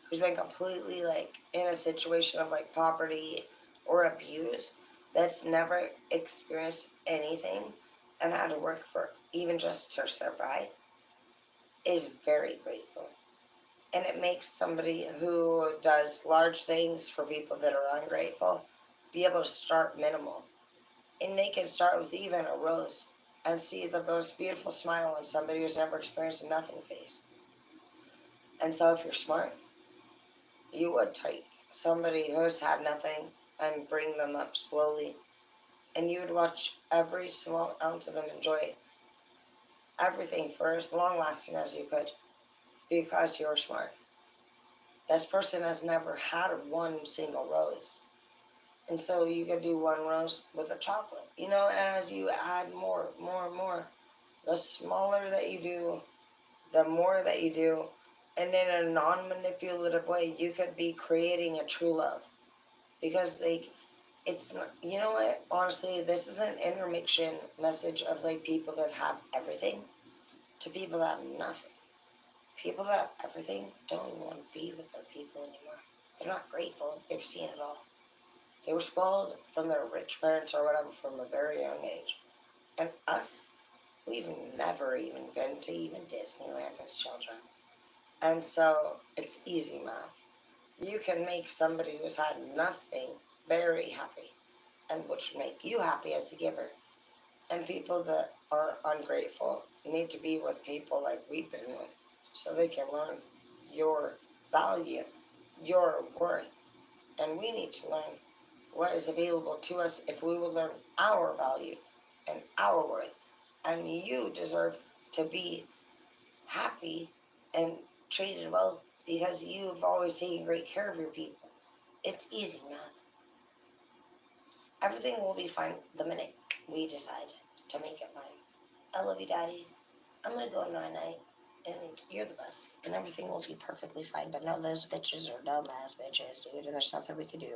Speaker 1: who's been completely like in a situation of like poverty or abuse, that's never experienced anything and had to work for even just to survive, is very grateful. And it makes somebody who does large things for people that are ungrateful be able to start minimal. And they can start with even a rose and see the most beautiful smile on somebody who's never experienced a nothing face. And so if you're smart, you would take somebody who's had nothing and bring them up slowly. And you would watch every small ounce of them enjoy everything for as long lasting as you could because you're smart. This person has never had one single rose. And so you could do one rose with a chocolate. You know, as you add more, the smaller that you do, the more that you do, and in a non-manipulative way, you could be creating a true love. Because, like, it's not, you know what, honestly, this is an intermixtion message of, like, people that have everything to people that have nothing. People that have everything don't even want to be with their people anymore. They're not grateful. They've seen it all. They were spoiled from their rich parents or whatever from a very young age. And us, we've never even been to even Disneyland as children. And so it's easy math. You can make somebody who's had nothing very happy, and which make you happy as the giver. And people that are ungrateful need to be with people like we've been with so they can learn your value, your worth. And we need to learn what is available to us if we will learn our value and our worth. And you deserve to be happy and treated well because you've always taken great care of your people. It's easy math. Everything will be fine the minute we decide to make it fine. I love you, Daddy. I'm gonna go night-night, and you're the best, and everything will be perfectly fine. But no, those bitches are dumbass bitches, dude, and there's nothing we can do.